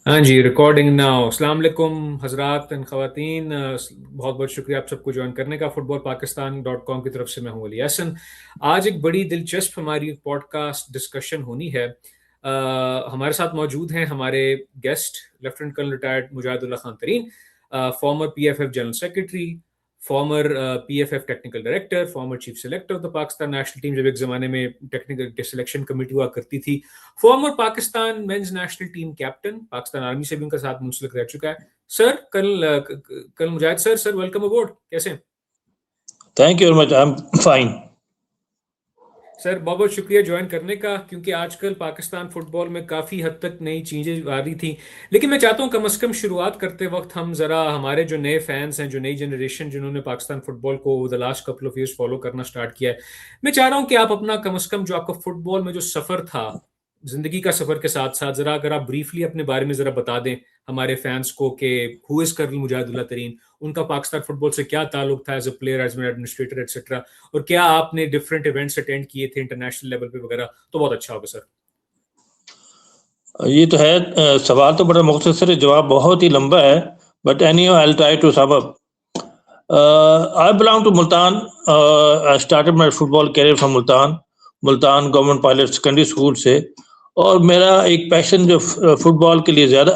हाँ जी, recording now. अस्सलाम वालेकुम हजरात एंड ख़वातीन, बहुत बहुत शुक्रिया आप सबको ज्वाइन करने का। फुटबॉल पाकिस्तान.com की तरफ से मैं हूँ अली हसन। आज एक बड़ी दिलचस्प हमारी पॉडकास्ट डिस्कशन होनी है। हमारे साथ मौजूद हैं हमारे guest lieutenant colonel retired Mujahidullah Khan Tareen, former PFF general secretary, former PFF technical director, former chief selector of the Pakistan national team, जब एक ज़माने में टेक्निकल सिलेक्शन कमेटी हुआ करती थी, farmer Pakistan mains national team captain, Pakistan army से भी उनका साथ मुंसलिक रह चुका है। सर कल मुजाहिद सर वेलकम अबॉर्ड, कैसे हैं? Thank you very much, I am fine. Sir बहुत बहुत शुक्रिया ज्वाइन करने का, क्योंकि आजकल पाकिस्तान फुटबॉल में काफ़ी हद तक नई चीज़ें आ रही थी। लेकिन मैं चाहता हूँ कम अज़ कम शुरुआत करते वक्त हम ज़रा हमारे जो नए फैंस हैं, जो नई जनरेशन जिन्होंने पाकिस्तान फुटबॉल को the last couple of years follow करना स्टार्ट किया है, मैं चाह रहा हूँ कि आप अपना कम अज़ कम जो आपका फुटबॉल में जो सफ़र था, ज़िंदगी का सफ़र के साथ साथ, ज़रा अगर आप ब्रीफली अपने बारे में ज़रा बता दें हमारे फैंस को कि हु इज़ कर्नल मुजाहिदुल्लाह तरीन, उनका पाकिस्तान फुटबॉल से क्या ताल्लुक था as a player, as an administrator etcetera, और क्या आपने डिफरेंट इवेंट्स अटेंड किए थे इंटरनेशनल लेवल पे वगैरह, तो बहुत अच्छा होगा सर। ये तो है, सवाल तो बड़ा मुख्तसर है, जवाब बहुत ही लंबा है, but any I will try to sum up. I belong to Multan. I started my football career from Multan government pilot secondary school से। और मेरा एक पैशन जो फुटबॉल के लिए ज़्यादा,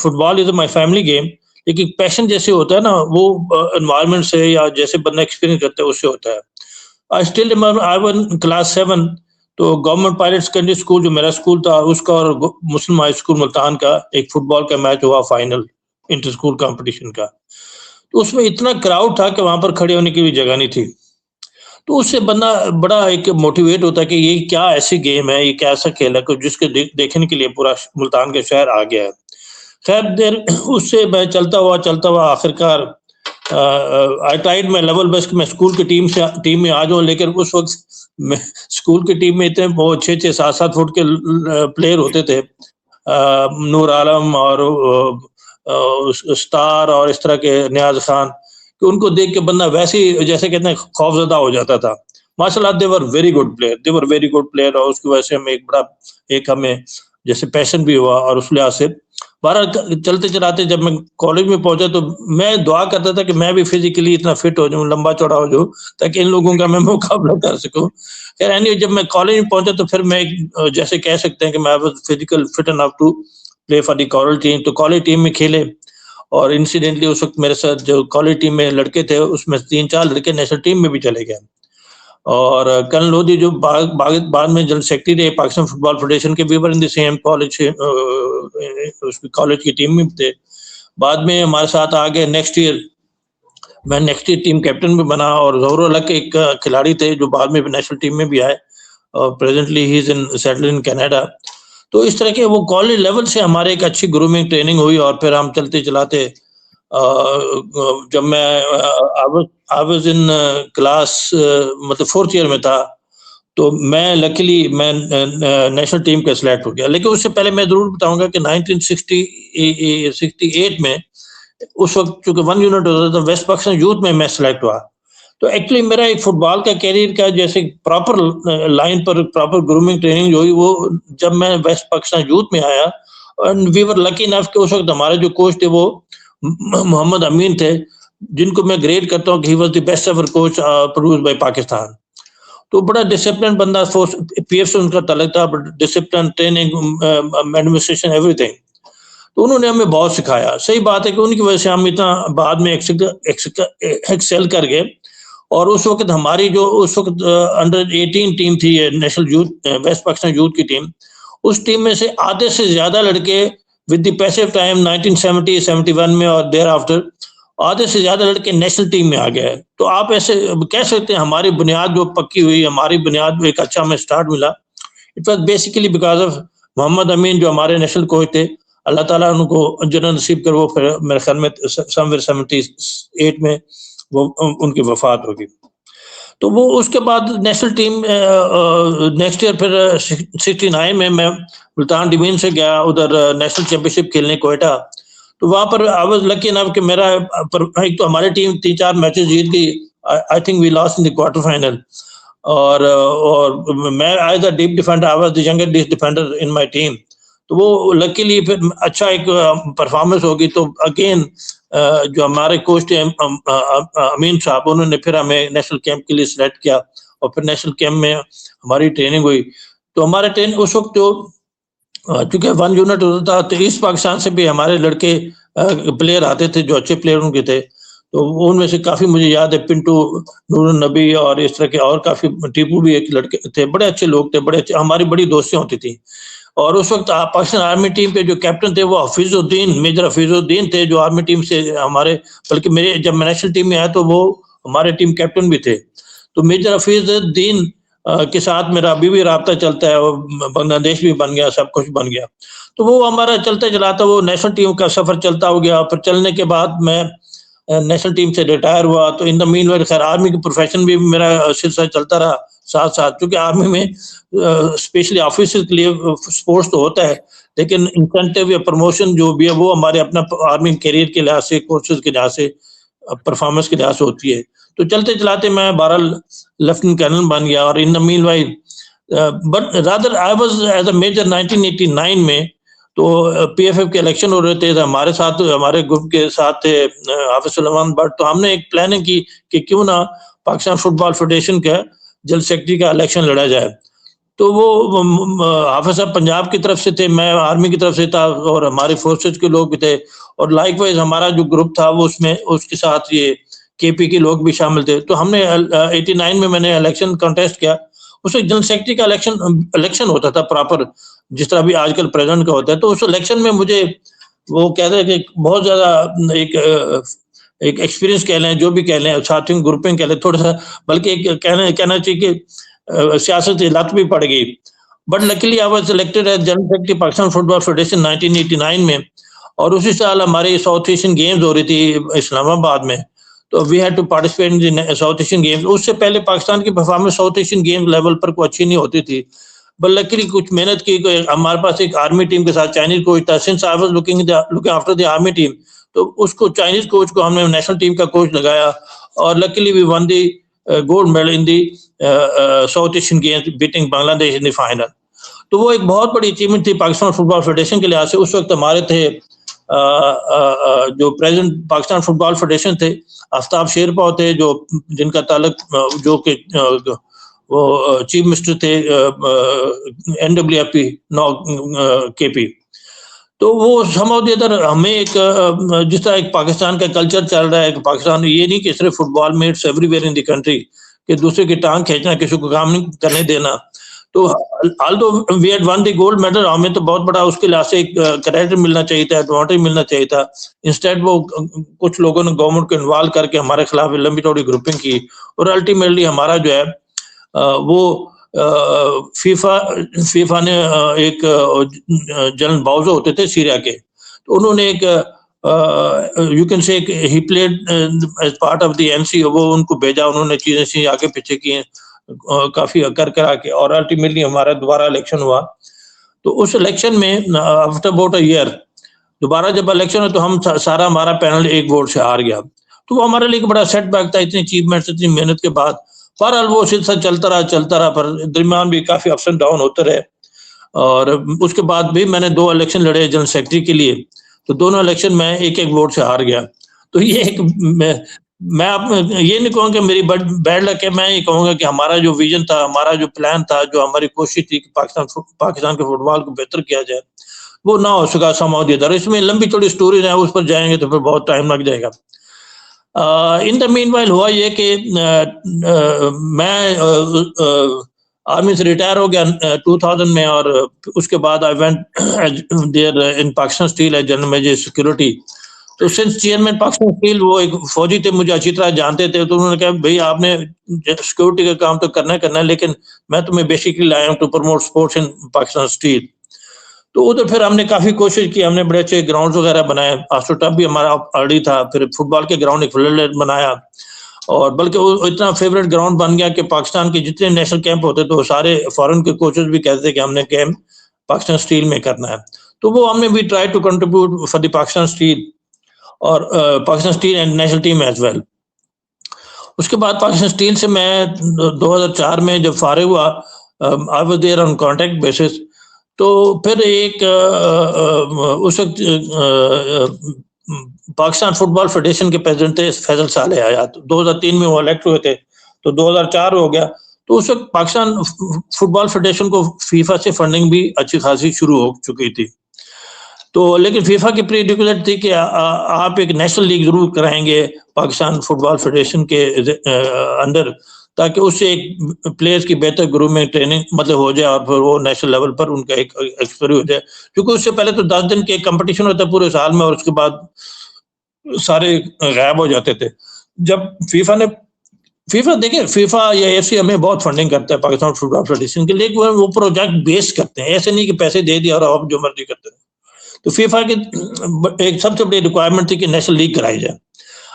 football is my family game, लेकिन पैशन जैसे होता है ना, वो एनवायरनमेंट से या जैसे बंदा एक्सपीरियंस करता है उससे होता है। आई still remember I one class 7, तो गवर्नमेंट पायलट सेकेंडरी स्कूल जो मेरा स्कूल था, उसका और मुस्लिम हाई स्कूल मुल्तान का एक फुटबॉल का मैच हुआ, फाइनल इंटर स्कूल कंपटीशन का। तो उसमें इतना क्राउड था कि वहां पर खड़े होने की भी जगह नहीं थी। तो उससे बंदा बड़ा एक मोटिवेट होता है कि ये क्या ऐसी गेम है, ये क्या ऐसा खेल है जिसके देखने के लिए पूरा मुल्तान के शहर आ गया है। खैर देर उससे मैं चलता हुआ आखिरकार I tried my level best, मैं स्कूल की टीम में आ जाऊं, लेकिन उस वक्त मैं स्कूल की टीम में इतने बहुत 6-6, 7-7 फुट के प्लेयर होते थे, नूर आलम और स्टार और इस तरह के नियाज खान, कि उनको देख के बंदा वैसे ही जैसे कहते हैं खौफजदा हो जाता था। माशाल्लाह दे वर वेरी गुड प्लेयर, और उसकी वजह से हमें एक हमें जैसे पैशन भी हुआ, और उस लिहाज से बहरहाल चलते चलाते जब मैं कॉलेज में पहुंचा तो मैं दुआ करता था कि मैं भी फिजिकली इतना फिट हो जाऊं, लंबा चौड़ा हो जाऊं, ताकि इन लोगों का मैं मुकाबला कर सकूं। खैर एनीवे, जब मैं कॉलेज में पहुंचा तो फिर मैं जैसे कह सकते हैं कि मैं physical fit enough to play for the college team, तो कॉलेज टीम में खेले। और इंसिडेंटली उस वक्त मेरे साथ जो कॉलेज टीम में लड़के थे, उसमें 3-4 लड़के नेशनल टीम में भी चले गए। और कर्नल लोधी जो बाद में जनरल सेक्रेटरी रहे पाकिस्तान फुटबॉल फेडरेशन के, we were in the same college, उसकी कॉलेज की टीम में थे। बाद में हमारे साथ आ गए नेक्स्ट ईयर, मैं नेक्स्ट ईयर टीम कैप्टन भी बना, और जहूर अलग के एक खिलाड़ी थे जो बाद में नेशनल टीम में भी आए, और presently he is in settle in Canada. तो इस तरह के वो कॉलेज लेवल से हमारे एक अच्छी ग्रूमिंग ट्रेनिंग हुई, और फिर हम चलते चलाते जब मैं आई वाज इन क्लास, मतलब 4th ईयर में था, तो मैं लकीली मैं नेशनल टीम का सिलेक्ट हो गया। लेकिन उससे पहले मैं जरूर बताऊंगा कि 1968 में, उस वक्त चूंकि 1 यूनिट होता था, वेस्ट पाकिस्तान यूथ में मैं सिलेक्ट हुआ। तो एक्चुअली मेरा एक फुटबॉल का कैरियर का जैसे प्रॉपर लाइन पर प्रॉपर ग्रूमिंग ट्रेनिंग जो हुई, वो जब मैं वेस्ट पाकिस्तान यूथ में आया। And we were lucky enough कि उस वक्त हमारे जो कोच थे वो मोहम्मद अमीन थे, जिनको मैं ग्रेड करता हूँ कि he was the best ever coach produced by Pakistan. तो बड़ा डिसिप्लिन बंदा, फोर्स पीएफ से उनका तल्लुक था, but discipline, training, administration, everything. तो उन्होंने हमें बहुत सिखाया। सही बात है कि उनकी वजह से हम इतना बाद में एक्सेल कर गए। और उस वक्त हमारी जो उस वक्त अंडर 18 टीम थी, national youth west Pakistan youth की टीम, उस टीम में से आधे से ज्यादा लड़के विद द पैसिव टाइम 1970-71 में और देयर आफ्टर, आधे से ज्यादा लड़के नेशनल टीम में आ गए। तो आप ऐसे कह सकते हैं हमारी बुनियाद जो पक्की हुई, हमारी बुनियाद में एक अच्छा हमें स्टार्ट मिला, it was basically because of Mohammad Amin जो हमारे नेशनल कोच थे। अल्लाह ताला उनको जन्नत नसीब कर, वो फिर मेरे ख्याल में समवेयर 78 में वो उनकी वफात होगी। तो वो उसके बाद नेशनल टीम नेक्स्ट ईयर फिर 69 में मैं मुल्तान डिवीजन से गया उधर नेशनल चैंपियनशिप खेलने कोयटा। तो वहां पर आई वाज लकी इनफ कि मेरा एक तो हमारी टीम 3-4 मैचेस जीत गई। I think we lost in the quarter final. और मैं as a deep defender, I was the younger defender in my team. तो वो लकीली फिर अच्छा एक परफॉर्मेंस होगी, तो अगेन जो हमारे कोच थे अमीन साहब, उन्होंने फिर हमें नेशनल कैंप के लिए सिलेक्ट किया और फिर नेशनल कैंप में हमारी ट्रेनिंग हुई। तो हमारे ट्रेन उस वक्त जो चूंकि 1 यूनिट होता था, तो ईस्ट पाकिस्तान से भी हमारे लड़के प्लेयर आते थे जो अच्छे प्लेयर उनके थे। तो उनमें से काफी मुझे याद है, पिंटू, नूरुन नबी और इस तरह के और काफी, टीपू भी एक लड़के थे, बड़े अच्छे लोग थे, बड़े अच्छे, हमारी बड़ी दोस्तियां होती थी। और उस वक्त पाकिस्तान आर्मी टीम के जो कैप्टन थे वो हफीजुद्दीन, मेजर हफीजुद्दीन थे, जो आर्मी टीम से हमारे, बल्कि मेरे जब मैं नेशनल टीम में आया तो वो हमारे टीम कैप्टन भी थे। तो मेजर हफीजुद्दीन के साथ मेरा अभी भी राब्ता चलता है, और बांग्लादेश भी बन गया, सब कुछ बन गया। तो वो हमारा चलता चलाता वो नेशनल टीम का सफर चलता हो गया। फिर चलने के बाद मैं नेशनल टीम से रिटायर हुआ। तो इन द मीनवाइल खैर आर्मी के प्रोफेशन भी मेरा सिलसिला चलता रहा साथ साथ, क्योंकि आर्मी में स्पेशली ऑफिसर्स के लिए स्पोर्ट्स तो होता है, लेकिन इंसेंटिव या प्रमोशन जो भी है वो हमारे अपना आर्मी करियर के लिहाज से, कोर्सेज के लिहाज से, परफॉर्मेंस के लिहाज से होती है। तो चलते चलाते मैं 12 लेफ्टिनेंट कर्नल बन गया। और in the meanwhile but rather I was as a major 1989 में, तो पीएफएफ के इलेक्शन हो रहे थे, हमारे साथ, हमारे ग्रुप के साथ थे हाफिज सुलेमान भट्ट। तो हमने एक प्लानिंग की कि क्यों ना पाकिस्तान फुटबॉल फेडरेशन का जनरल सेक्रेटरी का इलेक्शन लड़ा जाए। तो वो हाफिज साहब पंजाब की तरफ से थे, मैं आर्मी की तरफ से था, और हमारे फोर्सेज के लोग भी थे, और लाइकवाइज हमारा जो ग्रुप था वो उसमें उसके साथ ये केपी के लोग भी शामिल थे। तो हमने 89 में मैंने इलेक्शन कंटेस्ट किया। उसमें जनरल सेक्रेटरी का इलेक्शन होता था प्रॉपर, जिस तरह भी आजकल प्रेसिडेंट का होता है। तो उस इलेक्शन में मुझे वो कहते हैं कि बहुत ज्यादा एक एक्सपीरियंस कह लें, जो भी कह लें, साथियों ग्रुपिंग कह लें, थोड़ा सा, बल्कि एक कहना चाहिए कि सियासत की लत भी पड़ गई। But luckily I was selected as general secretary Pakistan football federation 1989 में। और उसी साल हमारे साउथ एशियन गेम्स हो रही थी इस्लामाबाद में, तो we had to participate in South Asian games. उससे पहले पाकिस्तान की performance South Asian games level पर कोई अच्छी नहीं होती थी, बट लकीली कुछ मेहनत की। हमारे पास एक आर्मी टीम के साथ चाइनीज कोच था, since I was looking after the army team, तो उसको चाइनीज कोच को हमने नेशनल टीम का कोच लगाया, और luckily we won the gold medal in the South Asian games, beating Bangladesh in the final. तो वो एक बहुत बड़ी अचीवमेंट थी पाकिस्तान फुटबॉल फेडरेशन के लिहाज से। उस वक्त हमारे थे जो प्रेसिडेंट पाकिस्तान फुटबॉल फेडरेशन थे, आफ्ताब शेरपा थे, जो जिनका ताल्लुक जो कि वो चीफ मिनिस्टर थे एनडब्ल्यूएफपी नो केपी। तो वो समझ इधर हमें एक जिस तरह एक पाकिस्तान का कल्चर चल रहा है कि पाकिस्तान ये नहीं कि सिर्फ फुटबॉल में, it's everywhere in the country, कि दूसरे की टांग खींचना, किसी को काम नहीं करने देना। तो although we had won the gold medal, हमें तो बहुत बड़ा उसके लिहाज से एक क्रेडिट मिलना चाहिए था, एडवांटेज मिलना चाहिए था। इंस्टेड वो कुछ लोगों ने गवर्नमेंट को इन्वॉल्व करके हमारे खिलाफ लंबी चौड़ी ग्रुपिंग की, और अल्टीमेटली हमारा जो है वो फीफा ने एक जनरल बाउजो होते थे सीरिया के, तो उन्होंने एक you can say he played as part of the NC, वो उनको भेजा, उन्होंने चीजें सी आगे पीछे की काफी कर करा के, और अल्टीमेटली हमारा दोबारा इलेक्शन हुआ। तो उस इलेक्शन में आफ्टर अबाउट अ ईयर दोबारा जब इलेक्शन हुआ, तो हम सारा हमारा पैनल एक वोट से हार गया। तो वो हमारे लिए बड़ा सेटबैक था, इतनी अचीवमेंट, इतनी मेहनत के बाद। बहरहाल वो सिलसिला चलता रहा, पर दरमियान भी काफी अप्स एंड डाउन होते रहे। और उसके बाद भी मैंने 2 इलेक्शन लड़े जनरल सेक्रेटरी के लिए, तो दोनों इलेक्शन में एक वोट से हार गया। तो ये एक मैं आप ये नहीं कहूँगा कि मेरी बैड लक है, मैं ये कहूँगा कि हमारा जो विजन था, हमारा जो प्लान था, जो हमारी कोशिश थी कि पाकिस्तान के फुटबॉल को बेहतर किया जाए, वो ना हो सका समाव दिया था। इसमें लंबी चौड़ी स्टोरीज है, उस पर जाएंगे तो फिर बहुत टाइम लग जाएगा। इन द मीनवाइल हुआ ये कि मैं आर्मी से रिटायर हो गया 2000 में, और उसके बाद I went there in Pakistan Steel as general manager security. तो सिंस चेयरमैन पाकिस्तान स्टील वो एक फौजी थे, मुझे अच्छी तरह जानते थे, तो उन्होंने कहा भाई आपने सिक्योरिटी का काम तो करना है, लेकिन मैं तुम्हें बेसिकली लाया हूँ to promote sports in Pakistan Steel. तो उधर फिर हमने काफी कोशिश की, हमने बड़े अच्छे ग्राउंड वगैरह बनाए, आस्ट्रोटर्फ भी हमारा ऑलरेडी था, फिर फुटबॉल के ग्राउंड एक फ्लड बनाया, और बल्कि वो इतना फेवरेट ग्राउंड बन गया कि पाकिस्तान के जितने नेशनल कैंप होते तो सारे फॉरेन के कोचेस भी कहते थे कि हमने कैंप पाकिस्तान स्टील में करना है। तो वो हमने भी try to contribute for the Pakistan steel, और Pakistan steel and national team as well. उसके बाद पाकिस्तान स्टील से मैं 2004 में जब फारिग हुआ, I was there on contract basis. तो फिर एक उस वक्त पाकिस्तान फुटबॉल फेडरेशन के प्रेसिडेंट थे फैजल सालेह हयात, 2003 में वो इलेक्ट हुए थे, तो 2004 हो गया। तो उस वक्त पाकिस्तान फुटबॉल फेडरेशन को फीफा से फंडिंग भी अच्छी खासी शुरू हो चुकी थी। तो लेकिन फीफा की प्री डिक्लेयर थी कि आप एक नेशनल लीग जरूर कराएंगे पाकिस्तान फुटबॉल फेडरेशन के अंडर, ताकि उससे एक प्लेयर्स की बेहतर ग्रूमिंग ट्रेनिंग मतलब हो जाए और फिर वो नेशनल लेवल पर उनका एक एक्सपीरियंस हो जाए। क्योंकि उससे पहले तो 10 दिन के कंपटीशन होता है पूरे साल में, और उसके बाद सारे गायब हो जाते थे। जब फीफा देखिए, फीफा या एफसी हमें बहुत फंडिंग करता है पाकिस्तान फुटबॉल फेडरेशन के लिए, वो प्रोजेक्ट बेस करते हैं, ऐसे नहीं कि पैसे दे दिया और आप जो मर्जी करते हैं। तो फीफा की एक सबसे बड़ी रिक्वायरमेंट थी कि नेशनल लीग कराई जाए।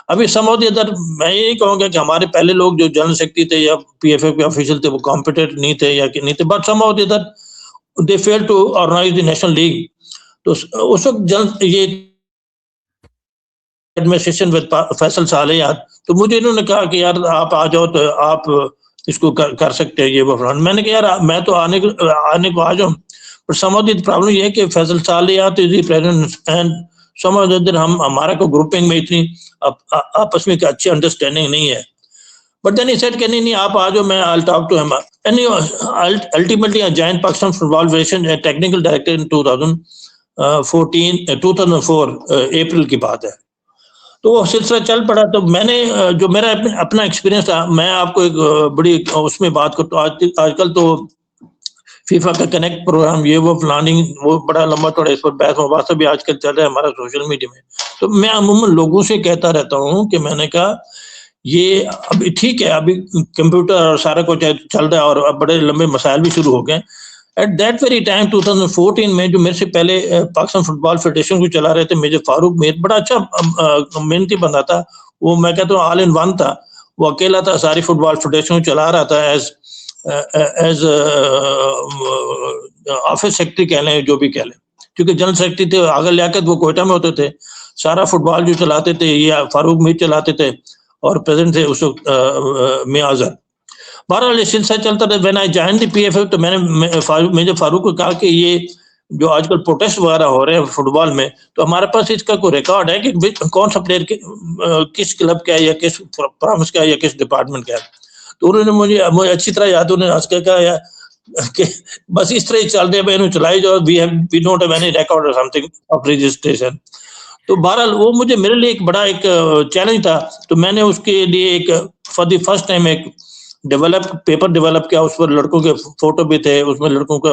अभी समझो इधर मैं यही कहूँगा कि हमारे पहले लोग जो जनरल सेक्रेटरी थे या पीएफए के ऑफिशियल थे वो कॉम्पिटेंट नहीं थे या कि नहीं थे, बट समझो इधर they fail to organise the national league. तो उस वक्त ये एडमिनिस्ट्रेशन विद फैसल सालेह, तो मुझे इन्होंने कहा कि यार आप आ जाओ तो आप इसको कर सकते हैं ये वो फलाना। मैंने कहा यार मैं तो आने को आ जाऊँ, पर समझ प्रॉब्लम ये है कि फैसल सालेह तो इज प्रेसिडेंट एंड समझ हम हमारा को ग्रुपिंग में इतनी आपस में अच्छी अंडरस्टैंडिंग नहीं है। बट देन ही सेड कि नहीं आप आ जाओ, मैं I will talk to him. And ultimately I joined Pakistan football federation technical director in 2004 April की बात है। तो वो सिलसिला चल पड़ा। तो मैंने जो मेरा अपना एक्सपीरियंस था, मैं आपको एक बड़ी उसमें बात करता हूँ। आजकल तो फीफा का कनेक्ट प्रोग्राम ये वो प्लानिंग वो बड़ा लंबा थोड़ा इस पर बहस मुबासा भी आजकल चल रहा है हमारा सोशल मीडिया में। तो मैं अमूमन लोगों से कहता रहता हूँ कि मैंने कहा ये अभी ठीक है, अभी कंप्यूटर और सारा कुछ चल रहा है और अब बड़े लंबे मसाइल भी शुरू हो गए। एट दैट वेरी टाइम 2014 में जो मेरे से पहले पाकिस्तान फुटबॉल फेडरेशन को चला रहे थे मेजर फारूक मीर, बड़ा अच्छा मेहनती बंदा था वो, मैं कहता हूँ ऑल इन वन था। वो अकेला था, सारी फुटबॉल फेडरेशन को चला रहा था एज ऑफिस सेक्रेटरी कह लें, जो भी कह लें, क्योंकि जनरल सेक्रेटरी थे आगे लियाकत वो कोयटा में होते थे। सारा फुटबॉल जो चलाते थे ये फारूक मीर चलाते थे और प्रेसिडेंट थे उस वक्त मियां अजहर। बहरहाल सिलसिला चलता था। When I joined the PFF तो मैंने मेजर फारूक को कहा कि ये जो आजकल प्रोटेस्ट वगैरह हो रहे हैं फुटबॉल में, तो हमारे पास इसका कोई रिकॉर्ड है कि कौन सा प्लेयर किस क्लब का है या किस प्रोविंस का है या किस डिपार्टमेंट का है। तो उन्होंने मुझे अच्छी तरह याद, उन्होंने आज कहा कि बस इस तरह ही चल रहे हैं, चलाई जाओ, we don't have any record और समथिंग ऑफ रजिस्ट्रेशन। तो बहरहाल वो मेरे लिए एक बड़ा एक चैलेंज था। तो मैंने उसके लिए एक फॉर द फर्स्ट टाइम एक पेपर डेवलप किया। उस पर लड़कों के फोटो भी थे, उसमें लड़कों का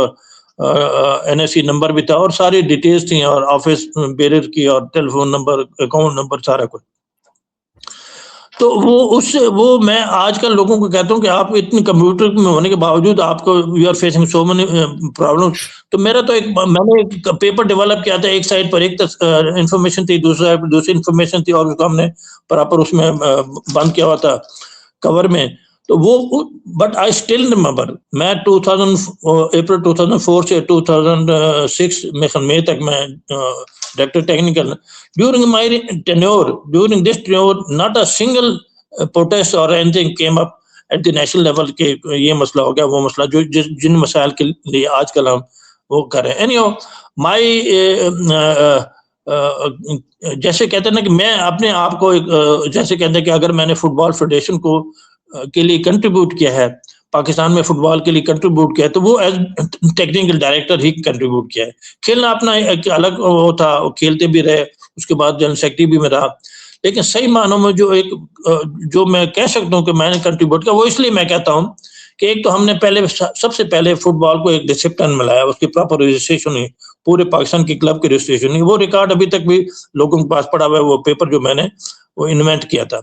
एनएससी नंबर भी था और सारी डिटेल्स थी और ऑफिस बेरर की और टेलीफोन नंबर, अकाउंट नंबर, सारा कुछ। तो वो मैं आजकल लोगों को कहता हूँ कि आप इतने कंप्यूटर में होने के बावजूद आपको you are facing so many problems. तो मेरा तो मैंने एक पेपर डेवलप किया था, एक साइड पर एक इंफॉर्मेशन थी, दूसरी साइड पर दूसरी इंफॉर्मेशन थी और उसको हमने प्रॉपर उसमें बंद किया हुआ था कवर में। तो वो बट आई स्टिल रिमेंबर, मैं अप्रैल 2004 से 2006 में मई तक मैं director technical. During my tenure, during this tenure not a single protest और anything came up at the national level के ये मसला हो गया, वो मसला जो जिन मसाइल के लिए आजकल हम वो कर रहे हैं। एनीहो माय जैसे कहते हैं ना कि मैं अपने आप को जैसे कहते हैं कि अगर मैंने फुटबॉल फेडरेशन को के लिए कंट्रीब्यूट किया है, पाकिस्तान में फुटबॉल के लिए कंट्रीब्यूट किया है, तो वो एज टेक्निकल डायरेक्टर ही कंट्रीब्यूट किया है। खेलना अपना एक अलग वो था, खेलते भी रहे, उसके बाद जनरल सेक्रेटरी भी मैं रहा। लेकिन सही मानों में जो मैं कह सकता हूँ कि मैंने कंट्रीब्यूट किया, वो इसलिए मैं कहता हूँ कि एक तो हमने सबसे पहले फुटबॉल को एक डिसिप्लिन में लाया, उसकी प्रॉपर रजिस्ट्रेशन हुई, पूरे पाकिस्तान की क्लब की रजिस्ट्रेशन हुई। वो रिकॉर्ड अभी तक भी लोगों के पास पड़ा हुआ है, वो पेपर जो मैंने वो इन्वेंट किया था।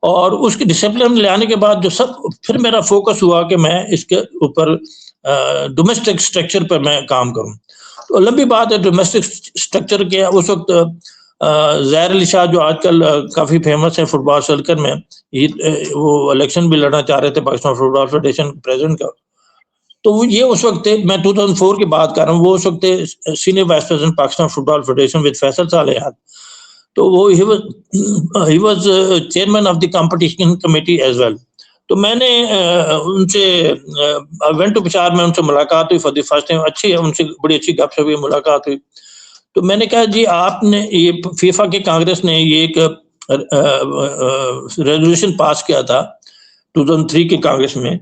और उसकी डिसिप्लिन ले आने के बाद फिर मेरा फोकस हुआ कि मैं इसके ऊपर डोमेस्टिक स्ट्रक्चर पर मैं काम करूं। तो लंबी बात है, डोमेस्टिक स्ट्रक्चर के उस वक्त ज़ाहिर अली शाह जो आजकल काफ़ी फेमस है फुटबॉल सर्कल में, वो इलेक्शन भी लड़ना चाह रहे थे पाकिस्तान फुटबॉल फेडरेशन प्रेसिडेंट का। तो ये उस वक्त थे, मैं 2004 की बात कर रहा हूँ, वो उस वक्त थे senior vice president Pakistan football federation with Faisal Saleh. तो वो ही was chairman of the competition committee as well. तो मैंने उनसे वेंट टू पिशावर में उनसे मुलाकात हुई फॉर द फर्स्ट टाइम। अच्छी है उनसे, बड़ी अच्छी गपशप हुई, मुलाकात हुई। तो मैंने कहा जी आपने ये फीफा के कांग्रेस ने ये एक रेजोल्यूशन पास किया था 2003 के कांग्रेस में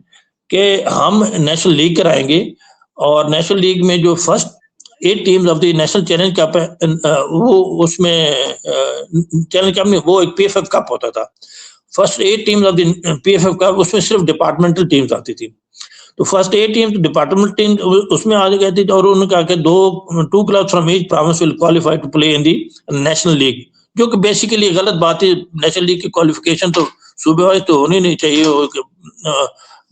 कि हम नेशनल लीग कराएंगे और नेशनल लीग में जो first 8 teams of the national challenge cup है वो उसमें चैलेंज कप नहीं, वो एक पीएफएफ कप होता था। First 8 teams of the PFF cup, उसमें सिर्फ डिपार्टमेंटल टीम्स आती थी। तो फर्स्ट 8 टीम्स डिपार्टमेंटल टीम उसमें आ गई थी और उन्होंने कहा कि two clubs from each province will qualify to play in the national league, जो कि बेसिकली गलत बात है। नेशनल लीग की क्वालिफिकेशन तो सूबे वाइज तो होनी नहीं चाहिए।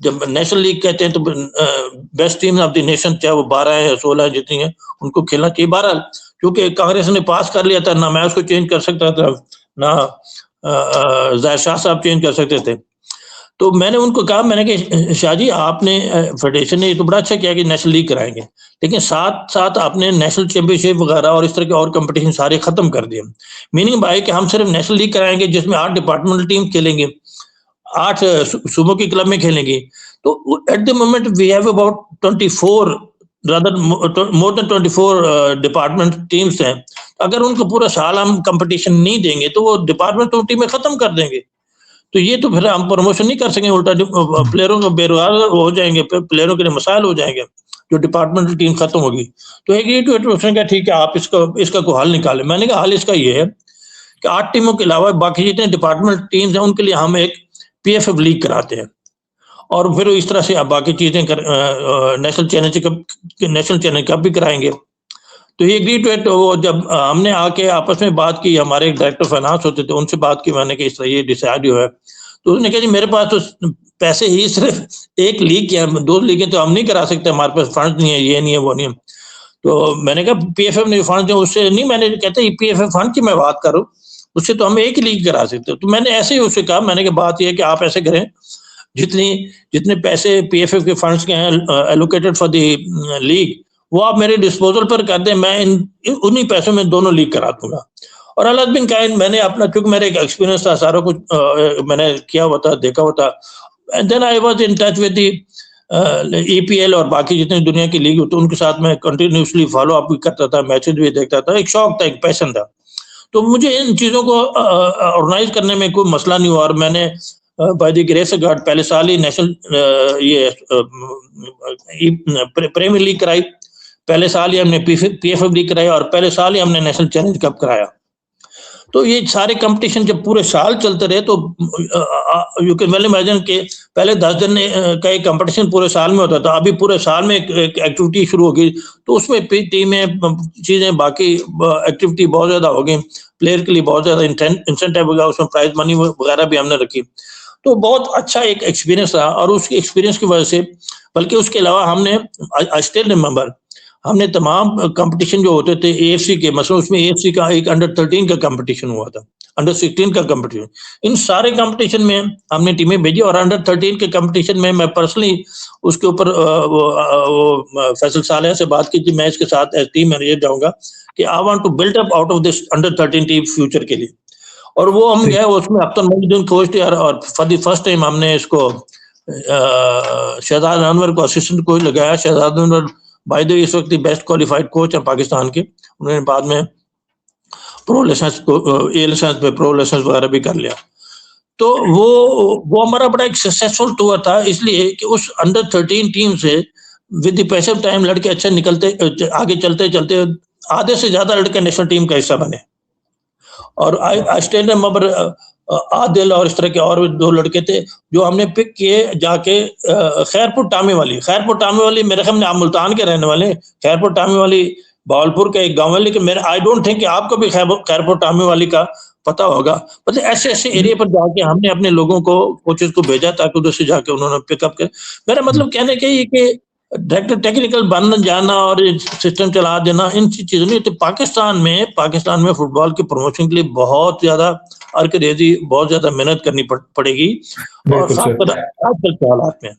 जब नेशनल लीग कहते हैं तो best team of the nation, चाहे वो 12 है या 16 जितनी है, उनको खेलना चाहिए। 12 क्योंकि कांग्रेस ने पास कर लिया था, ना मैं उसको चेंज कर सकता था, ना जाहिर शाह साहब चेंज कर सकते थे। तो मैंने उनको कहा, मैंने कहा शाह जी आपने फेडरेशन ने ये तो बड़ा अच्छा किया कि नेशनल लीग कराएंगे, लेकिन साथ साथ आपने नेशनल चैंपियनशिप वगैरह और इस तरह के और कंपटीशन सारे खत्म कर दिए। मीनिंग बाय कि हम सिर्फ नेशनल लीग कराएंगे जिसमें 8 डिपार्टमेंटल टीम खेलेंगे, 8 सूबों की क्लब में खेलेंगी। तो at the moment we have about 24 rather more than 24 department teams हैं। अगर उनको पूरा साल हम कंपटीशन नहीं देंगे तो वो डिपार्टमेंट टीमें खत्म कर देंगे। तो ये तो फिर हम प्रमोशन नहीं कर सकेंगे, उल्टा प्लेयरों को बेरोजगार हो जाएंगे, प्लेयरों के लिए मसाइल हो जाएंगे जो डिपार्टमेंटल टीम खत्म होगी। तो एक ये तो उसने कहा ठीक है आप इसका कोई हल निकालें। मैंने कहा हल इसका ये है कि 8 टीमों के अलावा बाकी जितने डिपार्टमेंट टीम्स हैं उनके लिए हम एक पीएफएफ लीग कराते हैं और फिर इस तरह से आप बाकी चीजें नेशनल चैलेंज कप भी कराएंगे। तो ये एग्री टू इट। वो जब हमने आके आपस में बात की, हमारे डायरेक्टर फाइनेंस होते थे उनसे बात की, मैंने कि इस तरह ये डिसाइड हुआ है। तो उसने कहा जी मेरे पास तो पैसे ही सिर्फ एक लीग की, 2 लीगें तो हम नहीं करा सकते, हमारे पास फंड नहीं है, ये नहीं है, वो नहीं है। तो मैंने कहा पीएफएफ ने फंड दिया उससे नहीं, मैंने कहते पीएफएफ फंड की मैं बात करूँ, उससे तो हम एक ही लीग करा सकते। तो मैंने ऐसे ही उससे कहा, मैंने कहा बात यह है कि आप ऐसे करें, जितने पैसे पीएफएफ के फंड्स के हैं एलोकेटेड फॉर द लीग, वो आप मेरे डिस्पोजल पर कर दें, मैं उन्हीं पैसों में दोनों लीग करा दूंगा। और अल्लाह बिन काइन मैंने अपना, क्योंकि मेरा एक एक्सपीरियंस था, सारा कुछ मैंने किया हुआ था, देखा हुआ था। And then I was in touch with the EPL और बाकी जितनी दुनिया की लीग, तो उनके साथ मैं कंटिन्यूसली फॉलो अप भी करता था, मैचेस भी देखता था। एक शौक था, एक पैशन था। तो मुझे इन चीज़ों को ऑर्गेनाइज करने में कोई मसला नहीं हुआ और मैंने by the grace of God पहले साल ही नेशनल प्रीमियर लीग कराई, पहले साल ही हमने पीएफएफ लीग कराई और पहले साल ही हमने नेशनल चैलेंज कप कराया। तो ये सारे कंपटीशन जब पूरे साल चलते रहे तो यू कैन वेल इमेजिन के पहले 10 दिन का एक कंपटीशन पूरे साल में होता था, अभी पूरे साल में एक एक्टिविटी शुरू होगी, तो उसमें टीमें चीजें बाकी एक्टिविटी बहुत ज्यादा हो गई, प्लेयर के लिए बहुत ज्यादा इंसेंटिव होगा, उसमें प्राइज मनी वगैरह भी हमने रखी। तो बहुत अच्छा एक एक्सपीरियंस रहा और उस एक्सपीरियंस की वजह से, बल्कि उसके अलावा हमने, आई स्टिल रिमेंबर, हमने तमाम कंपटीशन जो होते थे एएफसी के, मतलब उसमें एएफसी का एक अंडर 13 का कंपटीशन हुआ था, अंडर 16 का कंपटीशन, इन सारे कंपटीशन में हमने टीमें भेजी और अंडर 13 के कंपटीशन में मैं पर्सनली उसके ऊपर फैसल सालेह से बात की थी, मैं इसके साथ एज टीम मैनेजर जाऊंगा कि I want to build up out of this under 13 team future के लिए। और वो हम गए, उसमें अख्तर मोइनुद्दीन कोच थे और फॉर द फर्स्ट टाइम हमने इसको शहजाद अनवर को असिस्टेंट कोच लगाया। Shahzad Anwar by the way इस वक्त बेस्ट क्वालिफाइड कोच है पाकिस्तान के, उन्होंने बाद में प्रो लाइसेंस ए लाइसेंस पे प्रो लाइसेंस वगैरह भी कर लिया। तो वो हमारा बड़ा एक सक्सेसफुल टूर था, इसलिए कि उस अंडर 13 टीम से विद द पैस ऑफ टाइम लड़के अच्छे निकलते, आगे चलते चलते आधे से ज्यादा लड़के नेशनल टीम का हिस्सा बने। और आई स्टिल रिमेंबर आदिल और इस तरह के और 2 लड़के थे जो हमने पिक किए जाके खैरपुर टामे वाली मेरे ख्याल में आप मुल्तान के रहने वाले, खैरपुर टामे वाली भावलपुर का एक गांव है, लेकिन मेरे आई डोंट थिंक कि आपको भी खैरपुर टामे वाली का पता होगा। मतलब ऐसे ऐसे एरिया पर जाके हमने अपने लोगों को, कोचेस को भेजा ताकि उधर से जाके उन्होंने पिकअप कर। मेरा मतलब कहने का ये कि डायरेक्टर टेक्निकल बनना जाना और सिस्टम चला देना इन चीजों नहीं। तो पाकिस्तान में फुटबॉल के प्रमोशन के लिए बहुत ज्यादा अर्करेजी, बहुत ज्यादा मेहनत करनी पड़ेगी और खासकर आजकल के हालात में।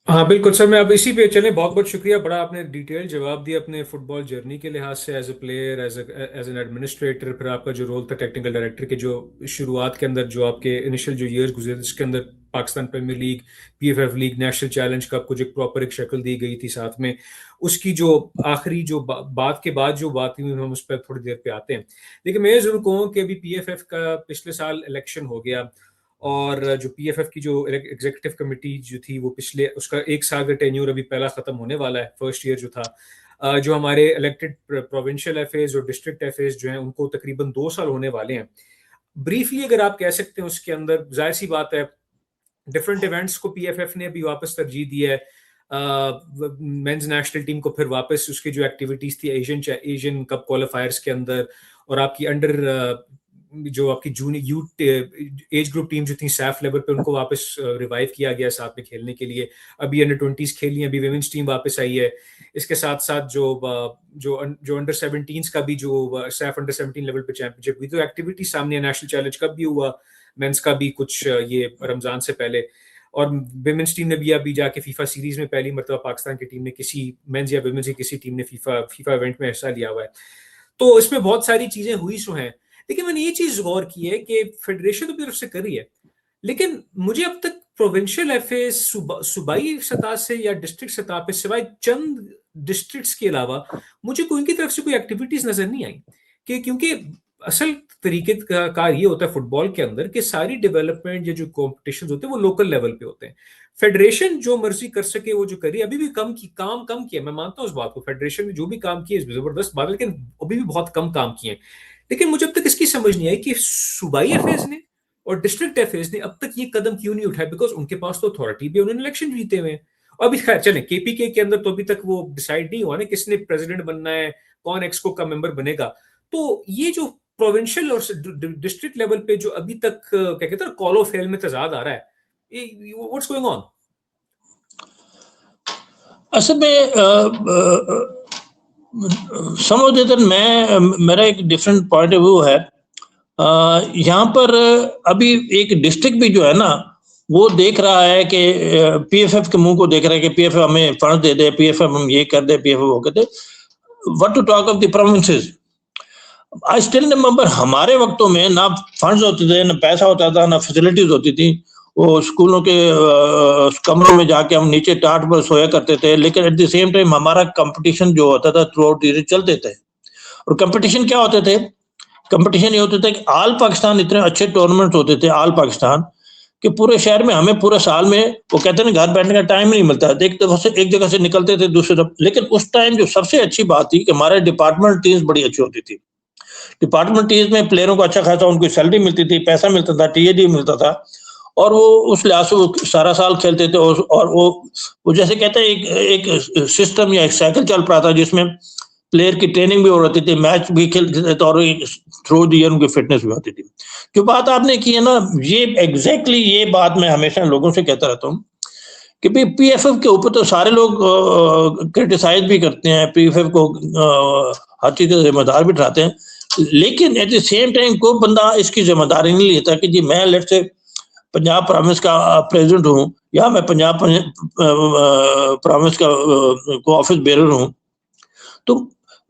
हाँ बिल्कुल सर, मैं अब इसी पे चलें। बहुत बहुत शुक्रिया, बड़ा आपने डिटेल जवाब दिया अपने फुटबॉल जर्नी के लिहाज से, as a player, as an administrator, फिर आपका जो रोल था टेक्निकल डायरेक्टर के, जो शुरुआत के अंदर जो आपके इनिशियल जो ईयर्स गुजरे जिसके अंदर Pakistan premier league, PFF league, national challenge cup, कुछ एक प्रॉपर एक शक्ल दी गई थी साथ में। उसकी जो आखिरी जो बात के बाद जो बात हुई, हम उस पर थोड़ी देर पे आते हैं। लेकिन मैं जरूर कहूँ कि अभी पीएफएफ का पिछले साल इलेक्शन हो गया, और जो पीएफएफ की जो एग्जीक्यूटिव कमेटी जो थी वो पिछले उसका 1 साल का टेन्योर अभी पहला खत्म होने वाला है, फर्स्ट ईयर जो था। जो हमारे इलेक्टेड प्रोविंशियल एफएज और डिस्ट्रिक्ट एफएज जो हैं उनको तकरीबन 2 साल होने वाले हैं। ब्रीफली अगर आप कह सकते हैं, उसके अंदर जाहिर सी बात है डिफरेंट इवेंट्स को पीएफएफ ने अभी वापस तरजीह दी है। मेंस नेशनल टीम को फिर वापस उसकी जो एक्टिविटीज थी एशियन कप क्वालिफायर्स के अंदर, और आपकी अंडर जो आपकी junior youth age group team जो थी सैफ लेवल पे, उनको वापस रिवाइव किया गया साथ में खेलने के लिए। अभी अंडर 20s खेली, अभी विमेंस टीम वापस आई है। इसके साथ साथ जो अंडर 17s का भी जो सैफ अंडर 17 लेवल पे चैंपियनशिप हुई, तो एक्टिविटी सामने नेशनल चैलेंज कप भी हुआ, मेंस का भी कुछ ये रमजान से पहले। और विमेंस टीम ने भी अभी जाके फीफा सीरीज में पहली मरतबा पाकिस्तान की टीम ने किसी मेंस या विमेंस की किसी टीम ने फीफा इवेंट में हिस्सा लिया हुआ है। तो इसमें बहुत सारी चीजें हुई सो हैं। लेकिन मैंने ये चीज गौर की है कि फेडरेशन तो तरफ से कर रही है, लेकिन मुझे अब तक प्रोविंशियल एफए सूबाई सतह से या डिस्ट्रिक्ट सतह पे सिवाय चंद डिस्ट्रिक्ट्स के अलावा मुझे कोई की तरफ से कोई एक्टिविटीज नजर नहीं आई। क्योंकि असल तरीके का कार ये होता है फुटबॉल के अंदर कि सारी डेवलपमेंट या जो कॉम्पिटिशन होते हैं वो लोकल लेवल पे होते हैं। फेडरेशन जो मर्जी कर सके वो जो करी, अभी भी काम कम किया, मैं मानता हूँ उस बात को, फेडरेशन ने जो भी काम किया जबरदस्त बात है, लेकिन अभी भी बहुत कम काम किए। लेकिन मुझे अब तक इसकी समझ नहीं आई कि सूबाई एफएज ने और डिस्ट्रिक्ट एफएज ने अब तक ये कदम क्यों नहीं उठाया, बिकॉज उनके पास तो अथॉरिटी भी, उन्होंने इलेक्शन जीते हुए हैं। और अभी खैर चले केपीके के अंदर तो अभी तक वो डिसाइड नहीं हुआ ना किसने प्रेसिडेंट बनना है, कौन एक्सको का मेंबर बनेगा। तो ये जो प्रोविंशियल और डिस्ट्रिक्ट लेवल पे जो अभी तक क्या कहते हैं कॉल ऑफ फेल में तजाद आ रहा है, व्हाट्स गोइंग ऑन? असल में समझ मैं मेरा एक डिफरेंट पॉइंट ऑफ व्यू है। यहाँ पर अभी एक डिस्ट्रिक्ट भी जो है ना वो देख रहा है कि पीएफएफ के मुंह को देख रहा है कि पीएफएफ हमें फंड दे दे, पीएफएफ हम ये कर दे, पीएफएफ वो कर दे। What to talk of the provinces. I still remember हमारे वक्तों में ना फंड्स होते थे, ना पैसा होता था, ना फैसिलिटीज होती थी। वो स्कूलों के कमरों में जाके हम नीचे टाट पर सोया करते थे, लेकिन एट द सेम टाइम हमारा कंपटीशन जो होता था थ्रू आउट ईयर चलते थे। और कंपटीशन क्या होते थे? कंपटीशन ये होता था कि ऑल पाकिस्तान इतने अच्छे टूर्नामेंट होते थे ऑल पाकिस्तान कि पूरे शहर में हमें पूरे साल में वो कहते हैं घर बैठने का टाइम नहीं मिलता, एक जगह से निकलते थे दूसरी तरफ। लेकिन उस टाइम जो सबसे अच्छी बात थी कि हमारे डिपार्टमेंट टीम्स बड़ी अच्छी होती थी। डिपार्टमेंट टीम्स में प्लेयरों को अच्छा खासा उनको सैलरी मिलती थी, पैसा मिलता था, टीएडी मिलता था, और वो उस लिहाज से वो सारा साल खेलते थे। और वो जैसे कहते हैं एक सिस्टम या एक साइकिल चल रहा था जिसमें प्लेयर की ट्रेनिंग भी हो रही थी, मैच भी खेलते थे, और थ्रू द ईयर उनकी फिटनेस भी होती थी। जो बात आपने की है ना, ये एग्जैक्टली ये बात मैं हमेशा लोगों से कहता रहता हूँ कि भाई पीएफएफ के ऊपर तो सारे लोग क्रिटिसाइज भी करते हैं, पीएफएफ को हर चीज का जिम्मेदार भी ठहराते हैं, लेकिन एट द सेम टाइम कोई बंदा इसकी जिम्मेदारी नहीं लेता कि जी मैं लेट से पंजाब प्रोविंस का प्रेसिडेंट हूँ या मैं पंजाब प्रोविंस का को ऑफिस बेरर हूँ। तो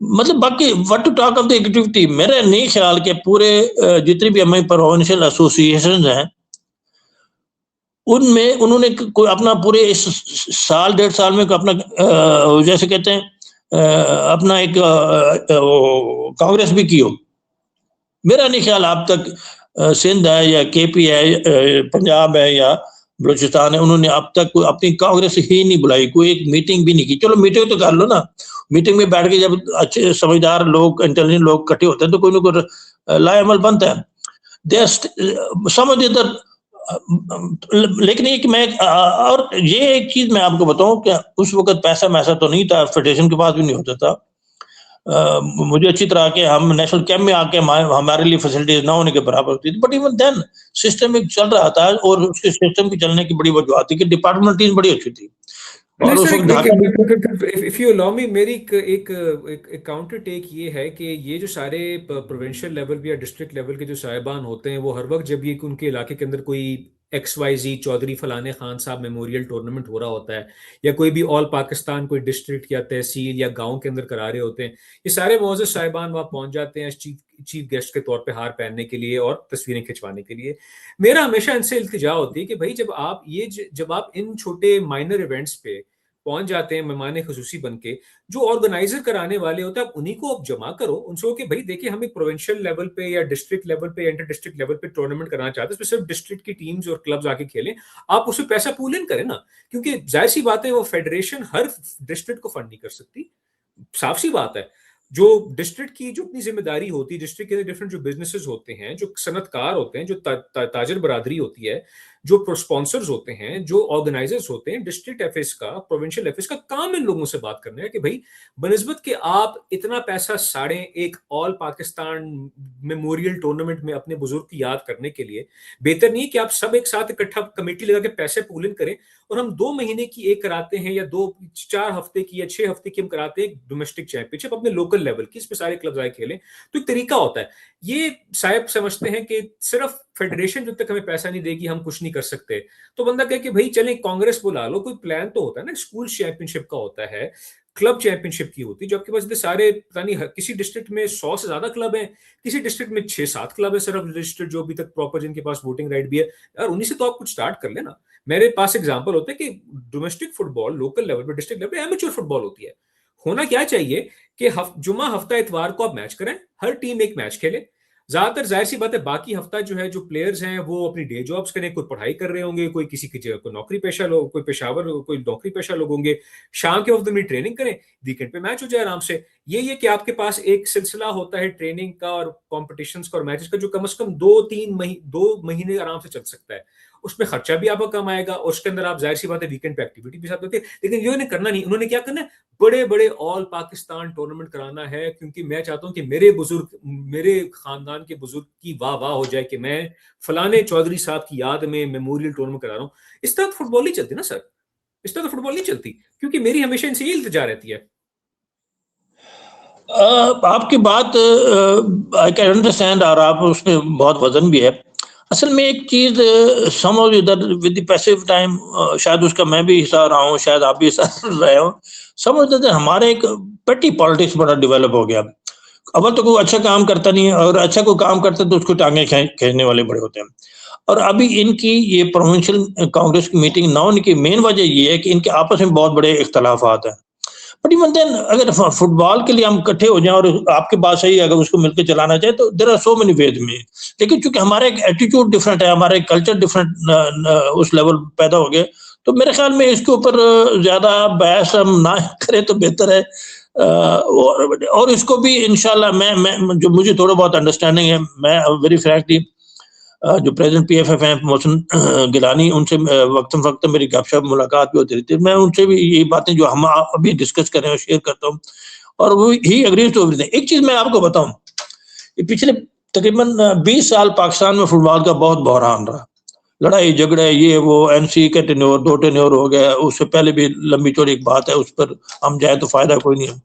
मतलब बाकी what to talk of the activity, मेरा नहीं ख्याल के पूरे जितनी भी हमारी प्रोविंशियल एसोसिएशन हैं उनमें उन्होंने कोई अपना पूरे इस साल 1.5 साल में अपना जैसे कहते हैं अपना एक कांग्रेस भी की हो। मेरा नहीं ख्याल अब तक सिंध है या केपी है, पंजाब है या बलूचिस्तान है, उन्होंने अब तक कोई अपनी कांग्रेस ही नहीं बुलाई, कोई एक मीटिंग भी नहीं की। चलो मीटिंग तो कर लो ना, मीटिंग में बैठ के जब अच्छे समझदार लोग, इंटेलिजेंट लोग इकट्ठे होते हैं तो कोई ना कोई लाएमल बनता है। समझ इधर। लेकिन एक मैं और ये एक चीज मैं आपको बताऊं कि उस वक्त पैसा मैसा तो नहीं था, फेडरेशन के पास भी नहीं होता था। मुझे अच्छी तरह के हम नेशनल कैंप में आके हमारे लिए फैसिलिटीज ना होने के बराबर होती थी, बट इवन देन सिस्टम एक चल रहा था, और उसके सिस्टम के चलने की बड़ी वजह थी कि डिपार्टमेंट टीम बड़ी अच्छी थी। और उस वक्त इफ यू अलाउ मी, मेरी एक काउंटर टेक ये है कि ये जो सारे प्रोविंशियल लेवल या डिस्ट्रिक्ट लेवल के जो साहिबान होते हैं वो हर वक्त जब ये उनके इलाके के अंदर कोई XYZ चौधरी फलाने खान साहब मेमोरियल टूर्नामेंट हो रहा होता है, या कोई भी ऑल पाकिस्तान कोई डिस्ट्रिक्ट या तहसील या गांव के अंदर करा रहे होते हैं, ये सारे मोअज़्ज़ज़ साहिबान वहां पहुंच जाते हैं चीफ गेस्ट के तौर पे हार पहनने के लिए और तस्वीरें खिंचवाने के लिए। मेरा हमेशा इनसे इल्तिजा होती है कि भाई जब आप इन छोटे माइनर इवेंट्स पे पहुंच जाते हैं मेहमान खुसूसी बन के, जो ऑर्गेनाइजर कराने वाले होते हैं, आप उन्हीं को अब जमा करो, उनसे हो कि भाई देखिए हम एक प्रोविंशियल लेवल पे या डिस्ट्रिक्ट लेवल पे, इंटर डिस्ट्रिक्ट लेवल पे टूर्नामेंट कराना चाहते हैं, इसमें सिर्फ डिस्ट्रिक्ट की टीम्स और क्लब्स आके खेलें, आप उसमें पैसा पूल इन करें ना, क्योंकि जाहिर सी बात है वो फेडरेशन हर डिस्ट्रिक्ट को फंड नहीं कर सकती, साफ सी बात है। जो डिस्ट्रिक्ट की जो अपनी जिम्मेदारी होती है, डिस्ट्रिक्ट के डिफरेंट जो बिजनेसेस होते हैं, जो सनतकार होते हैं, जो ताजर बरादरी होती है, जो स्पॉन्सर्स होते हैं, जो ऑर्गेनाइजर्स होते हैं, डिस्ट्रिक्ट एफएस का, प्रोविंशियल एफएस का काम इन लोगों से बात करना है कि भाई बनिस्बत के आप इतना पैसा साड़े एक ऑल पाकिस्तान मेमोरियल टूर्नामेंट में अपने बुजुर्ग की याद करने के लिए, बेहतर नहीं कि आप सब एक साथ इकट्ठा कमेटी लगा के पैसे पूल इन करें, और हम 2 महीने की एक कराते हैं, या 4 हफ्ते की या 6 हफ्ते की हम कराते हैं डोमेस्टिक चैंपियनशिप अपने लोकल लेवल की, इसमें सारे क्लब आए खेलें, तो एक तरीका होता है। ये साहब समझते हैं कि सिर्फ फेडरेशन जब तक हमें पैसा नहीं देगी हम कुछ नहीं कर सकते, तो बंदा कहे कि भाई चलें कांग्रेस बुला लो, कोई प्लान तो होता है ना, स्कूल चैंपियनशिप का होता है, क्लब चैंपियनशिप की होती है, जो आपके पास इतने सारे पता नहीं किसी डिस्ट्रिक्ट में 100 से ज्यादा क्लब हैं, किसी डिस्ट्रिक्ट में 6-7 क्लब है सिर्फ रजिस्टर्ड, जो अभी तक प्रॉपर जिनके पास वोटिंग राइट भी है, यार उन्हीं से तो आप कुछ स्टार्ट कर लेना। मेरे पास एग्जांपल होते हैं कि डोमेस्टिक फुटबॉल लोकल लेवल पे, डिस्ट्रिक्ट लेवल पे एमेच्योर फुटबॉल होती है। होना क्या चाहिए कि जुमा हफ्ता इतवार को आप मैच करें, हर टीम एक मैच खेले, ज्यादातर जाहिर सी बात है बाकी हफ्ता जो है जो प्लेयर्स हैं वो अपनी डे जॉब्स करें, कोई पढ़ाई कर रहे होंगे, कोई किसी की जगह कोई नौकरी पेशा लोग, कोई पेशावर, कोई नौकरी पेशा लोग होंगे, शाम के वक्त में ट्रेनिंग करें, वीकेंड पे मैच हो जाए आराम से। ये कि आपके पास एक सिलसिला होता है ट्रेनिंग का और कॉम्पिटिशन्स का और मैचेस का, जो कम से कम 2 महीने आराम से चल सकता है, उसमें खर्चा भी आपका कम आएगा, और उसके अंदर आप जाहिर सी बात है वीकेंड पे एक्टिविटी भी साथ होती है। लेकिन ये उन्हें करना नहीं, उन्होंने क्या करना है, बड़े बड़े ऑल पाकिस्तान टूर्नामेंट कराना है, क्योंकि मैं चाहता हूं कि मेरे खानदान के बुजुर्ग की वाह वाह हो जाए कि मैं फलाने चौधरी साहब की याद में मेमोरियल टूर्नामेंट करा रहा हूं। इस तरह तो फुटबॉल नहीं चलती ना सर, इस तरह तो फुटबॉल नहीं चलती, क्योंकि मेरी हमेशा इनसे ये इल्तिजा रहती है। आपकी बात आई कैन अंडरस्टैंड, और आप उसमें बहुत वजन भी है। असल में एक चीज समझ इधर विद द पैसिव टाइम, शायद उसका मैं भी हिस्सा रहा हूँ, शायद आप भी हिस्सा रहे हो, समझ लेते हमारे एक पेटी पॉलिटिक्स बड़ा डेवलप हो गया। अव्वल तो कोई अच्छा काम करता नहीं है, और अच्छा कोई काम करता है तो उसको टांगे खींचने वाले बड़े होते हैं। और अभी इनकी ये प्रोविंशियल कांग्रेस की मीटिंग ना होने की मेन वजह ये है कि इनके आपस में बहुत बड़े इख्तलाफात हैं। बट इवन देन अगर फुटबॉल के लिए हम इकट्ठे हो जाएं, और आपके बात सही है, अगर उसको मिलकर चलाना चाहे तो there are so many ways में, लेकिन चूंकि हमारा एक एटीट्यूड डिफरेंट है, हमारा एक कल्चर डिफरेंट उस लेवल पैदा हो गया, तो मेरे ख्याल में इसके ऊपर ज्यादा बहस हम ना करें तो बेहतर है। और इसको भी इंशाल्लाह मैं जो मुझे थोड़ा बहुत अंडरस्टैंडिंग है, मैं वेरी फ्रैंकली जो प्रेसिडेंट पीएफएफ हैं मोहसिन गिलानी, उनसे वक्त वक्त मेरी गपशप मुलाकात भी होती रहती है, मैं उनसे भी ये बातें जो हम अभी डिस्कस कर रहे हैं शेयर करता हूँ, और वो ही एग्रीज टू एवरीथिंग। एक चीज मैं आपको बताऊं, पिछले तकरीबन 20 साल पाकिस्तान में फुटबॉल का बहुत बहरान रहा, लड़ाई झगड़े ये वो, एमसी के टेन्योर 2 टेन्योर हो गया, उससे पहले भी लंबी चौड़ी एक बात है, उस पर हम जाए तो फायदा कोई नहीं है।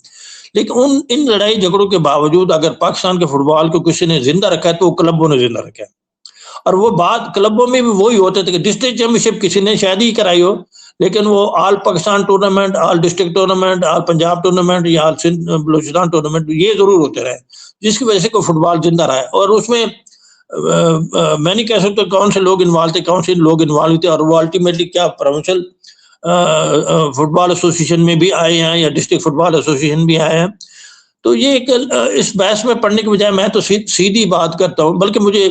लेकिन इन लड़ाई झगड़ों के बावजूद अगर पाकिस्तान के फुटबॉल को किसी ने जिंदा रखा है तो वो क्लबों ने जिंदा रखा है। और वो बात क्लबों में भी वही होते थे कि डिस्ट्रिक्ट चैंपियनशिप किसी ने शायद ही कराई हो, लेकिन वो all Pakistan tournament, all district tournament, all Punjab tournament या ऑल सिंध बलूचिस्तान टूर्नामेंट ये जरूर होते रहे, जिसकी वजह से कोई फुटबॉल जिंदा रहा है। और उसमें मैं नहीं कह सकता कौन से लोग इन्वॉल्व थे, कौन से लोग इन्वॉल्व थे, और वो अल्टीमेटली क्या प्रोविंशियल फुटबॉल एसोसिएशन में भी आए हैं या डिस्ट्रिक्ट फुटबॉल एसोसिएशन भी आए हैं। तो ये इस बहस में पढ़ने के बजाय मैं तो सीधी बात करता हूँ, बल्कि मुझे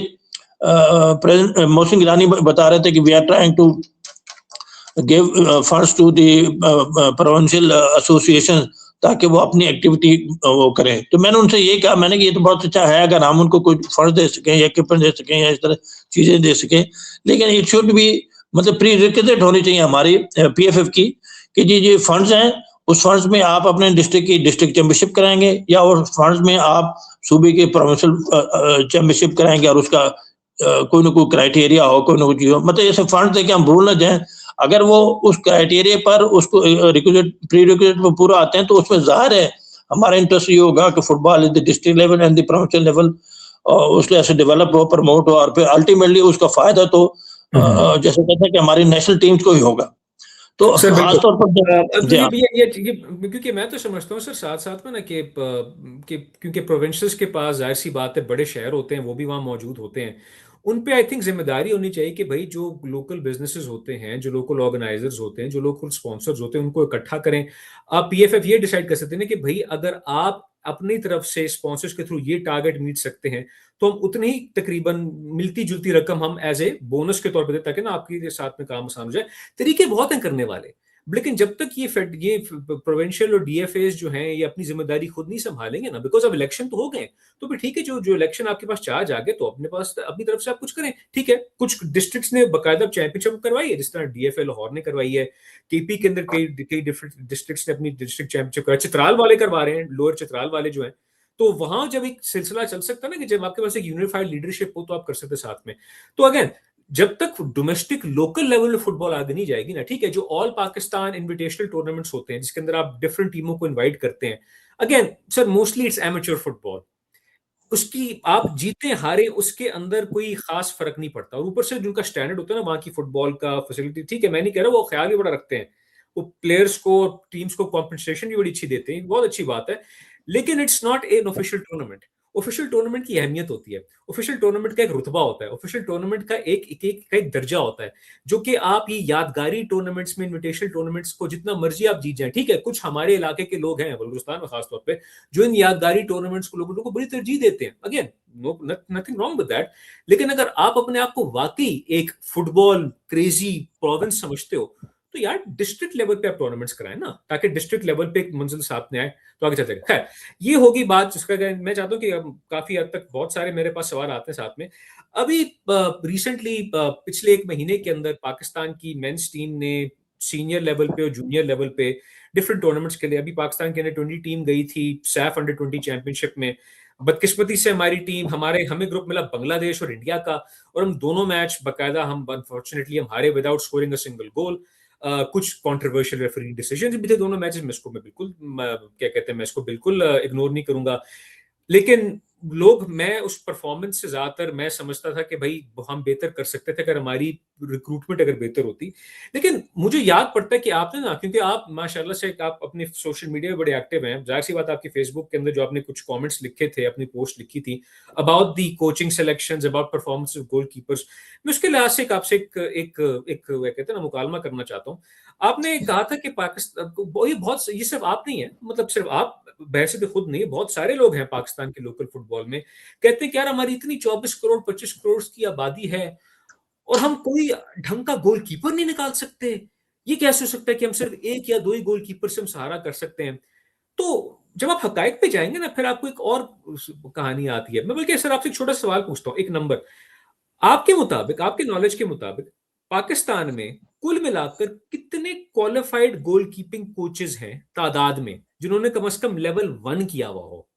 प्रेसिडेंट मोहसिन गिलानी बता रहे थे कि we are trying to give funds to the provincial association ताकि वो अपनी एक्टिविटी वो करें। तो मैंने उनसे ये कहा, मैंने कि ये तो बहुत अच्छा है अगर हम उनको कोई फंड दे सकें या इक्विपमेंट दे सकें या इस तरह चीजें दे सकें, लेकिन इट शुड भी मतलब प्री रिक्विजिट होनी चाहिए हमारी पीएफएफ की कि जी ये फंड्स हैं, उस फंड्स में आप अपने डिस्ट्रिक्ट की डिस्ट्रिक्ट चैंपियनशिप कराएंगे, या उस फंड्स में आप सूबे की प्रोविंशियल चैंपियनशिप कराएंगे, और उसका कोई ना कोई क्राइटेरिया हो, कोई ना कोई चीज हो, मतलब ऐसे फंड देके हम भूल ना जाए। अगर वो उस क्राइटेरिया पर उसको रिक्विजिट प्री रिक्विजिट में पूरा आते हैं तो उसमें जाहिर है हमारा इंटरेस्ट ये होगा कि football is the district level and the provincial level उसके ऐसे डेवलप हो, प्रमोट हो, और फिर अल्टीमेटली उसका फायदा तो जैसे कहते हैं कि हमारी नेशनल टीम्स को ही होगा। तो सर बिल्कुल। खासतौर पर तो जी हाँ। ये क्योंकि मैं तो समझता हूँ सर साथ साथ में ना कि क्योंकि प्रोविंसेस के पास जाहिर सी बात है बड़े शहर होते हैं, वो भी वहाँ मौजूद होते हैं। उन पे आई थिंक जिम्मेदारी होनी चाहिए कि भाई जो लोकल बिजनेसेस होते हैं, जो लोकल ऑर्गेनाइजर्स होते हैं, जो लोकल स्पॉन्सर्स होते हैं, उनको इकट्ठा करें। आप पीएफएफ ये डिसाइड कर सकते हैं ना कि भाई अगर आप अपनी तरफ से स्पॉन्सर्स के थ्रू ये टारगेट मीट सकते हैं, तो हम उतनी ही तकरीबन मिलती जुलती रकम हम एज ए बोनस के तौर पर दें, ताकि ना आपके साथ में काम आसान हो जाए। तरीके बहुत हैं करने वाले, लेकिन जब तक ये प्रोविंशियल और डीएफएस जो हैं ये अपनी जिम्मेदारी खुद नहीं संभालेंगे ना, बिकॉज अब इलेक्शन तो हो गए, तो भी ठीक है, जो जो इलेक्शन आपके पास चार्ज आ गए तो अपने पास अपनी तरफ से आप कुछ करें, ठीक है। कुछ डिस्ट्रिक्ट्स ने बाकायदा चैंपियनशिप करवाई है, जिस तरह डीएफए लाहौर ने करवाई है। केपी के अंदर कई कई डिफरेंट डिस्ट्रिक्ट्स ने अपनी डिस्ट्रिक्ट चैंपियनशिप करवाई, चित्राल वाले करवा रहे हैं, लोअर चित्राल वाले जो है। तो वहां जब एक सिलसिला चल सकता है ना कि जब आपके पास एक यूनिफाइड लीडरशिप हो तो आप कर सकते साथ में। तो अगेन, जब तक डोमेस्टिक लोकल लेवल में फुटबॉल आगे नहीं जाएगी ना, ठीक है, जो ऑल पाकिस्तान इनविटेशनल टूर्नामेंट्स होते हैं जिसके अंदर आप डिफरेंट टीमों को इनवाइट करते हैं, again sir mostly it's amateur football, उसकी आप जीते हारे उसके अंदर कोई खास फर्क नहीं पड़ता। और ऊपर से जिनका स्टैंडर्ड होता है ना वहां की फुटबॉल का फैसिलिटी, ठीक है, मैं नहीं कह रहा वो ख्याल भी बड़ा रखते हैं, वो प्लेयर्स को टीम्स को कॉम्पनसेशन भी बड़ी अच्छी देते हैं, बहुत अच्छी बात है। लेकिन it's not an official tournament. Official tournament की अहमियत होती है, ऑफिशियल टूर्नामेंट का एक रुतबा होता है, ऑफिशियल टूर्नामेंट का एक दर्जा होता है, जो कि आप ये यादगारी टूर्नामेंट्स में, इन्विटेशनल टूर्नामेंट्स को जितना मर्जी आप जीत जाएं, ठीक है, कुछ हमारे इलाके के लोग हैं बलूचिस्तान में खासतौर पे जो इन यादगारी टूर्नामेंट्स को लोगों को बड़ी तरजीह देते हैं, again no nothing wrong with that. लेकिन अगर आप अपने आप को वाकई एक फुटबॉल क्रेजी प्रोविंस समझते हो, तो यार डिस्ट्रिक्ट लेवल पे आप टूर्नामेंट्स कराएं ना, ताकि डिस्ट्रिक्ट लेवल पे एक मंजिल सामने आए तो आगे चलते हैं। खैर, ये होगी बात जिसका मैं चाहता हूं कि काफी हद तक बहुत सारे मेरे पास सवाल आते हैं साथ में। अभी रिसेंटली पिछले एक महीने के अंदर पाकिस्तान की मेंस टीम ने सीनियर लेवल पे और जूनियर लेवल पे डिफरेंट टूर्नामेंट्स के लिए, अभी पाकिस्तान की अंडर 20 टीम गई थी सैफ अंडर 20 चैंपियनशिप में। बदकिस्मती से हमारी टीम, हमें ग्रुप मिला बांग्लादेश और इंडिया का, और हम दोनों मैच बाकायदा हम अनफॉर्चुनेटली हम हारे विदाउट स्कोरिंग अ सिंगल गोल। कुछ कंट्रोवर्शियल रेफरी डिसीजंस भी थे दोनों मैचेस में, इसको मैं बिल्कुल क्या कहते हैं, मैं इसको बिल्कुल इग्नोर नहीं करूंगा। लेकिन मैं उस परफॉर्मेंस से ज्यादातर मैं समझता था कि भाई हम बेहतर कर सकते थे अगर हमारी रिक्रूटमेंट अगर बेहतर होती। लेकिन मुझे याद पड़ता है कि आपने ना, क्योंकि आप माशाल्लाह से आप अपने सोशल मीडिया में बड़े एक्टिव हैं, जाहिर सी बात आपकी फेसबुक के अंदर जो आपने कुछ कमेंट्स लिखे थे, अपनी पोस्ट लिखी थी about the coaching selections, about performance of goalkeepers, मैं उसके लिहाज से आपसे एक कहते हैं ना मुकालमा करना चाहता हूँ। आपने कहा था कि पाकिस्तान ये सिर्फ आप नहीं है, मतलब सिर्फ आप वैसे तो खुद नहीं, बहुत सारे लोग हैं पाकिस्तान के लोकल फुटबॉल में, कहते हैं कि यार हमारी इतनी 24 करोड़ 25 करोड़ की आबादी है और हम कोई ढंग का गोलकीपर नहीं निकाल सकते। ये कैसे हो सकता है कि हम सिर्फ एक या दो ही गोलकीपर से हम सहारा कर सकते हैं? तो जब आप हकायक पे जाएंगे ना, फिर आपको एक और कहानी आती है। मैं बल्कि सर आपसे एक छोटा सवाल पूछता हूँ, एक नंबर, आपके मुताबिक, आपके नॉलेज के मुताबिक पाकिस्तान में कुल मिलाकर कितने क्वालिफाइड गोलकीपिंग कोचेस हैं तादाद में, जिन्होंने कम से कम लेवल 1 किया हुआ हो?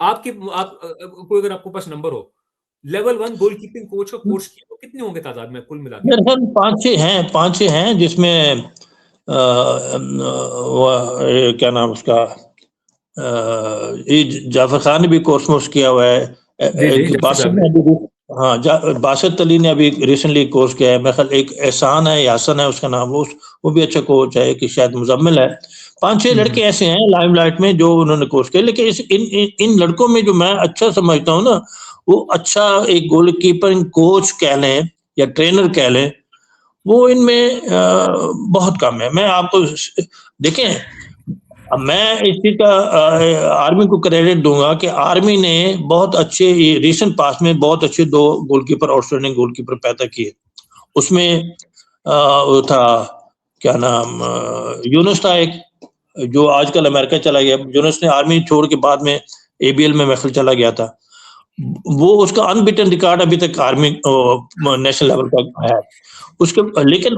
कोई अगर आपके पास नंबर हो, लेवल 1 गोलकीपिंग कोच का कोर्स किया हो, कितने होंगे तादाद में कुल मिलाकर? मेरे ख्याल 5-6 हैं जिसमें क्या नाम उसका, जाफर खान ने भी कोर्स किया हुआ है, बासित अली ने अभी रिसेंटली कोर्स किया है, मेरे ख्याल एक एहसान है, यासन है उसका नाम, वो भी अच्छा कोच है, कि शायद मुजम्मिल है। 5-6 लड़के ऐसे हैं लाइमलाइट में जो उन्होंने कोर्स किया। लेकिन इन लड़कों में जो मैं अच्छा समझता हूँ ना, वो अच्छा एक गोलकीपर कोच कह लें या ट्रेनर कह लें, वो इनमें बहुत कम है। मैं आपको देखें, अब मैं इस चीज का आर्मी को क्रेडिट दूंगा कि आर्मी ने बहुत अच्छे रिसेंट पास में बहुत अच्छे 2 गोलकीपर, आउटस्टैंडिंग गोलकीपर पैदा किए। उसमें वो था क्या नाम, यूनुस था एक, जो आजकल अमेरिका चला गया। यूनुस ने आर्मी छोड़ के बाद में एबीएल में महफिल चला गया था। वो उसका अनबिटन रिकॉर्ड अभी तक आर्मी नेशनल लेवल का है उसके। लेकिन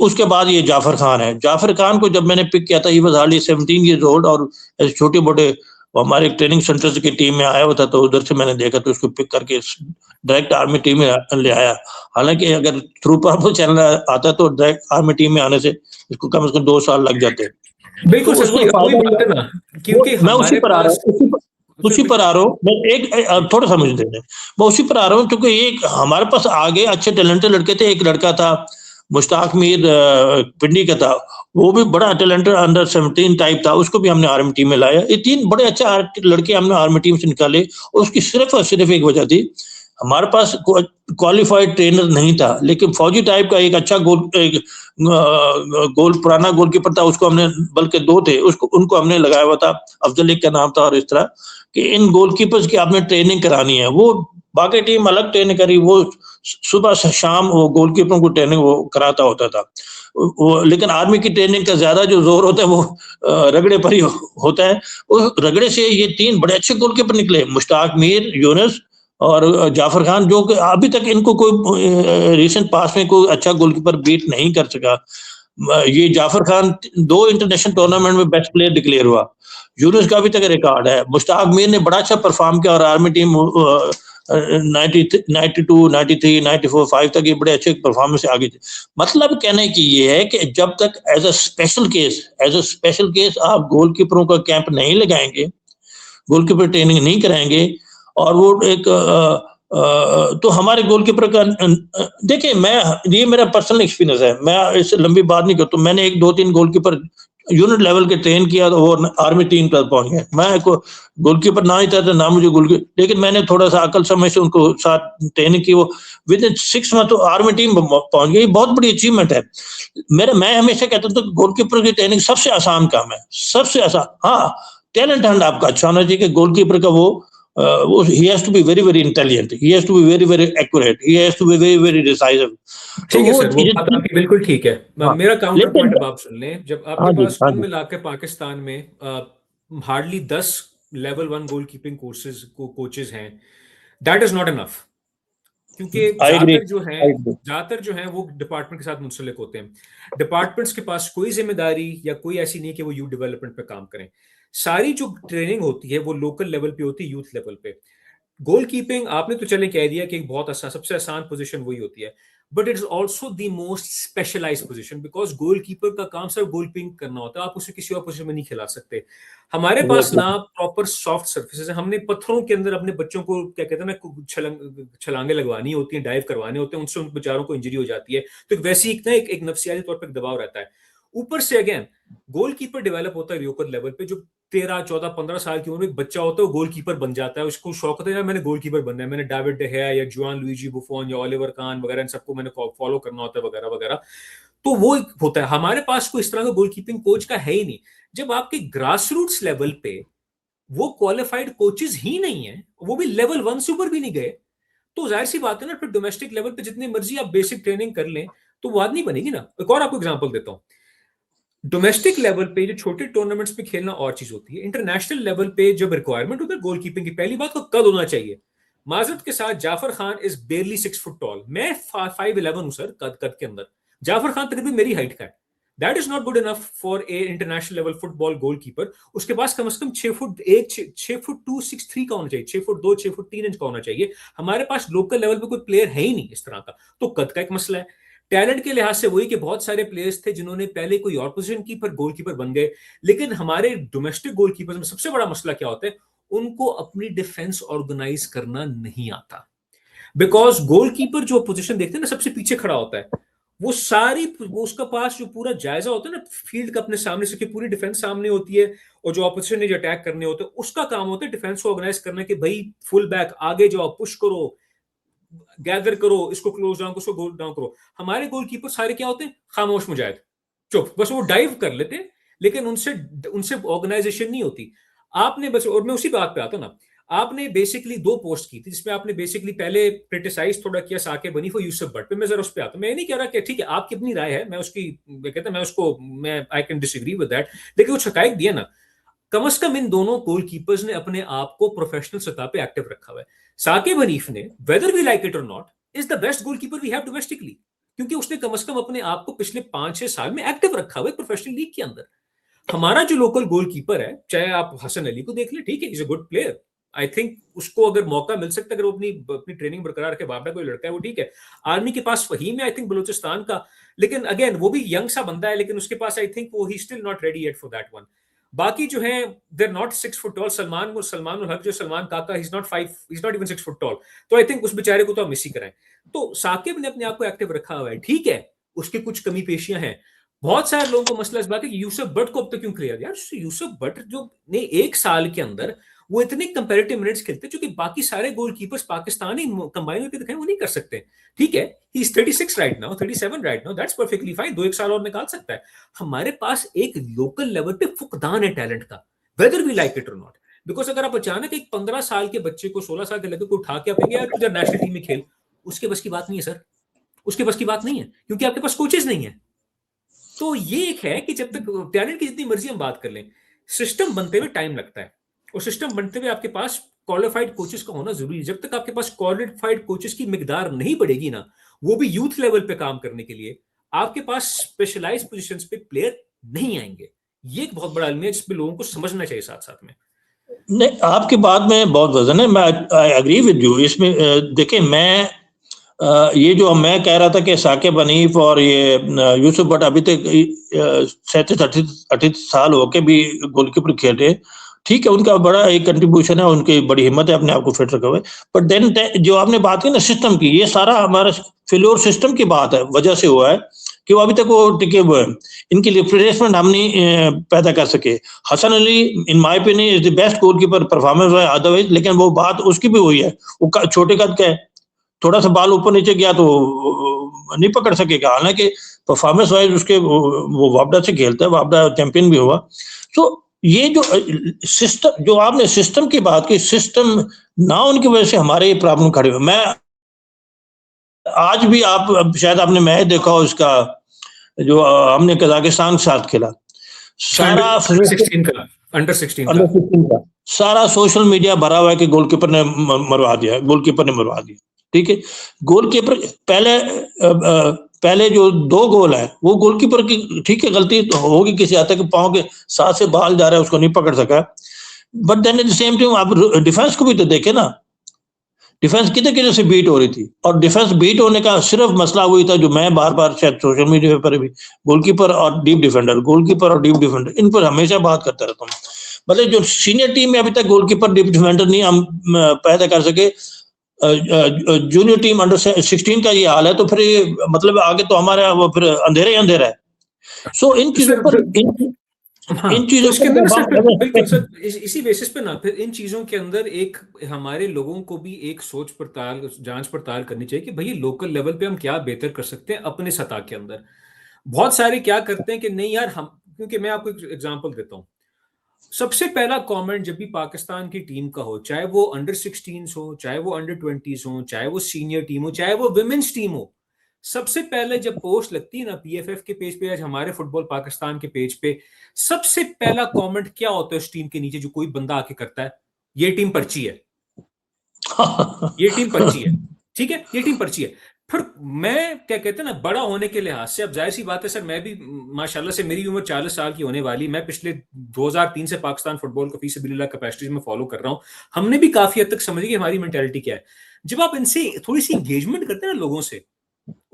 उसके बाद ये जाफर खान है। जाफर खान को जब मैंने पिक किया था, he was hardly 17 years old, और छोटे मोटे हमारे ट्रेनिंग सेंटर्स की टीम में आया हुआ था, तो उधर से मैंने देखा तो उसको पिक करके डायरेक्ट आर्मी टीम में ले आया। हालांकि अगर थ्रू पर्पल चैनल आता तो डायरेक्ट आर्मी टीम में आने से इसको कम से कम 2 साल लग जाते। बिल्कुल सर, वही बात है ना, क्योंकि मैं उसी पर आ रहा हूँ। उसी पर आ रहा हूँ मैं, एक थोड़ा सा मुझे दे दें, मैं उसी पर आ रहा हूँ क्योंकि एक हमारे पास आगे अच्छे टैलेंटेड लड़के थे। एक लड़का था मुश्ताक मीर, पिंडी का था, वो भी बड़ा टैलेंटेड अंडर 17 टाइप था, उसको भी हमने आर्मी टीम में लाया। ये 3 बड़े अच्छे लड़के हमने आर्मी टीम से निकाले, और उसकी सिर्फ और सिर्फ एक वजह थी, हमारे पास क्वालिफाइड ट्रेनर नहीं था, लेकिन फौजी टाइप का एक अच्छा गोल पुराना गोलकीपर था, उसको हमने, बल्कि 2 थे, उसको उनको हमने लगाया हुआ था, अफजल एक का नाम था, और इस तरह कि इन गोलकीपर्स की आपने ट्रेनिंग करानी है। वो बाकी टीम अलग ट्रेनिंग करी, वो सुबह से शाम वो गोलकीपरों को ट्रेनिंग वो कराता होता था। वो लेकिन आर्मी की ट्रेनिंग का ज्यादा जो जोर होता है वो रगड़े पर ही होता है। उस रगड़े से ये 3 बड़े अच्छे गोलकीपर निकले, मुश्ताक मीर, यूनुस और जाफर खान, जो कि अभी तक इनको कोई रिसेंट पास में कोई अच्छा गोलकीपर बीट नहीं कर सका। ये जाफर खान 2 इंटरनेशनल टूर्नामेंट में बेस्ट प्लेयर डिक्लेयर हुआ। यूनुस का अभी तक रिकॉर्ड है। मुश्ताक मीर ने बड़ा अच्छा परफॉर्म किया और आर्मी टीम 92, 93, 94, 5 तक ये बड़े अच्छे परफॉर्मेंस से आगे थे। मतलब कहने की ये है कि जब तक एज अ स्पेशल केस आप गोलकीपरों का कैंप नहीं लगाएंगे, गोलकीपर ट्रेनिंग नहीं कराएंगे, और वो एक तो हमारे गोलकीपर का देखिए, मैं, ये मेरा पर्सनल एक्सपीरियंस है, मैं इससे लंबी बात नहीं करता। मैंने 1-2-3 गोलकीपर यूनिट लेवल के ट्रेन किया, तो वो आर्मी टीम तक पहुंच गए। मैं गोलकीपर ना ही था तो ना मुझे गोलकीपर, लेकिन मैंने थोड़ा सा अकल समय से उनको साथ ट्रेनिंग की, वो विद इन 6 मंथ तो आर्मी टीम पहुंच गई। बहुत बड़ी अचीवमेंट है। मैं हमेशा कहता हूँ तो गोलकीपर की ट्रेनिंग सबसे आसान काम है, सबसे आसान। हाँ, टैलेंट हंट आपका अच्छा होना चाहिए कि गोलकीपर का वो he has to be very very intelligent, he has to be very very accurate, he has to be very very decisive। तो ठीक है वो सर, वो बात आपकी बिल्कुल ठीक है। हाँ, मेरा काउंटर लेकिन पॉइंट अब आप सुन लें। जब आपके हाँ जी, पास हाँ कुल जी, मिलाकर पाकिस्तान में हार्डली 10 लेवल 1 गोल कीपिंग कोर्सेज कोचेज हैं, दैट इज नॉट इनफ। क्योंकि आई एग्री, आई एग्री। ज्यादातर जो हैं वो डिपार्टमेंट के साथ मुंसलिक होते हैं। डिपार्टमेंट्स के पास कोई जिम्मेदारी या कोई ऐसी नहीं कि वो यूथ डेवलपमेंट पे काम करें। सारी जो ट्रेनिंग होती है वो लोकल लेवल पे होती है, यूथ लेवल पे। गोल कीपिंग आपने तो चले कह दिया कि एक बहुत आसान, सबसे आसान पोजीशन वही होती है, but it is also the most specialised position, because goal keeper का काम सिर्फ गोल कीपिंग करना होता है, आप उसे किसी और पोजीशन में नहीं खिला सकते। हमारे पास ना प्रॉपर सॉफ्ट सर्फेसेस है, हमने पत्थरों के अंदर अपने बच्चों को क्या कहते हैं ना, छलांगे लगवानी होती हैं, डाइव करवाने होते हैं, उनसे उन बेचारों को इंजरी हो जाती है। तो एक वैसी एक नफसियाती तौर पर दबाव रहता है। ऊपर से अगेन गोलकीपर डेवलप होता है लोकल लेवल पे। जो 13, 14, 15 साल की उम्र में एक बच्चा होता है वो गोलकीपर बन जाता है, उसको शौक होता है यार मैंने गोलकीपर बनना है, मैंने डेविड डे गया या जुआन लुइजी बुफोन या ओलिवर कान वगैरह इन सबको मैंने फॉलो करना होता है वगैरह वगैरह। तो वो होता है। हमारे पास कोई इस तरह का गोलकीपिंग कोच का है ही नहीं। जब आपके ग्रास रूट्स लेवल पे वो क्वालिफाइड कोचेज ही नहीं है, वो भी लेवल 1 से ऊपर भी नहीं गए, तो जाहिर सी बात है ना, फिर डोमेस्टिक लेवल पे जितनी मर्जी आप बेसिक ट्रेनिंग कर लें तो वो बात नहीं बनेगी ना। एक और आपको एग्जांपल देता हूं। डोमेस्टिक लेवल पे जो छोटे टूर्नामेंट्स पे खेलना और चीज होती है, इंटरनेशनल लेवल पे जब रिक्वायरमेंट होता है गोलकीपिंग की, पहली बात तो कद होना चाहिए। माजरत के साथ Jafar Khan is barely 6 foot tall, मैं 5'11" हूं सर, कद कद के अंदर। जाफर खान तकरीबन मेरी हाइट का है। That is not good enough for a international level football goalkeeper. उसके पास कम से कम 6 फुट 1, 6 फुट 2, 6 3 का होना चाहिए, 6 फुट 2, 6 फुट 3 इंच का होना चाहिए। हमारे पास लोकल लेवल पे कोई प्लेयर है ही नहीं इस तरह का, तो कद का एक मसला है। टैलेंट के लिहाज से वही कि बहुत सारे प्लेयर्स थे जिन्होंने पहले कोई और पोजीशन की पर गोलकीपर बन गए। लेकिन हमारे डोमेस्टिक गोलकीपर में सबसे बड़ा मसला क्या होता है, उनको अपनी डिफेंस ऑर्गेनाइज करना नहीं आता। बिकॉज गोलकीपर जो पोजीशन देखते हैं ना, सबसे पीछे खड़ा होता है। वो उसका पास जो पूरा जायजा होता है ना फील्ड का, अपने सामने से पूरी डिफेंस सामने होती है, और जो ऑपोजिशन ने जो अटैक करने होते हैं उसका काम होता है डिफेंस को ऑर्गेनाइज करना, कि भाई फुल बैक आगे जाओ, पुश करो, गैदर करो, इसको क्लोज डाउन करो, इसको गोल डाउन करो। हमारे गोलकीपर सारे क्या होते हैं, खामोश मुजाहिद, चुप, बस वो डाइव कर लेते हैं, लेकिन उनसे उनसे ऑर्गेनाइजेशन नहीं होती। आपने बस, और मैं उसी बात पे आता हूं ना, आपने बेसिकली 2 पोस्ट की थी जिसमें आपने बेसिकली पहले क्रिटिसाइज थोड़ा किया साकिब हनीफ और यूसुफ भट्ट पे। मैं जरा उस पे आता हूं। मैं नहीं कह रहा कि ठीक है आपकी अपनी राय है, मैं उसकी कहता मैं उसको मैं I can disagree with that, लेकिन कुछ हकायक दिया ना। कम से कम इन दोनों गोलकीपर्स ने अपने आप को प्रोफेशनल सतह पे एक्टिव रखा हुआ है। साकिब हनीफ ने, वेदर वी लाइक इट और not, is the best goalkeeper we have domestically, क्योंकि उसने कम से कम अपने आप को पिछले 5-6 साल में एक्टिव रखा हुआ है प्रोफेशनल लीग के अंदर। हमारा जो लोकल गोलकीपर है, चाहे आप हसन अली को देख ले, ठीक है, is a good player. I think उसको अगर मौका मिल सकता है, अगर वो अपनी अपनी ट्रेनिंग बरकरार रखे, बाबा कोई लड़का है वो ठीक है। आर्मी के पास फहीम है आई थिंक बलूचिस्तान का, लेकिन अगेन वो भी यंग सा बंदा है, लेकिन उसके पास आई थिंक वो he still not ready yet for that one. बाकी जो है they are not 6 foot tall. Salman ul Haq जो Salman Kaka, he is not 5, he is not even 6 foot tall. तो आई थिंक उस बेचारे को तो आप मिस ही कराएं। तो साकिब ने अपने आप को एक्टिव रखा हुआ है, ठीक है, उसकी कुछ कमी पेशियां हैं। बहुत सारे लोगों को मसला इस बात है कि यूसुफ बट को अब तक क्यों क्लियर यार। यूसुफ बट जो ने एक साल के अंदर वो इतने कंपैरेटिव मिनट्स खेलते जो कि बाकी सारे गोलकीपर्स पाकिस्तानी कंबाइन होकर दिखाएं वो नहीं कर सकते। ठीक है, he is 36 right now, 37 right now, that's perfectly fine, 2 एक साल और निकाल सकता है। हमारे पास एक लोकल लेवल पे फुकदान है टैलेंट का, वेदर वी लाइक इट और नॉट। बिकॉज अगर आप अचानक एक 15 साल के बच्चे को, 16 साल के लड़के को उठा के आप यार तुझे नेशनल टीम में खेल, उसके बस की बात नहीं है सर, उसके बस की बात नहीं है, क्योंकि आपके पास कोचेज नहीं है। तो ये एक है कि जब तक टैलेंट की जितनी मर्जी हम बात कर लें, सिस्टम बनते हुए टाइम लगता है, और सिस्टम बनते हुए आपके पास क्वालिफाइड कोचेस का होना जरूरी है। जब तक आपके पास क्वालिफाइड कोचेस की मिकदार नहीं बढ़ेगी ना, वो भी यूथ लेवल पे काम करने के लिए, आपके पास स्पेशलाइज पोजीशंस पे प्लेयर नहीं आएंगे। ये एक बहुत बड़ा अलमिया है जिसपे लोगों को समझना चाहिए साथ साथ में। नहीं, आपकी बात में बहुत वजन है, मैं आई एग्री विद यू इसमें। देखिए, मैं ये जो मैं कह रहा था कि साकिब हनीफ और ये यूसुफ बट अभी तक 37-38 साल होके भी गोलकीपर खेल रहे, ठीक है, उनका बड़ा एक कंट्रीब्यूशन है, उनकी बड़ी हिम्मत है अपने आप को फिट रखा हुआ है। बट देन जो आपने बात की ना सिस्टम की, ये सारा हमारा फेल्योर सिस्टम की बात है, वजह से हुआ है कि वो अभी तक वो टिके हुए हैं। इनकी रिप्लेसमेंट हम नहीं पैदा कर सके। Hasan Ali in my opinion is the best goalkeeper performance है अदरवाइज, लेकिन वो बात उसकी भी हुई है, वो छोटे कद का है, थोड़ा सा बाल ऊपर नीचे गया तो नहीं पकड़ सकेगा। हालांकि परफॉर्मेंस वाइज उसके वो वापडा से खेलता है, वापडा चैंपियन भी हुआ। तो ये जो सिस्टम, जो आपने सिस्टम की बात की, सिस्टम ना उनकी वजह से हमारे ये प्रॉब्लम खड़े हुए। मैं आज भी आप शायद आपने मैच देखा हो इसका, जो हमने कजाकिस्तान के साथ खेला, सारा अंडर 16 का, अंडर 16 का सारा सोशल मीडिया भरा हुआ है कि गोलकीपर ने मरवा दिया, गोलकीपर ने मरवा दिया। ठीक है, गोलकीपर पहले जो 2 गोल है वो गोलकीपर की, ठीक है, गलती तो होगी किसी हद तक, पांव के साथ से बाल जा रहा है, उसको नहीं पकड़ सका। But then at the same time आप डिफेंस को भी तो देखे ना, डिफेंस कितने कितने से बीट हो रही थी, और डिफेंस बीट होने का सिर्फ मसला वही था जो मैं बार बार शायद सोशल मीडिया पर भी, गोलकीपर और डीप डिफेंडर, गोलकीपर और डीप डिफेंडर, इन पर हमेशा बात करता रहता हूँ। मतलब जो सीनियर टीम में अभी तक गोलकीपर डीप डिफेंडर नहीं हम पैदा कर सके, जूनियर टीम अंडर 16 का ये हाल है, तो फिर मतलब आगे तो हमारा वो फिर अंधेरा ही अंधेरा है। सो इन चीजों पर इन चीजों के अंदर बिल्कुल सर, इसी बेसिस पे ना फिर इन चीजों के अंदर एक हमारे लोगों को भी एक सोच पड़ताल, जांच पड़ताल करनी चाहिए कि भाई लोकल लेवल पे हम क्या बेहतर कर सकते हैं अपने सतह के अंदर। बहुत सारे क्या करते हैं कि नहीं यार हम, क्योंकि मैं आपको एक एग्जांपल देता हूं। सबसे पहला कमेंट जब भी पाकिस्तान की टीम का हो, चाहे वो अंडर 16 हो, चाहे वो अंडर 20 हो, चाहे वो सीनियर टीम हो, चाहे वो विमेंस टीम हो, सबसे पहले जब पोस्ट लगती है ना पीएफएफ के पेज पे, आज हमारे फुटबॉल पाकिस्तान के पेज पे, सबसे पहला कमेंट क्या होता है उस टीम के नीचे जो कोई बंदा आके करता है? ये टीम पर्ची है, ये टीम पर्ची है, ठीक है, ये टीम पर्ची है। फिर मैं क्या कहते हैं ना, बड़ा होने के लिहाज से, अब जाहिर सी बात है सर, मैं भी माशाल्लाह से मेरी उम्र 40 साल की होने वाली, मैं पिछले 2003 से पाकिस्तान फुटबॉल को फी सबिलिल्लाह कैपेसिटीज में फॉलो कर रहा हूं। हमने भी काफी हद तक समझी कि हमारी मेंटेलिटी क्या है। जब आप इनसे थोड़ी सी एंगेजमेंट करते हैं ना लोगों से,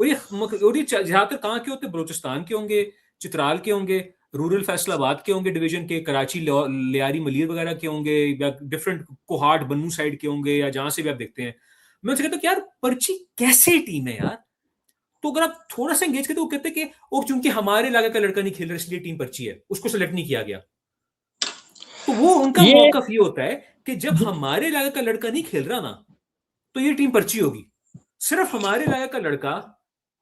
और ये ज्यादातर कहाँ के होते हैं? बलोचिस्तान के होंगे, चित्राल के होंगे, रूरल फैसलाबाद के होंगे, डिवीजन के कराची लियारी मलिर वगैरह के होंगे, या डिफरेंट कोहाट बन्नू साइड के होंगे, या जहां से भी आप देखते हैं। मैं उनसे कहता हूँ कि यार पर्ची कैसे टीम है यार? तो अगर आप थोड़ा सा एंगेज करते, वो कहते हैं कि वो चूंकि हमारे इलाके का लड़का नहीं खेल रहा इसलिए टीम पर्ची है, उसको सेलेक्ट नहीं किया गया। तो वो उनका ये मौकफ ये होता है कि जब हमारे इलाके का लड़का नहीं खेल रहा ना, तो ये टीम पर्ची होगी। सिर्फ हमारे इलाके का लड़का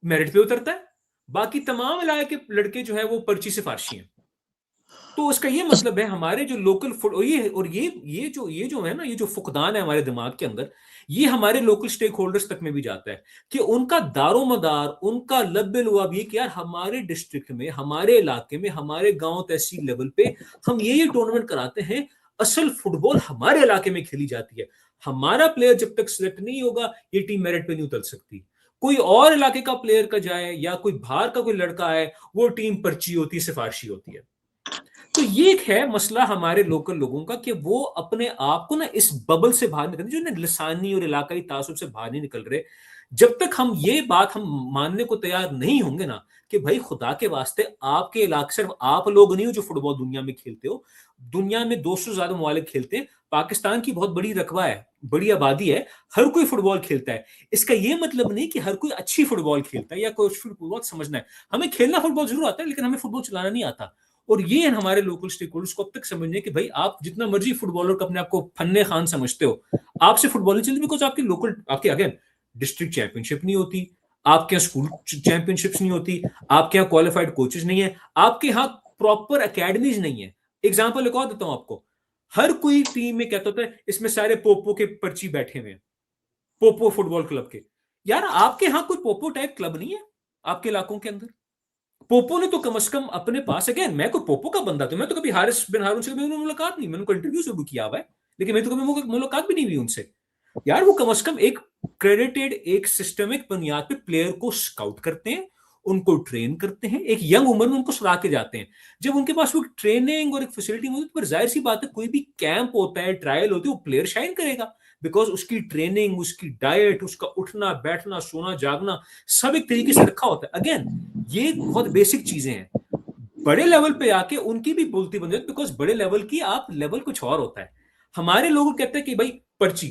मेरिट पे उतरता है, बाकी तमाम इलाके के लड़के जो है वो पर्ची सिफारशी हैं। तो उसका ये मतलब है हमारे जो लोकल फुट, और ये जो है ना, ये जो फुकदान है हमारे दिमाग के अंदर, ये हमारे लोकल स्टेक होल्डर्स तक में भी जाता है कि उनका दारोमदार, उनका लब्बे लुआब ये कि यार हमारे डिस्ट्रिक्ट में, हमारे इलाके में, हमारे गांव तहसील लेवल पे हम ये टूर्नामेंट कराते हैं, असल फुटबॉल हमारे इलाके में खेली जाती है। हमारा प्लेयर जब तक सिलेक्ट नहीं होगा ये टीम मेरिट पे नहीं उतर सकती। कोई और इलाके का प्लेयर का जाए या कोई बाहर का कोई लड़का है, वो टीम पर्ची होती है, सिफारशी होती है। तो ये एक है मसला हमारे लोकल लोगों का कि वो अपने आप को ना इस बबल से बाहर निकल, जो ना लसानी और इलाकाई तासुब से बाहर नहीं निकल रहे। जब तक हम ये बात हम मानने को तैयार नहीं होंगे ना कि भाई खुदा के वास्ते आपके इलाके सिर्फ आप लोग नहीं हो जो फुटबॉल दुनिया में खेलते हो, दुनिया में 200 से ज्यादा ममालिक खेलते हैं, पाकिस्तान की बहुत बड़ी रकबा है, बड़ी आबादी है, हर कोई फुटबॉल खेलता है। इसका ये मतलब नहीं कि हर कोई अच्छी फुटबॉल खेलता है या कोई फुटबॉल समझना है। हमें खेलना फुटबॉल जरूर आता है, लेकिन हमें फुटबॉल चलाना नहीं आता। और ये हमारे लोकल स्टेक होल्डर्स को अब तक समझने कि भाई आप जितना मर्जी फुटबॉलर को अपने आप को फन्ने खान समझते हो, आपसे फुटबॉल नहीं चलती, बिकॉज आपकी लोकल, आपके अगेन डिस्ट्रिक्ट चैंपियनशिप नहीं होती, आपके यहाँ स्कूल चैंपियनशिप्स नहीं होती, आपके यहाँ क्वालिफाइड कोचेस नहीं है, आपके यहाँ प्रॉपर अकेडमीज नहीं है। एग्जाम्पल एक और देता हूं आपको, हर कोई टीम में कहता है इसमें सारे पोपो के पर्ची बैठे हुए हैं, पोपो फुटबॉल क्लब के। यार आपके यहाँ कोई पोपो टाइप क्लब नहीं है आपके इलाकों के अंदर? पोपो ने तो कम से कम अपने पास, अगेन मैं कोई पोपो का बंदा तो मैं तो कभी हारिस बिन हारून से कभी मुलाकात नहीं, मैंने उनको इंटरव्यू जरूर किया हुआ है, लेकिन मैं तो कभी मुलाकात भी नहीं हुई उनसे। यार वो कम से कम एक क्रेडिटेड, एक सिस्टमिक बुनियाद पे प्लेयर को स्काउट करते हैं, उनको ट्रेन करते हैं, एक यंग उम्र में उनको सला के जाते हैं। जब उनके पास वो ट्रेनिंग और एक फैसिलिटी होती है, तो जाहिर सी बात है कोई भी कैंप होता है, ट्रायल होती है, वो प्लेयर शाइन करेगा, बिकॉज उसकी ट्रेनिंग, उसकी डाइट, उसका उठना बैठना सोना जागना सब एक तरीके से रखा होता है। अगेन ये बहुत बेसिक चीजें हैं। बड़े लेवल पे आके उनकी भी बोलती बन जाती, बिकॉज बड़े लेवल की आप लेवल कुछ और होता है। हमारे लोग कहते हैं कि भाई पर्ची,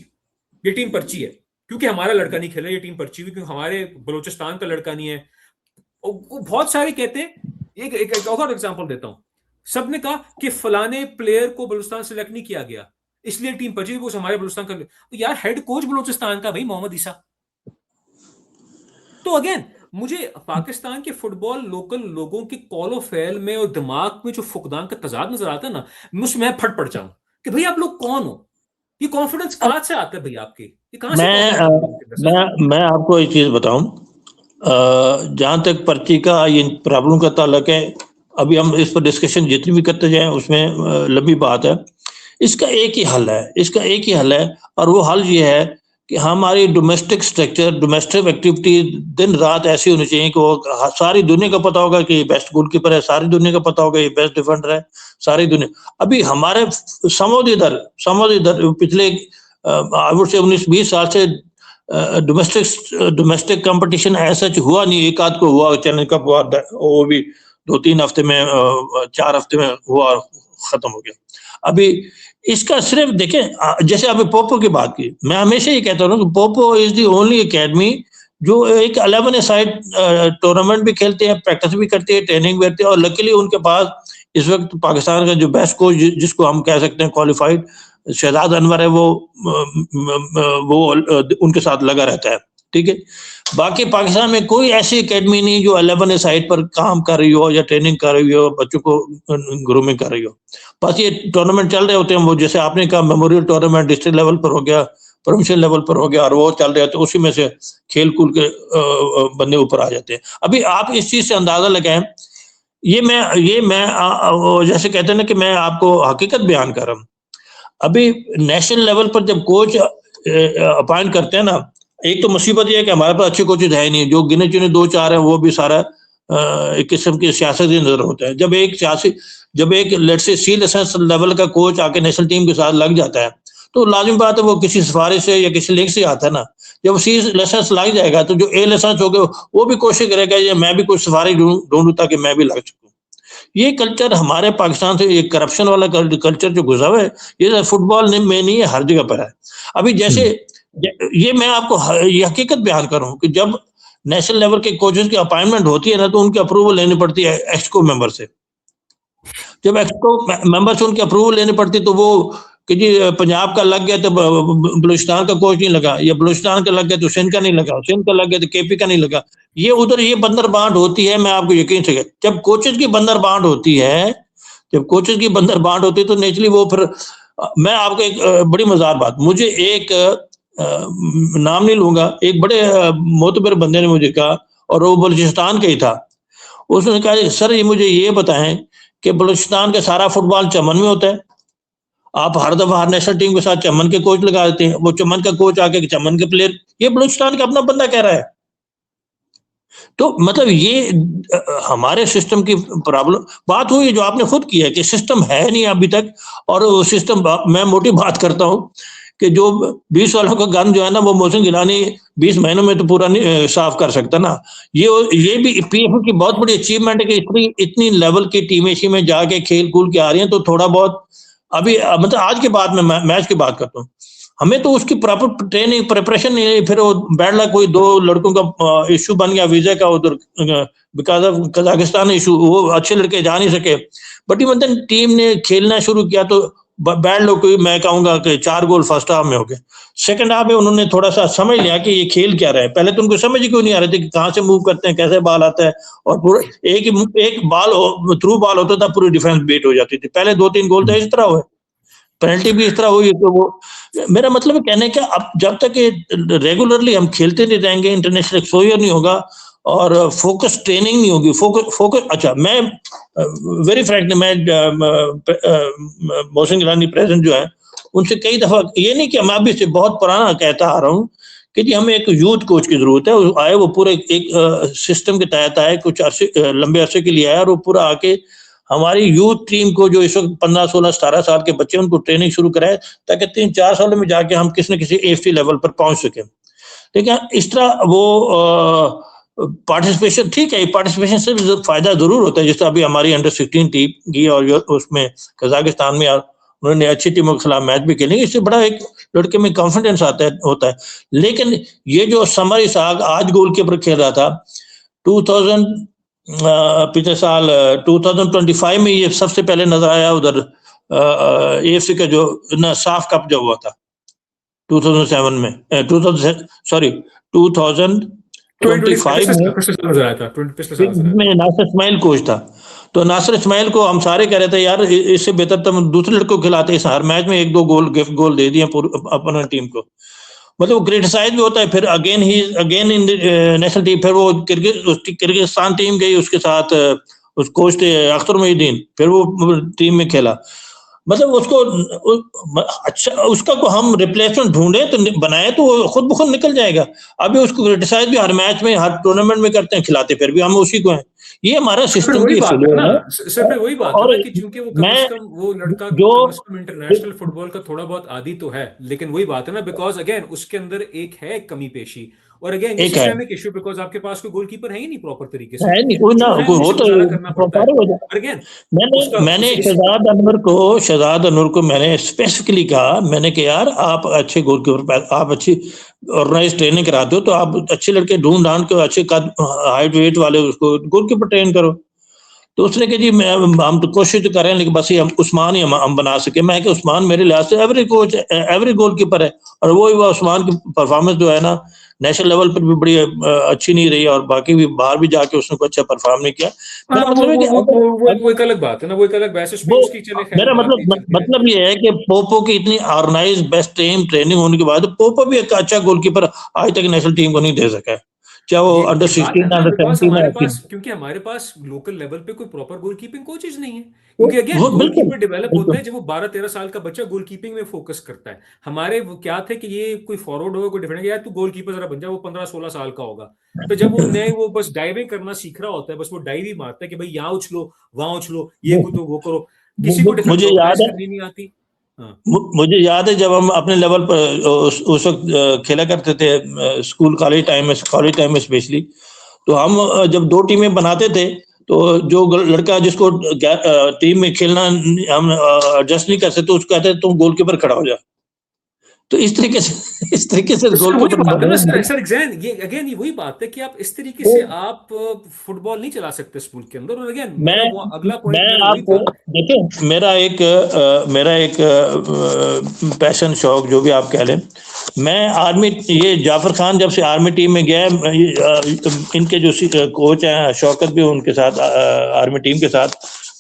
ये टीम पर्ची है क्योंकि हमारा लड़का नहीं खेला, ये टीम पर्ची हुई क्योंकि हमारे बलोचिस्तान का लड़का नहीं है। बहुत सारे कहते हैं, एक और एग्जांपल देता हूं, सबने कहा कि फलाने प्लेयर को बलूचिस्तान सेलेक्ट नहीं किया गया इसलिए टीम पर्ची, वो हमारे बलूचिस्तान का, तो यार हेड कोच बलूचिस्तान का भाई मोहम्मद ईसा। तो अगेन मुझे पाकिस्तान के फुटबॉल लोकल लोगों के कॉलो फैल में और दिमाग में जो फुकदान का तजाद नजर आता है ना, मैं फट पड़ जाऊं कि भाई आप लोग कौन हो, ये कॉन्फिडेंस कहां से आता है भाई आपके, ये कहां से? मैं आपको एक चीज बताऊं, जहां तक पर्ची का ये प्रॉब्लम का ताल्लुक है, अभी हम इस पर डिस्कशन जितनी भी करते जाएं उसमें लंबी बात है। इसका एक ही हल है, इसका एक ही हल है, और वो हल ये है कि हमारी डोमेस्टिक स्ट्रक्चर, डोमेस्टिक एक्टिविटी दिन रात ऐसी होनी चाहिए कि वो सारी दुनिया को पता होगा कि ये बेस्ट गोलकीपर है, सारी दुनिया को पता होगा ये बेस्ट डिफेंडर है, सारी दुनिया। अभी हमारे समोद इधर पिछले आई वुड से 19-20 साल से डोमेस्टिक कंपटीशन ऐसा हुआ नहीं, एक आध को हुआ, चैलेंज कप हुआ, वो भी 2-3 हफ्ते में 4 हफ्ते में हुआ, खत्म हो गया। अभी इसका सिर्फ देखें, जैसे अभी पोपो की बात की, मैं हमेशा ये कहता हूँ कि Poopó is the only academy जो एक 11 साइड टूर्नामेंट भी खेलते हैं, प्रैक्टिस भी करते हैं, ट्रेनिंग भी करते हैं, और लकीली उनके पास इस वक्त पाकिस्तान का जो बेस्ट कोच जिसको हम कह सकते हैं क्वालिफाइड शहजाद अनवर है, वो उनके साथ लगा रहता है। ठीक है, बाकी पाकिस्तान में कोई ऐसी एकेडमी नहीं जो 11 साइड पर काम कर रही हो या ट्रेनिंग कर रही हो, बच्चों को ग्रूमिंग कर रही हो। बस ये टूर्नामेंट चल रहे होते हैं, वो जैसे आपने कहा मेमोरियल टूर्नामेंट डिस्ट्रिक्ट लेवल पर हो गया, प्रोविंशियल लेवल पर हो गया, और वो चल रहे होते हैं, उसी में से खेल कूद के बंदे ऊपर आ जाते हैं। अभी आप इस चीज से अंदाजा लगाएं, ये मैं जैसे कहते हैं ना कि मैं आपको हकीकत बयान कर रहा हूँ। अभी नेशनल लेवल पर जब कोच अपॉइंट करते हैं ना, एक तो मुसीबत ये है कि हमारे पास अच्छे कोचेज है नहीं, जो गिने चुने 2-4 हैं वो भी सारा एक किस्म की सियासत ही नजर होता है। जब एक let's say C licence level का कोच आके नेशनल टीम के साथ लग जाता है, तो लाजिम बात है वो किसी सिफारिश से या किसी लिंक से आता है ना। जब सी लाइसेंस लग जाएगा तो जो ए लाइसेंस हो गए वो भी कोशिश करेगा ये मैं भी कुछ सिफारिश ढूंढूं ताकि मैं भी लग सकूं। ये कल्चर हमारे पाकिस्तान से, ये करप्शन वाला कल्चर जो गुजरा हुआ है, ये फुटबॉल में नहीं है, हर जगह पर है। अभी जैसे ये मैं आपको ये हकीकत बयान कर रहा हूँ कि जब नेशनल लेवल के कोचेस की अपॉइंटमेंट होती है ना, तो उनकी अप्रूवल लेनी पड़ती है एक्सको मेंबर से। जब एक्सको मेंबर से उनकी अप्रूवल लेनी पड़ती तो वो कि जी पंजाब का लग गया तो बलूचिस्तान का कोच नहीं लगा, या बलूचिस्तान का लग गया तो सिंध का नहीं लगा, सिंध का लग गया तो केपी का नहीं लगा। ये उधर ये बंदर बांट होती है, मैं आपको यकीन से जब कोचेस की बंदर बांट होती है, तो नेचुरली वो फिर, मैं आपको एक बड़ी मजेदार बात, मुझे एक नाम नहीं लूंगा, एक बड़े मोतबर बंदे ने मुझे कहा, और वो बलूचिस्तान का ही था। उसने कहा सर ये मुझे ये बताएं कि बलूचिस्तान का सारा फुटबॉल चमन में होता है, आप हर दफा हर नेशनल टीम के साथ चमन के कोच लगा देते हैं, वो चमन का कोच आके चमन के प्लेयर, ये बलूचिस्तान का अपना बंदा कह रहा है। तो मतलब ये हमारे सिस्टम की प्रॉब्लम बात हुई जो आपने खुद की है कि सिस्टम है नहीं अभी तक, और वो सिस्टम मैं मोटी बात करता हूँ, कि जो 20 वालों का गन जो है ना वो मोहसिन गिलानी 20 महीनों में तो पूरा नहीं साफ कर सकता ना। ये भी पीएफए की बहुत बड़ी अचीवमेंट है कि इतनी लेवल की टीम एशिया में जाके खेल कूद के आ रही हैं। तो थोड़ा बहुत अभी मतलब आज के बाद में मैच की बात करता हूँ, हमें तो उसकी प्रॉपर ट्रेनिंग प्रिपरेशन नहीं है। फिर वो बैड लक कोई 2 लड़कों का इशू बन गया वीजा का उधर बिकॉज ऑफ कजाकिस्तान इशू, वो अच्छे लड़के जा नहीं सके। बट इवन टीम ने खेलना शुरू किया तो बैड लक कोई मैं कहूंगा कि 4 गोल फर्स्ट हाफ में हो गए। सेकंड हाफ में उन्होंने थोड़ा सा समझ लिया कि ये खेल क्या रहा है। पहले तो उनको समझ ही क्यों नहीं आ रही थी कि कहाँ से मूव करते हैं, कैसे बॉल आता है, और पूरा एक बॉल थ्रू बॉल होता था, पूरी डिफेंस बीट हो जाती थी। पहले 2-3 गोल तो इस तरह हुए, पेनल्टी भी इस तरह हुई। तो वो मेरा मतलब है कहने का, अब जब तक रेगुलरली हम खेलते नहीं रहेंगे, इंटरनेशनल एक्सपोजर नहीं होगा और फोकस ट्रेनिंग नहीं होगी, फोकस अच्छा मैं वेरी फ्रैंकली मैं मोहसिन गिलानी प्रेजेंट जो है उनसे कई दफा, ये नहीं कि मैं अभी से बहुत पुराना कहता आ रहा हूँ कि जी हमें एक यूथ कोच की जरूरत है। आए वो पूरे एक सिस्टम के तहत आए, कुछ अरसे लंबे अरसे के लिए आया और वो पूरा आके हमारी यूथ टीम को जो इस वक्त 15, 16, 17 साल के बच्चे उनको ट्रेनिंग शुरू कराए ताकि 3-4 सालों में जाके हम किसी न किसी एफसी लेवल पर पहुंच सके। लेकिन इस तरह वो पार्टिसिपेशन ठीक है, पार्टिसिपेशन से फायदा जरूर होता है। जैसे अभी हमारी अंडर 16 टीम की और उसमें कजाकिस्तान में उन्होंने अच्छी टीमों के खिलाफ मैच भी खेलेंगे, इससे बड़ा एक लड़के में कॉन्फिडेंस होता है। लेकिन ये जो समर इसाक आज गोलकीपर खेल रहा था 2000 पिछले साल 2025 में ये सबसे पहले नजर आया उधर एएफसी का जो ना साफ कप जो हुआ था 2007 में 2025 में नासिर इस्माइल कोच था। तो नासिर इस्माइल को हम सारे कह रहे थे यार इससे बेहतर तो हम दूसरे लड़कों को खिलाते, इस हर मैच में 1-2 गोल दे दिए अपने टीम को। मतलब वो क्रिटिसाइज भी होता है। फिर अगेन इन नेशनल टीम, फिर वो किर्गिस्तान टीम गई, उसके साथ उस कोच थे अख्तर मोहिउद्दीन, फिर वो टीम में खेला। मतलब उसको अच्छा उसका को हम रिप्लेसमेंट ढूंढे तो बनाए तो वो खुद ब खुद निकल जाएगा। अभी उसको क्रिटिसाइज भी हर मैच में, हर टूर्नामेंट में करते हैं, खिलाते फिर भी हम उसी को हैं। ये हमारा सिस्टम की फेलियर है। सिर्फ वही बात है ना कि चूंकि वो कम से कम वो लड़का कम से कम इंटरनेशनल फुटबॉल का थोड़ा बहुत आदी तो है, लेकिन वही बात है ना, बिकॉज अगेन उसके अंदर एक है कमी पेशी, और अगेन ये सिस्टमिक इशू, बिकॉज आपके पास कोई गोलकीपर है ही नहीं प्रॉपर तरीके से, है नहीं कोई ना, कोई हो तो अगेन मैंने शहजाद अनवर को मैंने स्पेसिफिकली कहा, मैंने कहा यार आप अच्छे गोलकीपर, आप अच्छी ऑर्गेनाइज ट्रेनिंग कराते हो तो आप अच्छे लड़के ढूंढ के अच्छे हाइट वेट वाले उसको गोलकीपर ट्रेन करो। तो उसने कहा जी हम तो कोशिश तो कर रहे हैं, लेकिन बस ये हम उस्मान ही हम बना सके। मैं कि उस्मान मेरे लिहाज से एवरी गोलकीपर है, और वो उस्मान की परफॉर्मेंस जो है ना नेशनल लेवल पर भी बड़ी अच्छी नहीं रही, और बाकी भी बाहर भी जाके उसने कोई अच्छा परफॉर्म नहीं किया। वो एक अलग बात है ना, वो एक अलग वैसे उसकी चले। मेरा मतलब ये है कि पोपो की इतनी ऑर्गेनाइज बेस्ट टीम ट्रेनिंग होने के बाद पोपो भी एक अच्छा गोलकीपर आज तक नेशनल टीम को नहीं दे सका है, चाहे वो अंडर 16 अंडर 17। क्योंकि हमारे पास लोकल लेवल पे कोई प्रॉपर गोलकीपिंग कोचेज नहीं है, क्योंकि अगेन गोलकीपर डेवलप होता है जब वो 12-13 साल का बच्चा गोलकीपिंग में फोकस करता है। हमारे वो क्या थे कि ये कोई फॉरवर्ड होगा, कोई डिफेंडर, यार तू गोलकीपर जरा बन जा, वो 15-16 साल का होगा। तो जब वो नए वो बस डाइविंग करना सीख रहा होता है, बस वो डाइव ही मारता है कि भाई यहाँ उछलो वहां उछलो, ये कूदो वो करो, किसी को मुझे याद है नहीं आती। मुझे याद है जब हम अपने लेवल पर उस वक्त खेला करते थे स्कूल कॉलेज टाइम में स्पेशली, तो हम जब 2 टीमें बनाते थे तो जो लड़का जिसको टीम में खेलना हम एडजस्ट नहीं कर सकते तो उसको कहते तुम गोलकीपर खड़ा हो जा। तो इस तरीके से गोलकीपर ये अगेन ये वही बात है कि आप इस तरीके से आप फुटबॉल नहीं चला सकते स्कूल के अंदर। और अगेन अगला पॉइंट आपको देखिए, मेरा एक पैशन शौक जो भी आप कह लें, मैं आर्मी, ये जाफर खान जब से आर्मी टीम में गया, इनके जो कोच हैं शौकत भी उनके साथ आर्मी टीम के साथ,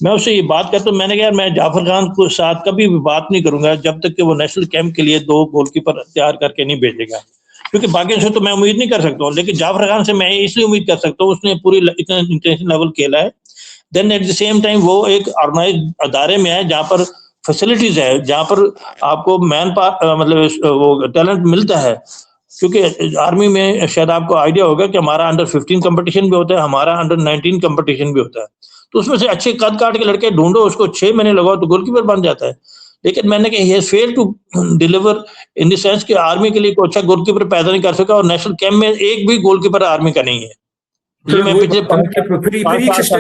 मैं उससे ये बात करता हूँ, मैंने कहा मैं जाफर खान को साथ कभी भी बात नहीं करूंगा जब तक कि वो नेशनल कैंप के लिए 2 गोलकीपर तैयार करके नहीं भेजेगा, क्योंकि बाकी से तो मैं उम्मीद नहीं कर सकता हूँ, लेकिन जाफर खान से मैं इसलिए उम्मीद कर सकता हूँ, उसने पूरी इतना इंटरनेशनल लेवल खेला है। Then at the same time वो एक ऑर्गेनाइज अदारे में है जहाँ पर फैसिलिटीज है, जहाँ पर आपको मतलब वो टैलेंट मिलता है। क्योंकि आर्मी में शायद आपको आइडिया होगा कि हमारा अंडर 15 कंपटीशन भी होता है, हमारा अंडर 19 कंपटीशन भी होता है। तो उसमें से अच्छे कद काट के लड़के ढूंढो, उसको 6 महीने लगाओ तो गोलकीपर बन जाता है। लेकिन मैंने कहा he has failed to deliver in the sense कि आर्मी के लिए कोई अच्छा गोलकीपर पैदा नहीं कर सका, और नेशनल कैंप में एक भी गोलकीपर आर्मी का नहीं है। तो मैं पिछले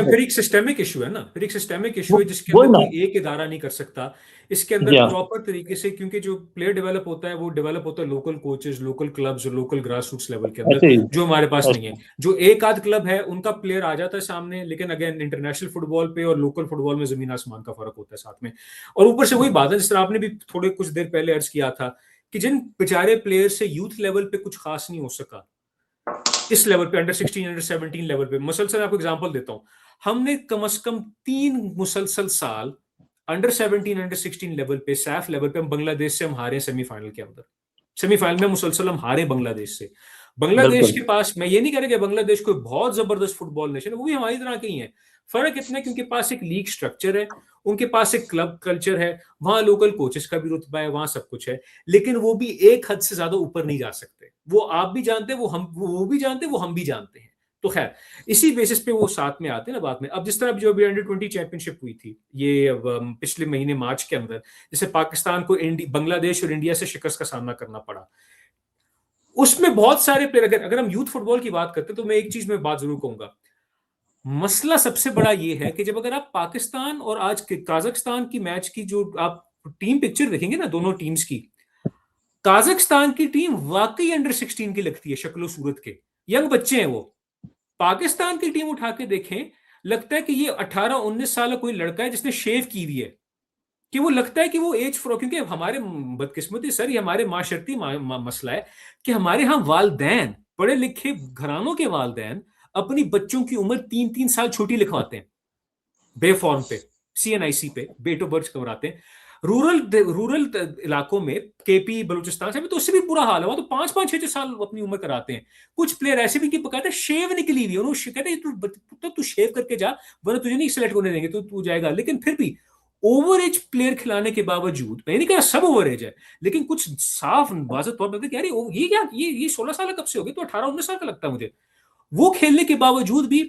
फिर एक सिस्टेमिक इशू है ना, फिर एक सिस्टेमिक इशू है जिसके अंदर कोई एक इदारा नहीं कर सकता। इसके अंदर प्रॉपर तरीके से, क्योंकि जो प्लेयर डेवलप होता है वो डेवलप होता है लोकल कोचेस, लोकल क्लब्स और लोकल ग्रास रूट्स लेवल के अंदर, जो हमारे पास नहीं है। जो एक आध क्लब है उनका प्लेयर आ जाता है सामने, लेकिन अगेन इंटरनेशनल फुटबॉल पे और लोकल फुटबॉल में जमीन आसमान का फर्क होता है साथ में। और ऊपर से वही बात है, जिस तरह आपने भी थोड़े कुछ देर पहले अर्ज किया था कि जिन बेचारे प्लेयर से यूथ लेवल पे कुछ खास नहीं हो सका, इस लेवल पे अंडर 16 अंडर 17 लेवल पे, मुसलसल आपको एग्जांपल देता हूं, हमने कम से कम 3 मुसलसल साल अंडर 17 अंडर 16 लेवल पे, सैफ लेवल पे हम बांग्लादेश से हम हारे सेमीफाइनल के अंदर। सेमीफाइनल में मुसलसल हम हारे बांग्लादेश से। बांग्लादेश के पास, मैं ये नहीं कह रहा कि बांग्लादेश कोई बहुत जबरदस्त फुटबॉल नेशन है, वो भी हमारी तरह के ही है। फर्क इतना है कि उनके पास एक लीग स्ट्रक्चर है, उनके पास एक क्लब कल्चर है, वहां लोकल कोचेस का भी रुतबा है, वहां सब कुछ है, लेकिन वो भी एक हद से ज्यादा ऊपर नहीं जा सकते। वो आप भी जानते हैं, वो भी जानते हैं, वो हम भी जानते हैं। तो खैर, इसी बेसिस पे वो साथ में आते हैं ना बाद में। अब जिस तरह जो भी अंडर 20 चैंपियनशिप हुई थी ये पिछले महीने मार्च के अंदर, जैसे पाकिस्तान को बांग्लादेश और इंडिया से शिकस्त का सामना करना पड़ा, उसमें बहुत सारे प्लेयर, अगर हम यूथ फुटबॉल की बात करते हैं तो मैं एक चीज में बात जरूर कहूंगा, मसला सबसे बड़ा ये है कि जब अगर आप पाकिस्तान और आज काजाकिस्तान की मैच की जो आप टीम पिक्चर देखेंगे ना दोनों टीम्स की, काजाकिस्तान की टीम वाकई अंडर 16 की लगती है शक्लो सूरत के, यंग बच्चे हैं वो। पाकिस्तान की टीम उठा के देखें, लगता है कि ये 18-19 साल का कोई लड़का है जिसने शेव की हुई है, कि वो लगता है कि वो एज फ्रो, क्योंकि हमारे बदकिस्मती सर, ये हमारे माशरती मसला है कि हमारे यहाँ वालदैन, पढ़े लिखे घरानों के वालदैन अपनी बच्चों की उम्र 3-3 साल छोटी लिखवाते हैं बेफॉर्म पे, CNIC पे बेटो बर्थ कराते हैं। रूरल इलाकों में केपी बलूचिस्तान से भी तो उससे भी बुरा हाल है, वहां तो 5-5 6 साल अपनी उम्र कराते हैं। कुछ प्लेयर ऐसे भी कि कहते हैं शेव निकली हुई, उन्होंने कहते हैं तू शेव करके जा वरना तुझे नहीं सिलेक्ट होने देंगे, तो तू जाएगा। लेकिन फिर भी ओवर एज प्लेयर खिलाने के बावजूद, मैं नहीं कह रहा सब ओवर एज है, लेकिन कुछ साफ वाज़ेह तौर पर यार ये क्या, ये 16 साल कब से हो गए, तो 18-19 साल का लगता है मुझे। वो खेलने के बावजूद भी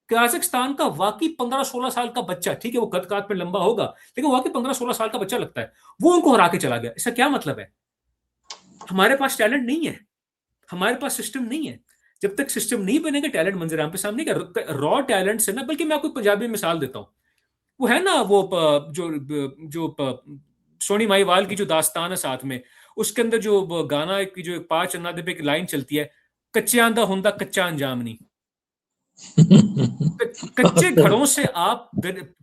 काजाकिस्तान का वाकई 15-16 साल का बच्चा, ठीक है वो कद काट में लंबा होगा, लेकिन वाकई 15-16 साल का बच्चा लगता है, वो उनको हरा के चला गया। इसका क्या मतलब है? हमारे पास टैलेंट नहीं है, हमारे पास सिस्टम नहीं है। जब तक सिस्टम नहीं बनेगा टैलेंट मंजर आम पे सामने का रॉ टैलेंट से ना, बल्कि मैं आपको पंजाबी मिसाल देता हूं, वो है ना वो जो सोनी माहीवाल की जो दास्तान है साथ में, उसके अंदर जो गाना की जो 5 अन्ना पे एक लाइन चलती है, कच्चे आंदा होंदा कच्चा अंजाम नहीं। कच्चे घड़ों से आप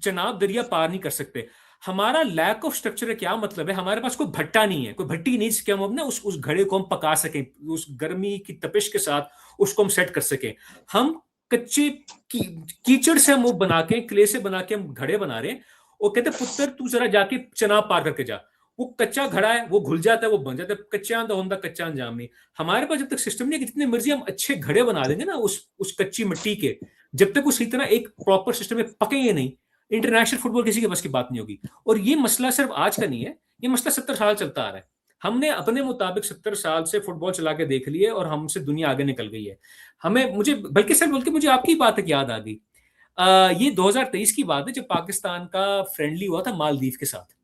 चनाब दरिया पार नहीं कर सकते। हमारा लैक ऑफ स्ट्रक्चर है, क्या मतलब है? हमारे पास कोई भट्टा नहीं है, कोई भट्टी नहीं जिसके हम अपने उस घड़े को हम पका सकें, उस गर्मी की तपिश के साथ उसको हम सेट कर सकें। हम कच्चे कीचड़ से हम वो बना के, क्ले से बना के हम घड़े बना रहे हैं, और कहते पुत्र तू जरा जाके चनाब पार करके जा। वो कच्चा घड़ा है, वो घुल जाता है, वो बन जाता है, कच्चा आंदा होंदा कच्चा अंजाम नहीं। हमारे पास जब तक सिस्टम नहीं है, जितने मर्जी हम अच्छे घड़े बना देंगे ना उस कच्ची मिट्टी के, जब तक उसी तरह एक प्रॉपर सिस्टम में पकेंगे नहीं, इंटरनेशनल फुटबॉल किसी के बस की बात नहीं होगी। और ये मसला सिर्फ आज का नहीं है, ये मसला 70 साल चलता आ रहा है। हमने अपने मुताबिक 70 साल से फुटबॉल चला के देख लिए और हमसे दुनिया आगे निकल गई है। बल्कि मुझे आपकी बात एक याद आ गई। ये 2023 की बात है जब पाकिस्तान का फ्रेंडली हुआ था मालदीव के साथ।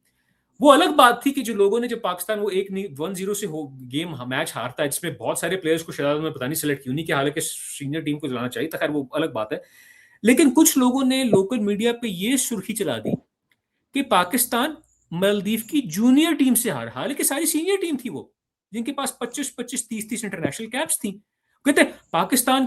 वो अलग बात थी कि जो लोगों ने, जब पाकिस्तान वो 1-0 से गेम मैच हारता है, जिसमें बहुत सारे प्लेयर्स को शायद में पता नहीं सिलेक्ट क्यों नहीं किया, हालांकि सीनियर टीम को चलाना चाहिए था, खैर वो अलग बात है। लेकिन कुछ लोगों ने लोकल मीडिया पे ये सुर्खी चला दी कि पाकिस्तान मालदीव की जूनियर टीम से हार, हालांकि सारी सीनियर टीम थी वो, जिनके पास 25-25 30-30 इंटरनेशनल कैप्स थी। कहते पाकिस्तान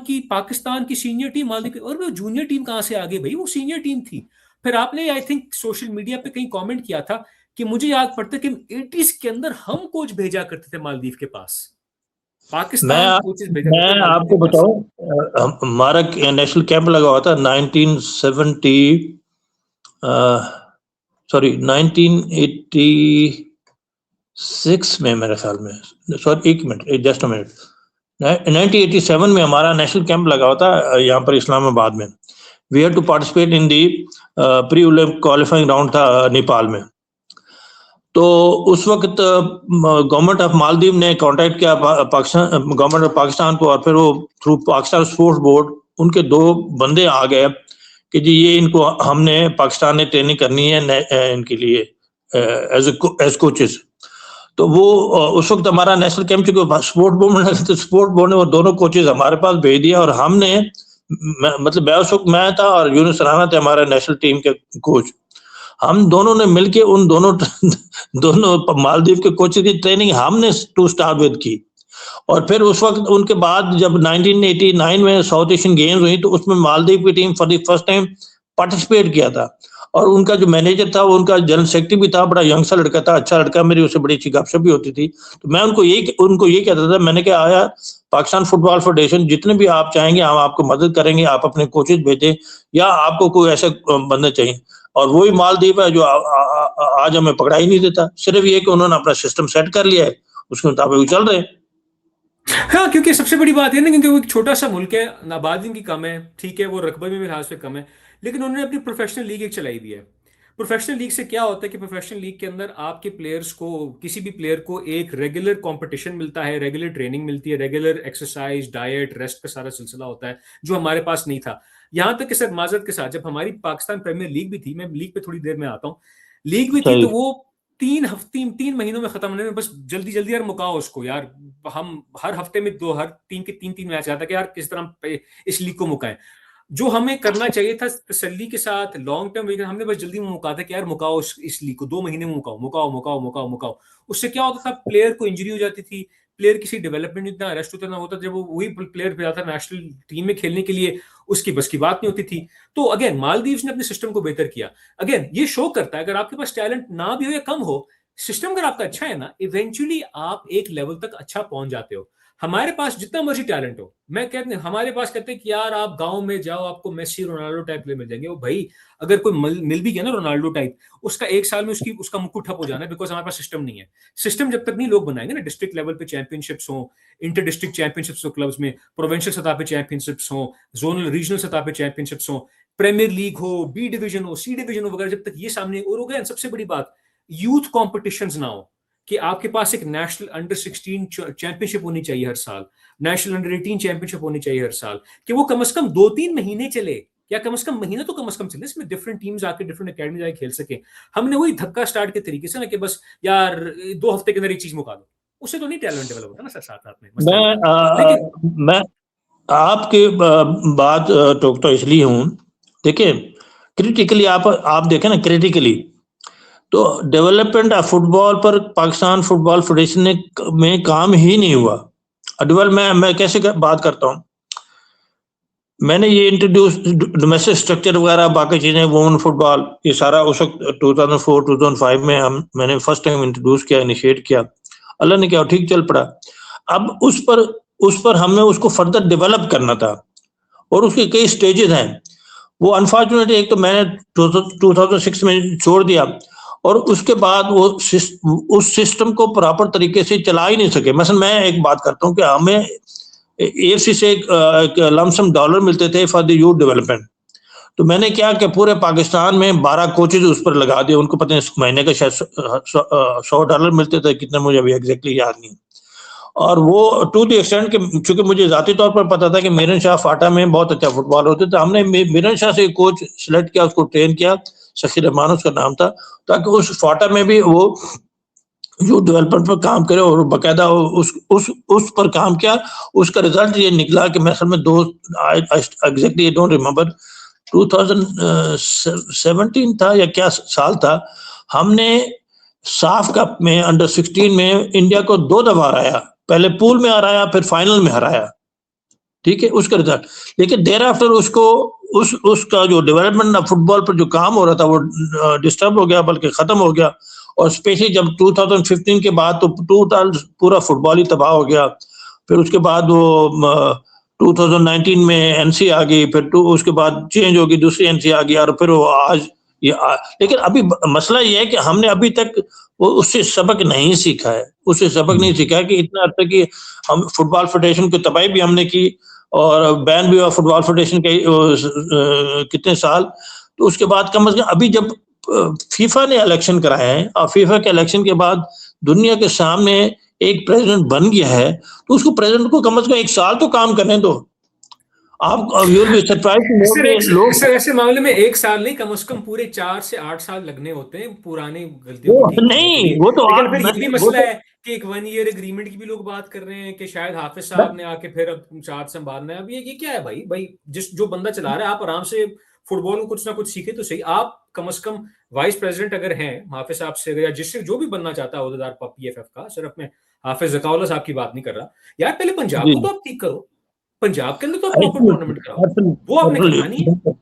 की सीनियर टीम मालदीव की, और वो जूनियर टीम कहां से आ गई भाई, वो सीनियर टीम थी। फिर आपने आई थिंक सोशल मीडिया पे कहीं कमेंट किया था कि मुझे याद पड़ता कि 80s के अंदर हम कोच भेजा करते थे मालदीव के पास, पाकिस्तान कोचेस भेजा करते थे। मैं आपको बताऊं, हमारा नेशनल कैंप लगा हुआ था 1986 में, मेरे ख्याल में, सॉरी एक मिनट, जस्ट अ मिनट, 1987 में हमारा नेशनल कैंप लगा हुआ था यहाँ पर इस्लामाबाद में। We had to participate in the pre Olympic qualifying round था नेपाल में। तो उस वक्त गवर्नमेंट ऑफ मालदीव ने कांटेक्ट किया पाकिस्तान, गवर्नमेंट ऑफ पाकिस्तान को, और फिर वो थ्रू पाकिस्तान स्पोर्ट्स बोर्ड उनके 2 बंदे आ गए कि जी ये इनको हमने पाकिस्तान ने ट्रेनिंग करनी है इनके लिए एज कोचेस। तो वो उस वक्त हमारा नेशनल कैंप, चूंकि स्पोर्ट बोर्ड में, तो स्पोर्ट बोर्ड ने वो दोनों कोचेज हमारे पास भेज दिया, और हमने मतलब मैं उस वक्त मैं था और यूनुस राना थे हमारे नेशनल टीम के कोच। हम दोनों ने मिलके उन दोनों दोनों मालदीव के कोच की ट्रेनिंग हमने टू स्टार्ट विद की। और फिर उस वक्त उनके बाद जब 1989 में साउथ एशियन गेम्स हुई, तो उसमें मालदीव की team for the first time participate किया था। और उनका जो मैनेजर था, वो उनका जनरल सेक्रेटरी भी था, बड़ा यंग सा लड़का था, अच्छा लड़का, मेरी उससे बड़ी अच्छी गपशप भी होती थी। तो मैं उनको ये कहता था, मैंने कहा आया पाकिस्तान फुटबॉल फेडरेशन, जितने भी आप चाहेंगे हम आपको मदद करेंगे, आप अपने कोचेज भेजें, या आपको कोई ऐसे बंदे चाहिए। और वही मालदीव है जो आज हमें पकड़ा ही नहीं देता, सिर्फ ये कि उन्होंने अपना सिस्टम सेट कर लिया है, उसके मुताबिक वो चल रहे हैं। हाँ, क्योंकि सबसे बड़ी बात है ना, क्योंकि वो एक छोटा सा मुल्क है, आबादी की कम है, ठीक है, वो रकबे में भी लिहाज से कम है, लेकिन उन्होंने अपनी प्रोफेशनल लीग एक चलाई हुई है। प्रोफेशनल लीग से क्या होता है कि प्रोफेशनल लीग के अंदर आपके प्लेयर्स को, किसी भी प्लेयर को एक रेगुलर कंपटीशन मिलता है, रेगुलर ट्रेनिंग मिलती है, रेगुलर एक्सरसाइज, डाइट, रेस्ट का सारा सिलसिला होता है, जो हमारे पास नहीं था। यहां तक कि सर माजरत के साथ, जब हमारी पाकिस्तान प्रीमियर लीग भी थी, मैं लीग पे थोड़ी देर में आता हूँ, लीग भी थी, सही। तो वो 3 महीनों में खत्म होने में, बस जल्दी जल्दी यार मुकाओ उसको यार। हम हर हफ्ते में दो, हर तीन के तीन मैच आता कि यार किस तरह इस लीग को मुकाएं। जो हमें करना चाहिए था तसल्ली के साथ लॉन्ग टर्म, हमने बस जल्दी में मुका था कि यार मुकाओ इस लीग को, 2 महीने में macaw macaw macaw macaw macaw. उससे क्या होता था, प्लेयर को इंजरी हो जाती थी, प्लेयर किसी डेवलपमेंट इतना अरेस्ट होता ना होता, जब वो वही प्लेयर पे जाता नेशनल टीम में खेलने के लिए, उसकी बस की बात नहीं होती थी। तो अगेन मालदीव्स ने अपने सिस्टम को बेहतर किया। अगेन ये शो करता है, अगर आपके पास टैलेंट ना भी हो या कम हो, सिस्टम अगर आपका अच्छा है ना, इवेंचुअली आप एक लेवल तक अच्छा पहुंच जाते हो। हमारे पास जितना मर्जी टैलेंट हो, मैं कहते हैं हमारे पास कहते हैं कि यार आप गांव में जाओ, आपको मेसी रोनाल्डो टाइप प्लेयर मिल जाएंगे। वो भाई अगर कोई मिल भी गया ना रोनाल्डो टाइप, उसका 1 साल में उसका मुक्कू ठप हो जाना है, बिकॉज हमारे पास सिस्टम नहीं है। सिस्टम जब तक नहीं लोग बनाएंगे ना, डिस्ट्रिक्ट लेवल पे चैंपियनशिप्स हो, इंटर डिस्ट्रिक्ट चैंपियनशिप्स हो क्लब्स में, प्रोविंशियल सतह पे चैंपियनशिप्स हो, जोनल रीजनल सतह पे चैंपियनशिप्स हो, प्रीमियर लीग हो, बी डिवीजन हो, सी डिवीजन हो वगैरह, जब तक ये सामने और हो गया, सबसे बड़ी बात यूथ कॉम्पिटिशंस ना हो, कि आपके पास एक नेशनल अंडर 16 चैंपियनशिप होनी चाहिए हर साल, नेशनल अंडर 18 चैंपियनशिप होनी चाहिए हर साल, कि वो कम से कम 2-3 महीने चले, या कम से कम महीना तो कम से कम चले, इसमें डिफरेंट टीम्स आके डिफरेंट एकेडमी जाके खेल सके। हमने वही धक्का स्टार्ट के तरीके से ना, कि बस यार 2 हफ्ते के अंदर एक चीज मुका दो, उससे तो नहीं टैलेंट डेवलप होता ना सर, साथ साथ में मसला ये है। लेकिन मैं आपके बात टोकता इसलिए हूँ, देखिए क्रिटिकली आप देखें ना, क्रिटिकली तो डेवलपमेंट ऑफ फुटबॉल पर पाकिस्तान फुटबॉल फेडरेशन ने में काम ही नहीं हुआ। डेवलप मैं कैसे बात करता हूँ, मैंने ये इंट्रोड्यूस डोमेस्टिक स्ट्रक्चर वगैरह बाकी चीजें, वुमेन फुटबॉल, ये सारा उस वक्त 2004-2005 में मैंने फर्स्ट टाइम इंट्रोड्यूस किया, इनिशिएट किया, अल्लाह ने क्या ठीक चल पड़ा। अब उस पर हमें उसको फर्दर डेवलप करना था, और उसके कई स्टेजेस हैं। वो अनफॉर्चुनेटली एक तो मैंने 2006 में छोड़ दिया, और उसके बाद वो उस सिस्टम को प्रॉपर तरीके से चला ही नहीं सके। मसलन मैं एक बात करता हूँ कि हमें एएफसी से एक लमसम डॉलर मिलते थे फॉर द यूथ डेवलपमेंट। तो मैंने क्या कि पूरे पाकिस्तान में 12 कोचेज उस पर लगा दिए, उनको पता नहीं महीने का शायद $100 मिलते थे, कितने मुझे अभी एग्जैक्टली याद नहीं। और वो टू द एक्सटेंट कि चूंकि मुझे जाती तौर पर पता था कि मीरन शाह फाटा में बहुत अच्छा फुटबॉल होते, तो हमने मीरन शाह से कोच सिलेक्ट किया, उसको ट्रेन किया, शकील रहमान उसका नाम था, ताकि उस फाटा में भी वो यूथ डेवलपमेंट पर काम करे, और बाकायदा उस पर काम किया। उसका रिजल्ट ये निकला कि मैं असल में एग्जैक्टली डोंट रिमेम्बर 2017 था या क्या साल था, हमने साफ कप में अंडर 16 में इंडिया को 2 दफा हराया, पहले पूल में हराया, फिर फाइनल में हराया, ठीक है, उसका रिजल्ट। लेकिन देर आफ्टर उसका जो डेवलपमेंट ऑफ फुटबॉल पर जो काम हो रहा था वो डिस्टर्ब हो गया, बल्कि खत्म हो गया। और स्पेशली जब 2015 के बाद तो टोटल पूरा फुटबॉल ही तबाह हो गया। फिर उसके बाद वो 2019 में एनसी आ गई, फिर उसके बाद चेंज होगी, दूसरी एनसी आ गई, और फिर वो आज लेकिन अभी मसला ये है कि हमने अभी तक वो उससे सबक नहीं सीखा है, उससे सबक नहीं सीखा है कि इतना अर्थ कि हम फुटबॉल फेडरेशन की तबाही भी हमने की, और बैन भी हुआ फुटबॉल फेडरेशन के कितने साल। तो उसके बाद कम से कम अभी जब फीफा ने इलेक्शन कराए हैं, और फीफा के इलेक्शन के बाद दुनिया के सामने एक प्रेसिडेंट बन गया है, तो उसको प्रेसिडेंट को कम से कम 1 साल तो काम करने दो। आप यू विल बी सरप्राइज्ड लोग। सर ऐसे मामले में 1 साल नहीं, कम से कम पूरे 4 से 8 साल लगने होते हैं पुरानी गलतियों को वो ठीक करने के नहीं, लिए। वो तो लेकिन आप फिर मैं ये भी वो मसला तो है कि एक 1 ईयर एग्रीमेंट की भी लोग बात कर रहे हैं कि शायद हाफिज मैं, साहब ने आके फिर अब चार्ज संभालना है। अब ये क्या है भाई भाई, जिस जो बंदा चला रहा है, आप आराम से फुटबॉल में कुछ ना कुछ सीखे तो सही। आप कम से कम वाइस प्रेसिडेंट अगर हैं हाफिज साहब से, या जिससे जो भी बनना चाहता है अहदेदार पीएफएफ का, सिर्फ मैं हाफिज जकाउल्ला साहब की बात नहीं कर रहा यार, पहले पंजाब जी को तो आप ठीक करो। पंजाब के अंदर तो आप प्रॉपर टूर्नामेंट कराओ। वो आपने करना नहीं है। एब्सोल्युटली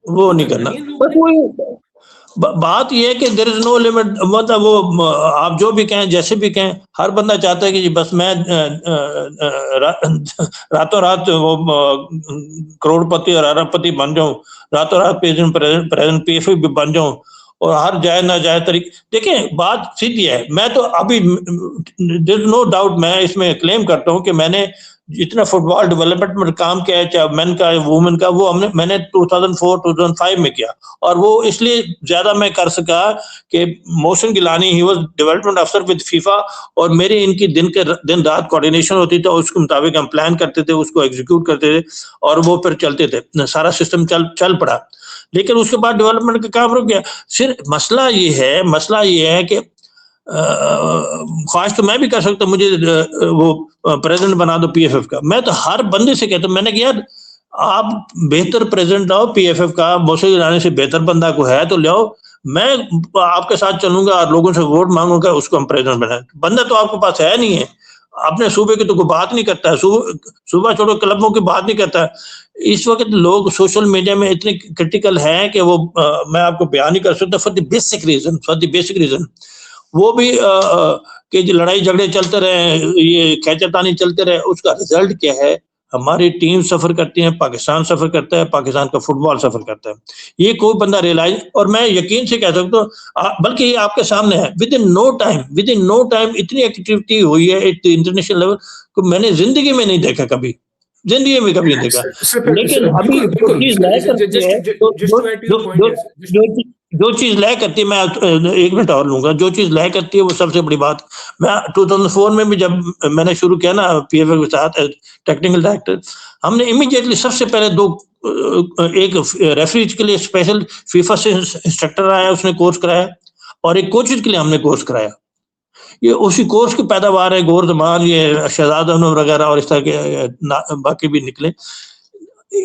वो वो नहीं करना करना। नहीं है लोगों बस ने। वही बात ये है कि देयर इज नो लिमिट, मतलब वो आप जो भी कहें जैसे भी कहें, हर बंदा चाहता है कि जी बस मैं रातों रात वो करोड़पति और अरबपति बन जाऊं, रातों रात प्रेसिडेंट पीएफए भी बन जाऊं, और हर जाए ना जाए तरीके। देखें बात सीधी है, मैं तो अभी देयर इज नो डाउट, मैं इसमें क्लेम करता हूं कि मैंने जितना फुटबॉल डेवलपमेंट में काम किया है, चाहे मेन का वुमेन का, वो मैंने 2004-2005 में किया। और वो इसलिए ज्यादा मैं कर सका कि Mohsin Gilani he was development अफसर विद फीफा, और मेरी इनकी दिन रात कोऑर्डिनेशन होती थी, और उसके मुताबिक हम प्लान करते थे, उसको एग्जीक्यूट करते थे, और वो फिर चलते थे, सारा सिस्टम चल पड़ा। लेकिन उसके बाद डेवलपमेंट का काम रुक गया। सिर्फ मसला ये है कि ख्वाहिश तो मैं भी कर सकता, मुझे वो प्रेसिडेंट बना दो पीएफएफ का। मैं तो हर बंदे से कहता हूं, मैंने कहा यार आप बेहतर प्रेसिडेंट लाओ पीएफएफ का, मोहसिन गिलानी से बेहतर बंदा को है तो लाओ, मैं आपके साथ चलूंगा और लोगों से वोट मांगूंगा, उसको हम प्रेसिडेंट बनाए। बंदा तो आपके पास है नहीं है, अपने सूबे की तो कोई बात नहीं करता है, सुबह छोड़ो क्लबों की बात नहीं करता है। इस वक्त लोग सोशल मीडिया में इतने क्रिटिकल हैं कि वो मैं आपको बयान नहीं कर सकता, फॉर द बेसिक रीजन वो भी कि जो लड़ाई झगड़े चलते रहे, ये खैचरतानी चलते रहे, उसका रिजल्ट क्या है? हमारी टीम सफर करती है, पाकिस्तान सफर करता है, पाकिस्तान का फुटबॉल सफर करता है। ये कोई बंदा रियलाइज, और मैं यकीन से कह सकता हूँ, बल्कि ये आपके सामने है, विद इन नो टाइम इतनी एक्टिविटी हुई है इंटरनेशनल लेवल को मैंने जिंदगी में नहीं देखा, कभी जिंदगी में कभी नहीं देखा। लेकिन अभी बिल्कुल जो बिल्कुल चीज सर, लय करती जस्ट है, just to add to your point जो है जो चीज लय करती है, मैं 1 मिनट और लूंगा, जो चीज लय करती है वो सबसे बड़ी बात। मैं 2004 में भी जब मैंने शुरू किया ना पीएफए के साथ टेक्निकल डायरेक्टर, हमने इमीडिएटली सबसे पहले एक रेफरीज के लिए स्पेशल फीफा से इंस्ट्रक्टर आया, उसने कोर्स कराया, और एक कोचेज के लिए हमने कोर्स कराया। ये उसी कोर्स की पैदावार है, गोर जमान, ये शहजाद अनवर वगैरह और इस तरह के बाकी भी निकले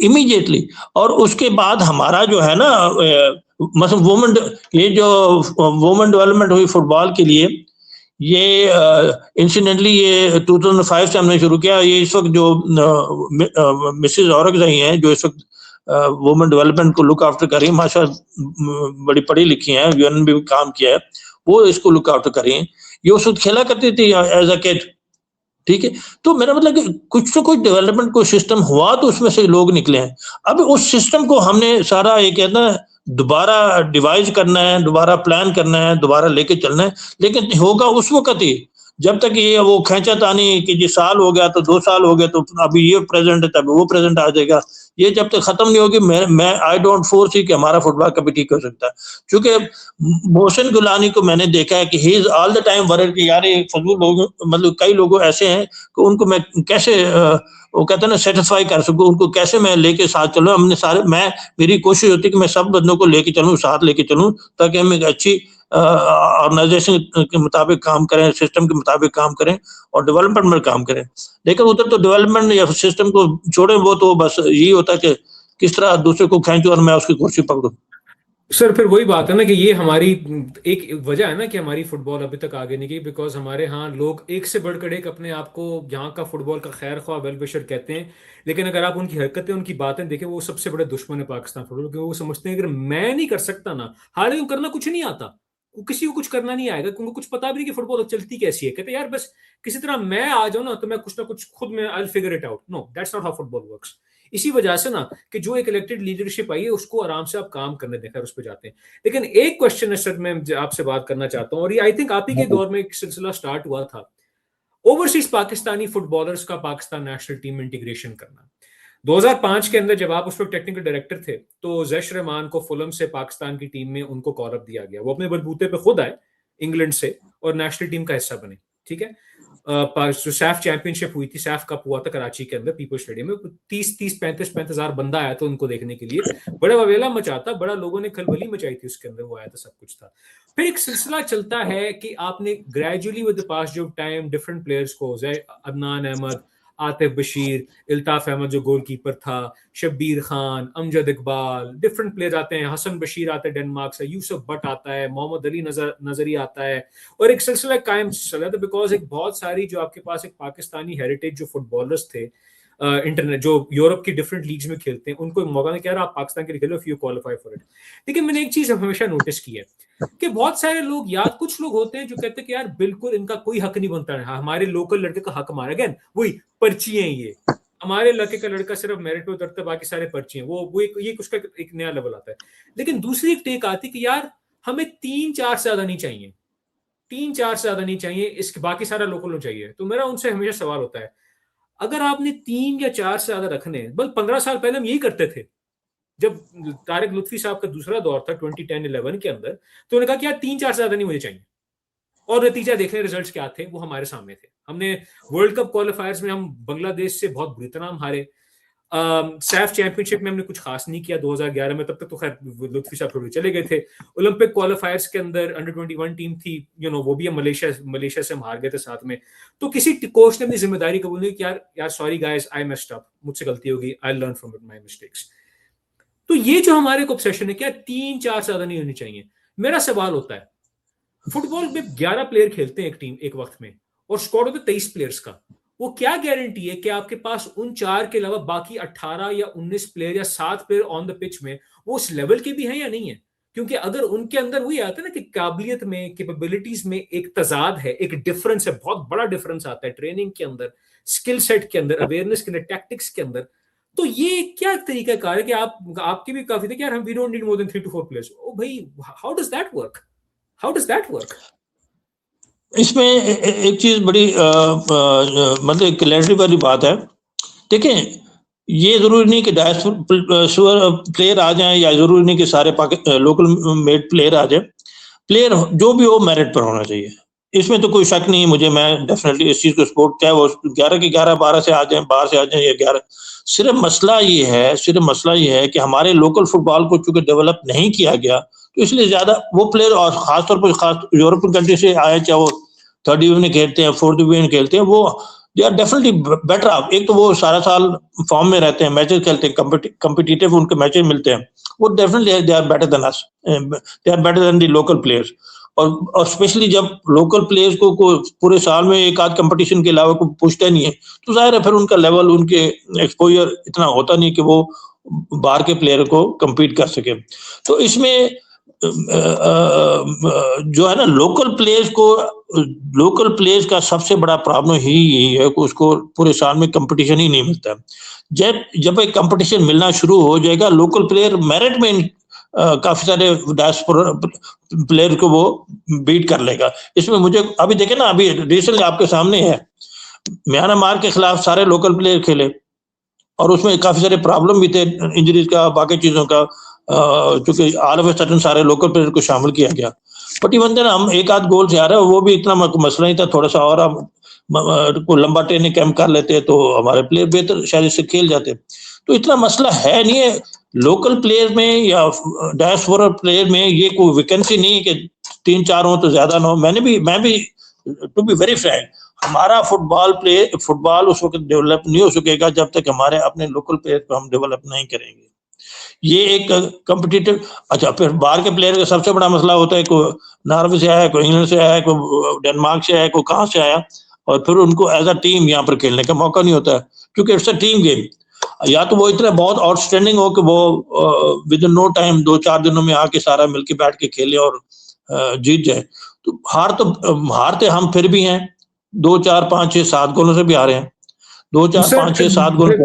इमीडिएटली। और उसके बाद हमारा जो है ना मतलब ये जो वुमेन डेवलपमेंट हुई फुटबॉल के लिए, ये इंसिडेंटली ये 2005 से हमने शुरू किया। ये इस वक्त जो मिसेज औरकज़ई हैं, जो इस वक्त वुमेन डेवलपमेंट को लुक आफ्टर कर रही है, माशाल्लाह बड़ी पढ़ी लिखी हैं, यूएन में भी काम किया है, वो इसको लुक आफ्टर कर रही हैं। ये उस वक्त खेला करती थी एज अ किड, ठीक है। तो मेरा मतलब कि कुछ तो कुछ डेवलपमेंट कोई सिस्टम हुआ तो उसमें से लोग निकले हैं। अब उस सिस्टम को हमने सारा ये कहना है दोबारा डिवाइज करना है, दोबारा प्लान करना है, दोबारा लेके चलना है, लेकिन होगा उस वक्त ही जब तक ये वो खींचातानी कि जी साल हो गया तो 2 साल हो गए तो अभी ये प्रेजेंट है तब वो प्रेजेंट आ जाएगा, ये जब तक खत्म नहीं होगी, मैं आई डोंट फोर्स कि हमारा फुटबॉल कभी ठीक हो सकता है। क्योंकि मोहसिन गुलानी को मैंने देखा है कि he is all the time worried कि यार ये फजूल लोग, मतलब कई लोग ऐसे हैं कि उनको मैं कैसे वो कहते हैं ना सेटिस्फाई कर सकूं, उनको कैसे मैं लेके साथ चलूं। हमने सारे मैं मेरी कोशिश होती है कि मैं सब बंदों को लेके चलूं, साथ लेके चलूं, ताकि हम एक अच्छी ऑर्गेनाइजेशन के मुताबिक काम करें, सिस्टम के मुताबिक काम करें और डेवलपमेंट में काम करें। लेकिन उधर तो डेवलपमेंट या सिस्टम को छोड़े, वो तो बस यही होता है कि किस तरह दूसरे को खींचूं और मैं उसकी कुर्सी पकड़ूं। सर। फिर वही बात है ना कि ये हमारी एक वजह है ना कि हमारी फुटबॉल अभी तक आगे नहीं गई, बिकॉज हमारे यहाँ लोग एक से बढ़कर एक अपने आप को यहाँ का फुटबॉल का खैर ख्वाह वेल विशर कहते हैं। लेकिन अगर आप उनकी हरकतें, उनकी बातें देखें, वो सबसे बड़े दुश्मन है पाकिस्तान फुटबॉल, क्योंकि वो समझते हैं अगर मैं नहीं कर सकता ना, हालांकि उनको करना कुछ नहीं आता, किसी को कुछ करना नहीं आएगा, उनको कुछ पता भी नहीं कि फुटबॉल चलती कैसी है। कहते हैं यार बस किसी तरह मैं आ जाऊं ना कुछ खुद में I figure it out. No, that's not how football works. इसी वजह से ना कि जो एक इलेक्टेड लीडरशिप आई है उसको आराम से आप काम करने देकर उस पर जाते हैं। लेकिन एक क्वेश्चन है सर, मैं आपसे बात करना चाहता हूं, और ये आई थिंक आप ही के दौर में एक सिलसिला स्टार्ट हुआ था, ओवरसीज पाकिस्तानी फुटबॉलर्स का पाकिस्तान नेशनल टीम में इंटीग्रेशन करना। 2005 के अंदर जब आप उस वक्त टेक्निकल डायरेक्टर थे, तो जैश रहमान को फुलम से पाकिस्तान की टीम में उनको कॉल अप दिया गया, वो अपने बलबूते पे खुद आए इंग्लैंड से और नेशनल टीम का हिस्सा बने। ठीक है। जो सैफ चैंपियनशिप हुई थी, सैफ कप हुआ था कराची के अंदर पीपल स्टेडियम में, 35 हजार बंदा आया था उनको देखने के लिए, बड़ा ववेला मचा था, बड़ा लोगों ने खलबली मचाई थी उसके अंदर, वो आया था, सब कुछ था। फिर एक सिलसिला चलता है कि आपने gradually with the pass of time different players को, अदनान अहमद, आतिफ बशीर, इल्ताफ अहमद जो गोलकीपर था, शब्बीर खान, अमजद इकबाल, डिफरेंट प्लेयर्स आते हैं, हसन बशीर आते हैं डेनमार्क से, यूसुफ भट्ट आता है, मोहम्मद अली नजरी आता है, और एक सिलसिला कायम चल रहा था, बिकॉज एक बहुत सारी जो आपके पास एक पाकिस्तानी हेरिटेज जो फुटबॉलर्स थे इंटरनेट जो यूरोप की डिफरेंट लीग्स में खेलते हैं, उनको एक मौका नहीं, कह रहा आप पाकिस्तान के लिए खेलो if you qualify for it. लेकिन मैंने एक चीज हमेशा नोटिस की है कि बहुत सारे लोग, याद कुछ लोग होते हैं जो कहते हैं कि यार बिल्कुल इनका कोई हक नहीं बनता है, हमारे लोकल लड़के का हक मारा गया, वही पर्ची है, ये हमारे इलाके का लड़का सिर्फ मेरिट पे उतरता है, बाकी सारे पर्ची हैं, वो ये उसका एक नया लेवल आता है। लेकिन दूसरी एक टेक आती कि यार हमें 3-4 से ज्यादा नहीं चाहिए, 3-4 से ज्यादा नहीं चाहिए, इसके बाकी सारा लोकल होना चाहिए। तो मेरा उनसे हमेशा सवाल होता है, अगर आपने 3 या 4 से ज्यादा रखने, बस 15 साल पहले हम यही करते थे, जब तारिक लुत्फी साहब का दूसरा दौर था 2010-11 के अंदर, तो उन्होंने कहा कि यार 3-4 से ज्यादा नहीं मुझे चाहिए, और नतीजा देख रहे रिजल्ट्स क्या थे, वो हमारे सामने थे। हमने वर्ल्ड कप क्वालिफायर्स में हम बांग्लादेश से बहुत बुरी तरह हारे, सैफ चैंपियनशिप में हमने कुछ खास नहीं किया 2011 में, तब तक तो खैर लुत्फी साहब थोड़े चले गए थे। ओलंपिक क्वालिफायर्स के अंदर अंडर 21 टीम थी, वो भी हम मलेशिया से हम हार गए थे साथ में। तो किसी कोच ने अपनी जिम्मेदारी कबूल नहीं की, यार सॉरी गाइस, आई मेस्ड अप, मुझसे गलती होगी, I learn from my mistakes. तो ये जो हमारे को ऑब्सेशन है, क्या 3-4 से ज्यादा नहीं होनी चाहिए। मेरा सवाल होता है, फुटबॉल में 11 प्लेयर खेलते हैं एक टीम एक वक्त में, और स्क्वाड होता है 23 प्लेयर्स का, वो क्या गारंटी है कि आपके पास उन 4 के अलावा बाकी 18 या 19 प्लेयर या 7 प्लेयर ऑन द पिच में वो उस लेवल के भी हैं या नहीं है। क्योंकि अगर उनके अंदर वही आता है ना कि काबिलियत में, कैपेबिलिटीज में एक तजाद है, एक डिफरेंस है, बहुत बड़ा डिफरेंस आता है ट्रेनिंग के अंदर, स्किल सेट के अंदर, अवेयरनेस के अंदर, टैक्टिक्स के अंदर। तो ये क्या तरीका कार है कि आपके भी काफी थे कि यार हम we don't need more than 3 to 4 players. ओ भाई, how does that work, how does that work? इसमें एक चीज बड़ी मतलब क्लैरिटी वाली बात है। देखें, ये जरूरी नहीं कि डायस्पोरा प्लेयर आ जाएं, या जरूरी नहीं कि सारे लोकल मेड प्लेयर आ जाए। प्लेयर जो भी हो मेरिट पर होना चाहिए, इसमें तो कोई शक नहीं है मुझे। मैं डेफिनेटली इस चीज को सपोर्ट, क्या वो 11 के 11 12 से आ जाए, बाहर से आ जाए या 11, सिर्फ मसला ये है कि हमारे लोकल फुटबॉल को चूंकि डेवलप नहीं किया गया, तो इसलिए ज्यादा वो प्लेयर, और खासतौर पर खास यूरोपियन कंट्री से आए, चाहे वो 3rd डिवीजन खेलते हैं, 4th डिवीजन खेलते हैं, वो they are definitely better off. एक तो वो सारा साल फॉर्म में रहते हैं, मैचेस खेलते हैं, कम्पिटिटिव उनके मैचेस मिलते हैं, वो definitely they are better than us, they are better than the local players. और स्पेशली जब लोकल प्लेयर्स को पूरे साल में एक आध कंपटीशन के अलावा कोई पूछता नहीं है, तो जाहिर है फिर उनका लेवल, उनके एक्सपोजर इतना होता नहीं कि वो बाहर के प्लेयर को compete कर सके। तो इसमें जो है ना, लोकल प्लेयर्स का सबसे बड़ा प्रॉब्लम ही यही है कि उसको पूरे साल में कंपटीशन ही नहीं मिलता। जब एक कंपटीशन मिलना शुरू हो जाएगा, लोकल प्लेयर मेरिट में काफी सारे डायस्पोरा प्लेयर को वो बीट कर लेगा। इसमें मुझे अभी देखे ना, अभी रिसेंटली आपके सामने है, म्यांमार के खिलाफ सारे लोकल प्लेयर खेले, और उसमें काफी सारे प्रॉब्लम भी थे, इंजरीज का, बाकी चीजों का, क्योंकि ऑल ऑफ ए सडन सारे लोकल प्लेयर को शामिल किया गया। बट इवन देन हम एक आध गोल से आ रहे हैं, वो भी इतना मसला नहीं था। थोड़ा सा और हम को लंबा ट्रेनिंग कैंप कर लेते तो हमारे प्लेयर बेहतर शायद इससे खेल जाते। तो इतना मसला है नहीं है लोकल प्लेयर में या डायस्पोरा प्लेयर में। ये कोई वैकेंसी नहीं है कि 3-4 हो तो ज्यादा ना हो। मैं भी टू बी वेरी फ्रैंक, हमारा फुटबॉल उस वक्त डेवलप नहीं हो सकेगा जब तक हमारे अपने लोकल प्लेयर को हम डेवलप नहीं करेंगे। ये एक कॉम्पिटिटिव। अच्छा, फिर बाहर के प्लेयर का सबसे बड़ा मसला होता है, कोई नॉर्वे से आया, कोई इंग्लैंड से आया, कोई डेनमार्क से आया, कोई कहाँ से आया, और फिर उनको एज अ टीम यहाँ पर खेलने का मौका नहीं होता है, क्योंकि इट्स अ टीम गेम। या तो वो इतना बहुत आउटस्टैंडिंग हो कि वो विद इन नो टाइम 2-4 दिनों में आके सारा मिलके बैठ के खेले और जीत जाए। तो हारते हम फिर भी हैं, 2-4 5-6 7 गोलों से भी हारे हैं, 2-4 5-6 7 गोल।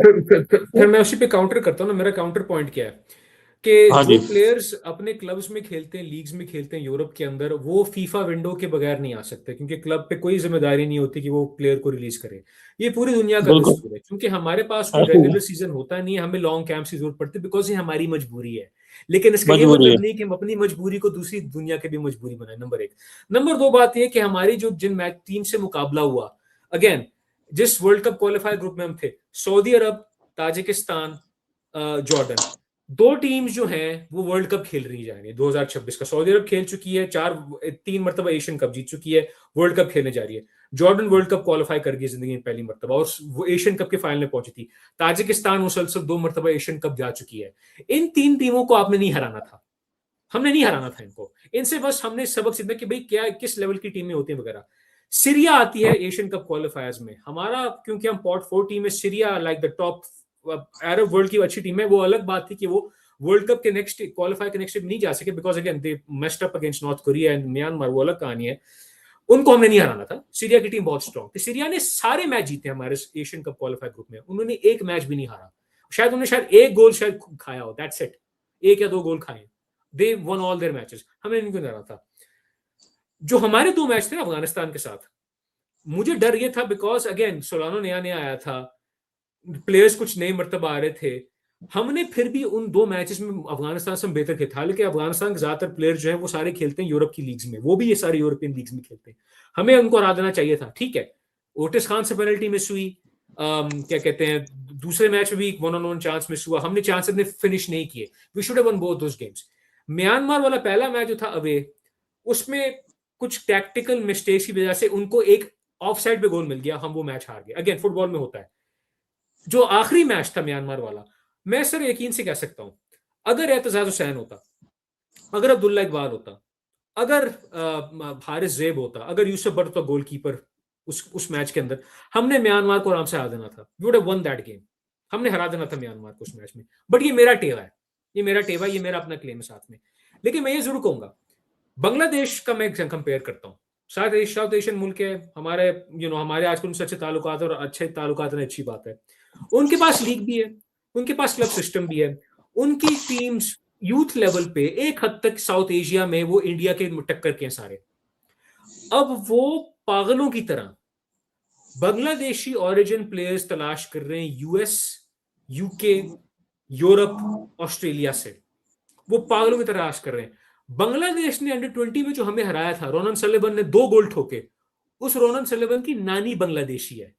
फिर मैं उसी पे काउंटर करता हूँ ना। मेरा काउंटर पॉइंट क्या है कि हाँ जो जी, प्लेयर्स अपने क्लब्स में खेलते हैं, लीग्स में खेलते हैं यूरोप के अंदर, वो फीफा विंडो के बगैर नहीं आ सकते, क्योंकि क्लब पे कोई जिम्मेदारी नहीं होती कि वो प्लेयर को रिलीज करे। ये पूरी दुनिया का बिल्कुल। दस्तूर है। क्योंकि हमारे पास कोई रेगुलर सीजन होता नहीं है, हमें लॉन्ग कैंप की जरूरत पड़ती है, बिकॉज ये हमारी मजबूरी है। लेकिन इसका ये मजबूरी है। मतलब नहीं कि हम अपनी मजबूरी को दूसरी दुनिया की भी मजबूरी बनाए। नंबर 1। नंबर 2 बात यह कि हमारी जो जिन मैच टीम से मुकाबला हुआ, अगेन जिस वर्ल्ड कप क्वालिफायर ग्रुप में हम थे, सऊदी अरब, ताजिकिस्तान, जॉर्डन, 2 टीम्स जो हैं वो वर्ल्ड कप खेल रही जाएंगे 2026 का। सऊदी अरब खेल चुकी है, 3 मरतबा एशियन कप जीत चुकी है, वर्ल्ड कप खेलने जा रही है। जॉर्डन वर्ल्ड कप क्वालिफाई कर गई जिंदगी में पहली मरतबा और वो एशियन कप के फाइनल में पहुंची थी। ताजिकिस्तान मुसलसल 2 मरतबा एशियन कप जा चुकी है। इन 3 टीमों को आपने नहीं हराना था, हमने नहीं हराना था इनको। इनसे बस हमने सबक सीखना कि भाई क्या किस लेवल की टीमें होती हैं वगैरह। सीरिया आती है एशियन कप क्वालिफायर्स में, हमारा क्योंकि हम पॉट 4 टीम है, Syria like the top Arab world की अच्छी टीम है। वो अलग बात थी कि वो वर्ल्ड कप के नेक्स्ट क्वालिफाई के नेक्स्ट नहीं जा सके because again they messed up against north Korea and Myanmar, वो अलग कहानी है। उनको हमने नहीं हराना था। सीरिया की टीम बहुत स्ट्रॉन्ग थी। सीरिया ने सारे मैच जीते हमारे एशियन कप क्वालिफाई ग्रुप में, उन्होंने एक मैच भी नहीं हारा। शायद उन्होंने एक गोल शायद खाया हो, दैट्स इट, 1 या 2 गोल खाए। दे वन ऑल देयर मैचेस, हमने इनको नहीं हरा था। जो हमारे 2 मैच थे अफगानिस्तान के साथ, मुझे डर ये था बिकॉज अगेन सोलानो नया नया आया था, प्लेयर्स कुछ नए मरतबा आ रहे थे। हमने फिर भी उन 2 मैचेस में अफगानिस्तान से बेहतर खेला। हालांकि अफगानिस्तान के ज्यादातर प्लेयर जो है वो सारे खेलते हैं यूरोप की लीग्स में, वो भी ये सारे यूरोपियन लीग्स में खेलते हैं। हमें उनको हरा देना चाहिए था, ठीक है। ओटिस खान से पेनल्टी मिस हुई, क्या कहते हैं, दूसरे मैच में भी 1-on-1 चांस मिस हुआ, हमने चांस अपने फिनिश नहीं किए। We should have won both those games. Myanmar वाला पहला मैच जो था अवे, उसमें कुछ टैक्टिकल मिस्टेक्स की वजह से उनको एक ऑफ साइड पे गोल मिल गया, हम वो मैच हार गए। अगेन फुटबॉल में होता है। जो आखिरी मैच था म्यांमार वाला, मैं सर यकीन से कह सकता हूं, अगर एतजाज हुसैन होता, अगर अब्दुल्ला इकबाल होता, अगर हारिस ज़ेब होता, अगर यूसुफ बट होता गोलकीपर उस मैच के अंदर, हमने म्यांमार को आराम से हरा देना था। We would have won that game. हमने हरा देना था म्यांमार को उस मैच में। बट ये मेरा टेवा है, ये मेरा टेवा, ये मेरा अपना क्लेम है साथ में। लेकिन मैं ये जरूर कहूंगा, बांग्लादेश का मैं कंपेयर करता हूँ, साउथ एशियन मुल्क है हमारे, हमारे आजकल उनसे अच्छे ताल्लुकात और अच्छे ताल्लुकात ने अच्छी बात है। उनके पास लीग भी है, उनके पास क्लब सिस्टम भी है, उनकी टीम्स यूथ लेवल पे एक हद तक साउथ एशिया में वो इंडिया के टक्कर के हैं सारे। अब वो पागलों की तरह बांग्लादेशी ओरिजिन प्लेयर्स तलाश कर रहे हैं यूएस, यूके, यूरोप, ऑस्ट्रेलिया से। वो पागलों की तलाश कर रहे हैं। बांग्लादेश ने अंडर-20 में जो हमें हराया था, रोनन सलिवन ने 2 गोल ठोके, उस रोनन सलिवन की नानी बांग्लादेशी है।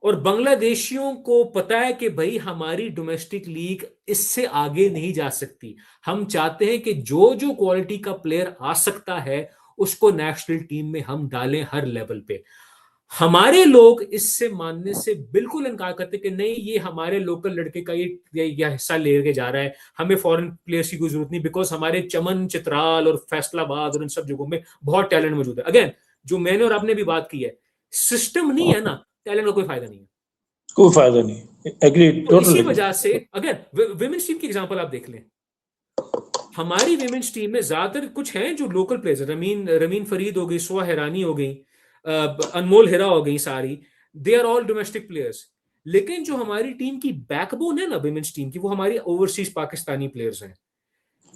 और बांग्लादेशियों को पता है कि भाई हमारी डोमेस्टिक लीग इससे आगे नहीं जा सकती। हम चाहते हैं कि जो जो क्वालिटी का प्लेयर आ सकता है उसको नेशनल टीम में हम डालें हर लेवल पे। हमारे लोग इससे मानने से बिल्कुल इनकार करते कि नहीं, ये हमारे लोकल लड़के का ये हिस्सा लेके जा रहा है, हमें फॉरेन प्लेयर्स की कोई जरूरत नहीं, बिकॉज हमारे चमन, चित्राल और फैसलाबाद और इन सब जगहों में बहुत टैलेंट मौजूद है। अगेन जो मैंने और आपने भी बात की है, सिस्टम नहीं है ना, टैलेंट का कोई फायदा नहीं है, कोई फायदा नहीं। एग्री, तो इसी टोटली। वजह से अगर विमेंस टीम की एग्जांपल आप देख लें, हमारी विमेंस टीम में ज्यादातर कुछ हैं जो लोकल प्लेयर्स, रमीन फरीद हो गई, सुहा हैरानी हो गई, अनमोल हिरा हो गई, सारी they are all domestic players. लेकिन जो हमारी टीम की बैकबोन है ना विमेंस टीम की, वो हमारी ओवरसीज पाकिस्तानी प्लेयर्स हैं।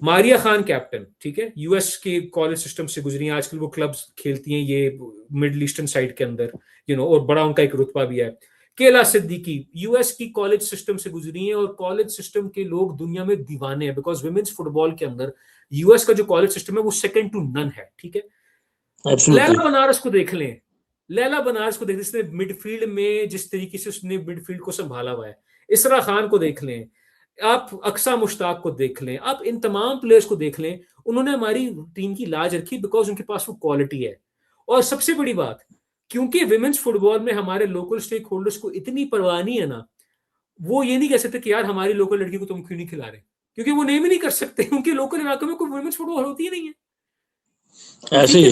मारिया खान कैप्टन, ठीक है, यूएस के कॉलेज सिस्टम से गुजरी हैं, आजकल वो क्लब्स खेलती हैं ये मिडिल ईस्टर्न साइड के अंदर, और बड़ा उनका एक रुतबा भी है। केला सिद्दीकी यूएस की कॉलेज सिस्टम से गुजरी हैं और कॉलेज सिस्टम के लोग दुनिया में दीवाने हैं, बिकॉज वुमेन्स फुटबॉल के अंदर यूएस का जो कॉलेज सिस्टम है वो सेकंड टू नन है, ठीक है। लैला बनारस को देख लें, लैला बनारस को देख, जिसने मिडफील्ड में जिस तरीके से उसने मिडफील्ड को संभाला हुआ है। इसरा खान को देख लें आप, अक्सा मुश्ताक को देख लें आप, इन तमाम प्लेयर्स को देख लें, उन्होंने हमारी टीम की लाज रखी बिकॉज उनके पास वो क्वालिटी है। और सबसे बड़ी बात, क्योंकि विमेंस फुटबॉल में हमारे लोकल स्टेक होल्डर्स को इतनी परवाह नहीं है ना, वो ये नहीं कह सकते कि यार हमारी लोकल लड़की को तुम क्यों नहीं खिला रहे, क्योंकि वो नेम ही नहीं कर सकते, क्योंकि लोकल इलाकों में कोई विमेंस फुटबॉल होती ही नहीं है। ऐसे ही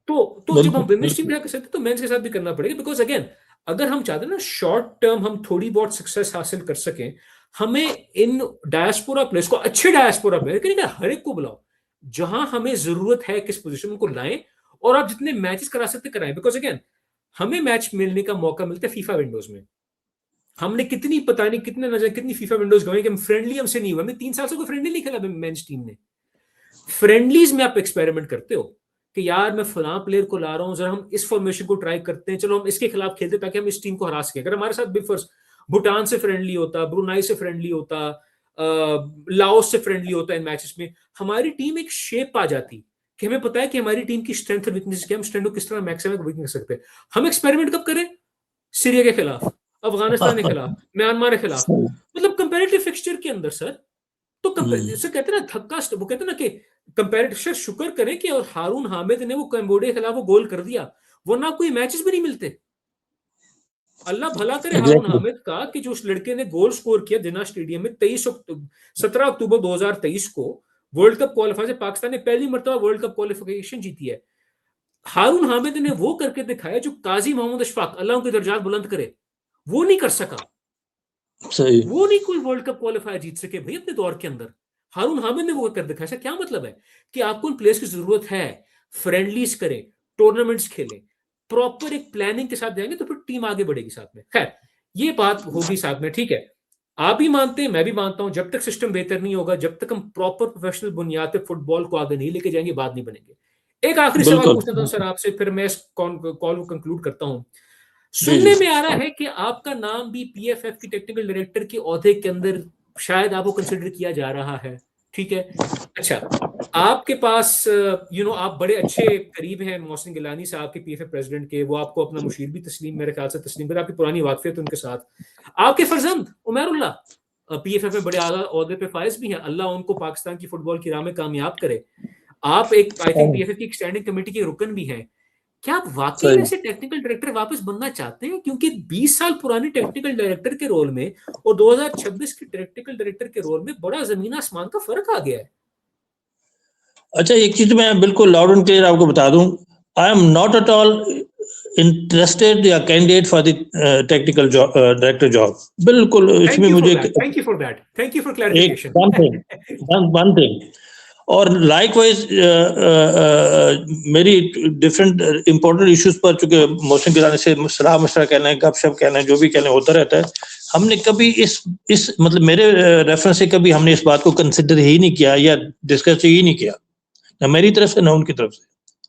तो जब हम विमेंस टीम कर सकते तो मेंस के साथ भी करना पड़ेगा, बिकॉज अगेन अगर हम चाहते हैं ना शॉर्ट टर्म हम थोड़ी बहुत सक्सेस हासिल कर सकें, हमें इन डायस्पोरा प्लेयर्स को, अच्छे डायस्पोरा प्लेयर हर एक को बुलाओ, जहां हमें जरूरत है किस पोजीशन में उनको लाएं, और आप जितने मैचेस करा सकते कराएं। बिकॉज अगेन हमें मैच मिलने का मौका मिलता है फीफा विंडोज में। हमने कितनी पता नहीं कितने नजर कितनी फीफा विंडोज गए कि हम फ्रेंडली हमसे नहीं हुआ, हमने 3 साल से कोई फ्रेंडली नहीं खेला मेंस टीम ने। फ्रेंडलीज में आप एक्सपेरिमेंट करते हो कि यार मैं फलां प्लेयर को ला रहा हूं, जरा हम इस फॉर्मेशन को ट्राई करते हैं, चलो हम इसके खिलाफ खेलते ताकि हम इस टीम को हरा सकें। अगर हमारे साथ बिफर्स भूटान से फ्रेंडली होता, ब्रुनाई से फ्रेंडली होता, लाओस से फ्रेंडली होता इन मैचेस में, हमारी टीम एक शेप आ जाती कि हमें पता है कि हमारी टीम की स्ट्रेंथ और वीकनेस क्या, हम स्ट्रेंथ को किस तरह मैक्सिमम वीक कर सकते हैं। हम एक्सपेरिमेंट कब करें? सीरिया के खिलाफ, अफगानिस्तान के खिलाफ, म्यांमार के खिलाफ, मतलब कंपेरेटिव फिक्सचर के अंदर सर। तो जैसे कहते हैं ना थक्का, वो कहते हैं ना कि कंपेरेटिव सर, शुक्र करें कि और हारून हामिद ने वो कंबोडिया के खिलाफ वो गोल कर दिया, वरना कोई मैचेस भी नहीं मिलते। अल्लाह भला करे हारून एग्जैक्टली। हामिद का कि जो उस लड़के ने गोल स्कोर किया दिना स्टेडियम में 17 अक्टूबर 2023 को वर्ल्ड कप क्वालिफायर से, पाकिस्तान ने पहली मरतबा वर्ल्ड कप क्वालिफिकेशन जीती है। हारून हामिद ने वो करके दिखाया जो काजी मोहम्मद अशफाक, अल्लाह उनके दर्जात बुलंद करे, वो नहीं कर सका। सही। वो नहीं कोई वर्ल्ड कप क्वालिफायर जीत सके भाई अपने दौर के अंदर, हारून हामिद ने वो कर दिखाया। ऐसा क्या मतलब है कि आपको उन प्लेयर्स की जरूरत है, फ्रेंडलीज करें, टूर्नामेंट्स खेलें, प्रॉपर एक प्लानिंग के साथ जाएंगे तो फिर टीम आगे बढ़ेगी साथ में। खैर ये बात होगी साथ में, ठीक है। आप भी मानते हैं, मैं भी मानता हूं, जब तक सिस्टम बेहतर नहीं होगा, जब तक हम प्रॉपर प्रोफेशनल बुनियाद पे फुटबॉल को आगे नहीं लेके जाएंगे, बात नहीं बनेगी। एक आखिरी सवाल बिल्कुल। पूछना था सर आपसे, फिर मैं इस कॉल को कंक्लूड करता हूं। जी जी। सुनने में आ रहा है कि आपका नाम भी पीएफएफ की टेक्निकल डायरेक्टर के ओहदे के अंदर शायद आपको कंसिडर किया जा रहा है, ठीक है। अच्छा, आपके पास आप बड़े अच्छे करीब हैं मोहसिन गिलानी साहब के, पीएफएफ प्रेसिडेंट के, वो आपको अपना मुशीर भी तस्लीम, मेरे ख्याल से तस्लीम कर, आपकी पुरानी वाकफियत उनके साथ। आपके फर्जंद उमैरुल्लाह पीएफएफ में बड़े आला ओहदे पे फाइज भी हैं, अल्लाह उनको पाकिस्तान की फुटबॉल की राह में कामयाब करे। आप एक, आई थिंक, पीएफएफ की स्टैंडिंग कमेटी के रुकन भी हैं। क्या आप वाकई में सही। से टेक्निकल डायरेक्टर वापस बनना चाहते हैं? क्योंकि 20 साल पुरानी टेक्निकल डायरेक्टर के रोल में और 2026 के टेक्निकल डायरेक्टर के रोल में बड़ा जमीन आसमान का फर्क आ गया है। अच्छा, एक चीज मैं बिल्कुल लाउड एंड क्लियर आपको बता दूं, I am not at all interested या candidate for the technical director job. बिल्कुल इसमें मुझे thank you for that, thank you for एक क्लैरिफिकेशन। वन थिंग, और लाइकवाइज मेरी डिफरेंट इंपॉर्टेंट इश्यूज पर, चूंकि मोहसिन गिलानी से सलाह मशवरा कहना है, गपशप कहना है, जो भी कहना है होता रहता है, हमने कभी इस मतलब मेरे रेफरेंस से कभी हमने इस बात को कंसिडर ही नहीं किया या डिस्कस ही नहीं किया, ना मेरी तरफ से ना उनकी तरफ से,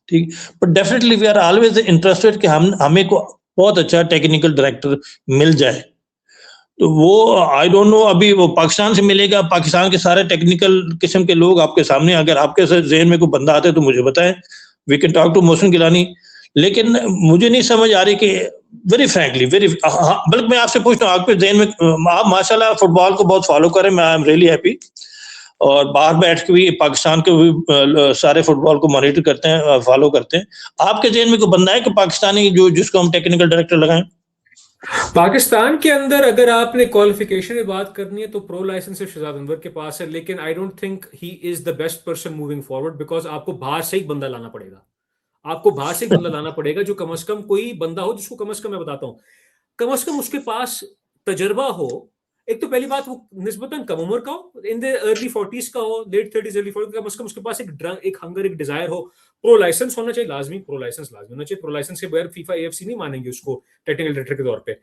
ठीक। But definitely we are always interested कि हमें को बहुत अच्छा टेक्निकल डायरेक्टर मिल जाए। तो वो आई डोंट नो, अभी वो पाकिस्तान से मिलेगा, पाकिस्तान के सारे टेक्निकल किस्म के लोग आपके सामने, अगर आपके ज़हन में कोई बंदा आता है तो मुझे बताएं, we can talk to Mohsin Gilani. लेकिन मुझे नहीं समझ आ रही कि वेरी फ्रैंकली, बल्कि मैं आपसे पूछता हूँ, आपके ज़हन में, आप माशाल्लाह फुटबॉल को बहुत फॉलो करें, मैं आई एम रियली हैप्पी, और बाहर बैठ के भी पाकिस्तान के भी सारे फुटबॉल को मॉनिटर करते हैं, फॉलो करते हैं। आपके ज़हन में कोई बंदा है कि पाकिस्तानी जिसको हम टेक्निकल डायरेक्टर लगाएं? पाकिस्तान के अंदर अगर आपने क्वालिफिकेशन में बात करनी है तो प्रो लाइसेंस सिर्फ शहजाद अनवर के पास है, लेकिन I don't think he is the best person moving forward, because आपको बाहर से ही बंदा लाना पड़ेगा। आपको बाहर से बंदा लाना पड़ेगा जो कम से कम कोई बंदा हो जिसको कम से कम, मैं बताता हूं, कम से कम उसके पास तजर्बा हो। एक तो पहली बात, वो निस्बतन कम उम्र का हो, इन द अर्ली 40s का हो, लेट 30s अर्ली 40s, कम से कम उसके पास एक हंगर, एक डिजायर हो। प्रो लाइसेंस होना चाहिए, लाजमी प्रो लाइसेंस लाजमी होना चाहिए। प्रो लाइसेंस के बगैर फीफा एएफसी नहीं मानेंगे उसको टेक्निकल डायरेक्टर के तौर पे।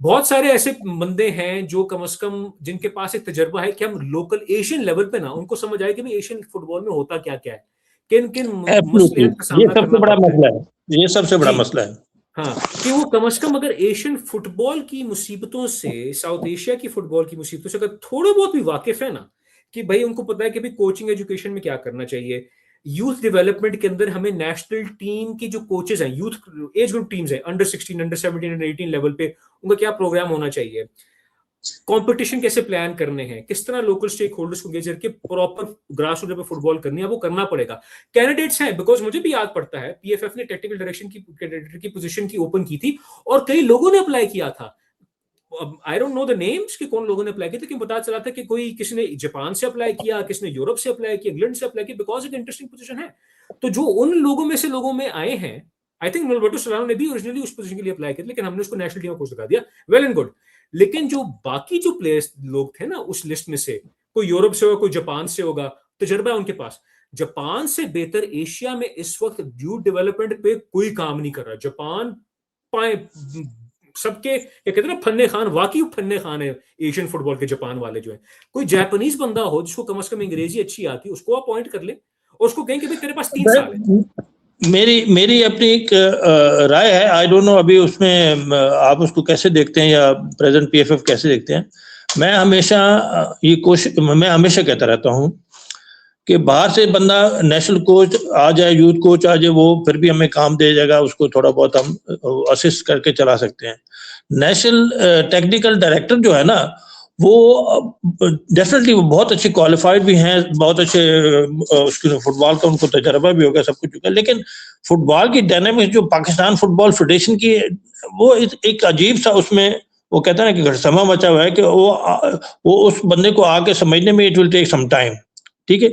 बहुत सारे ऐसे बंदे हैं जो कम से कम जिनके पास एक तजर्बा है कि हम लोकल एशियन लेवल पे ना उनको समझ आए कि भाई एशियन फुटबॉल में होता क्या क्या है, किन किन एब्सोल्युटली, मसलियत का ये सामना सबसे करना बड़ा पड़ता है। मसला है, ये सबसे बड़ा जी मसला है। हाँ, कि वो कम से कम अगर एशियन फुटबॉल की मुसीबतों से, साउथ एशिया की फुटबॉल की मुसीबतों से अगर थोड़ा बहुत भी वाकिफ है ना, कि भाई उनको पता है कि भाई कोचिंग एजुकेशन में क्या करना चाहिए, यूथ डेवलपमेंट के अंदर हमें नेशनल टीम की जो कोचेस हैं, यूथ एज ग्रुप टीम्स हैं, अंडर 16, अंडर 17, अंडर 18 लेवल पे, उनका क्या प्रोग्राम होना चाहिए, कंपटीशन कैसे प्लान करने हैं, किस तरह लोकल स्टेक होल्डर्स को एंगेज करके प्रॉपर ग्रास रूट पे फुटबॉल करनी है, वो करना पड़ेगा। कैंडिडेट्स हैं, बिकॉज मुझे भी याद पड़ता है पीएफएफ ने टेक्निकल डायरेक्शन की कैंडिडेट की पोजीशन की ओपन की थी और कई लोगों ने अप्लाई किया था। I don't know the names कि कौन लोगों ने अप्लाई किया, लेकिन पता चला था कि कोई किसी ने जापान से अप्लाई किया, किसी ने यूरोप से अप्लाई किया, इंग्लैंड से अप्लाई किया, बिकॉज एक इंटरेस्टिंग पोजीशन है। तो जो उन लोगों में से लोगों में आए हैं, आई थिंक नॉर्बर्टो सोलानो ने भी ओरिजिनली उस पोजीशन के लिए अप्लाई किया, लेकिन हमने उसको नेशनल टीम में पोस्ट लगा दिया, वेल एंड गुड। लेकिन जो बाकी जो प्लेयर्स लोग थे ना उस लिस्ट में से, कोई यूरोप से होगा, कोई जापान से होगा, तजर्बा है उनके पास। जापान से बेहतर एशिया में इस वक्त यूथ डेवलपमेंट पे कोई काम नहीं कर रहा। जापान पाए सबके, ये कहते हैं ना फन्ने खान, वाकई फन्ने खान है एशियन फुटबॉल के जापान वाले जो है। कोई जापानीज बंदा हो जिसको कम से कम अंग्रेजी अच्छी आती है, उसको अपॉइंट कर ले और उसको कहें कि भाई तेरे पास 3 साल है। मेरी अपनी एक राय है, आई डोंट नो अभी उसमें आप उसको कैसे देखते हैं या प्रेजेंट पीएफएफ कैसे देखते हैं। मैं हमेशा कहता रहता हूं कि बाहर से बंदा नेशनल कोच आ जाए, यूथ कोच आ जाए, वो फिर भी हमें काम दे जाएगा, उसको थोड़ा बहुत हम असिस्ट करके चला सकते हैं। नेशनल टेक्निकल डायरेक्टर जो है ना, वो डेफिनेटली वो बहुत अच्छे क्वालिफाइड भी हैं, बहुत अच्छे उसके फुटबॉल का उनको तजर्बा भी होगा, सब कुछ होगा, लेकिन फुटबॉल की डायनामिक्स जो पाकिस्तान फुटबॉल फेडरेशन की, वो एक अजीब सा उसमें वो कहते हैं ना कि घटसमा मचा हुआ है कि वो उस बंदे को आके समझने में it will take some time, ठीक है।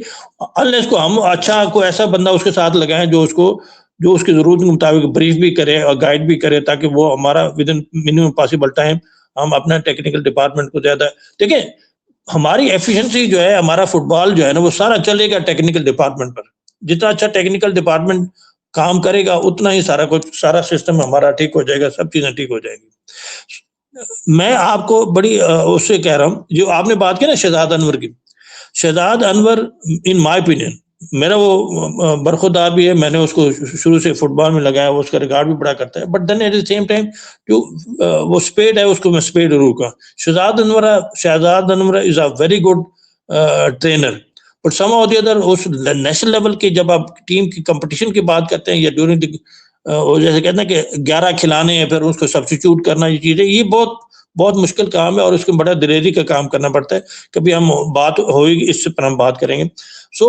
अनलेस को हम अच्छा कोई ऐसा बंदा उसके साथ लगाएं जो उसकी जरूरत के मुताबिक ब्रीफ भी करे और गाइड भी करे, ताकि वो हमारा with in minimum possible time हम अपना टेक्निकल डिपार्टमेंट को ज्यादा देखिए। हमारी एफिशिएंसी जो है, हमारा फुटबॉल जो है ना, वो सारा चलेगा टेक्निकल डिपार्टमेंट पर। जितना अच्छा टेक्निकल डिपार्टमेंट काम करेगा, उतना ही सारा सिस्टम हमारा ठीक हो जाएगा, सब चीजें ठीक हो जाएगी। मैं आपको बड़ी उससे कह रहा हूँ, जो आपने बात की ना शहजाद अनवर की, Shahzad Anwar in my opinion, मेरा वो बरखुरदार भी है, मैंने उसको शुरू से फुटबॉल में लगाया, वो उसका रिकॉर्ड भी बड़ा करता है, but then at the same time जो वो स्पेड है, उसको मैं स्पेड जरूर कहूँ। Shahzad Anwar is a very good trainer, but some और द अदर उस नेशनल लेवल की जब आप टीम की कंपटीशन की बात करते हैं, या ड्यूरिंग जैसे कहते हैं कि 11 खिलाने हैं, फिर उसको सब्स्टिट्यूट करना, ये चीजें, ये बहुत बहुत मुश्किल काम है, और उसके बड़ा दिलेरी का काम करना पड़ता है। कभी हम बात होगी इससे पर हम बात करेंगे। सो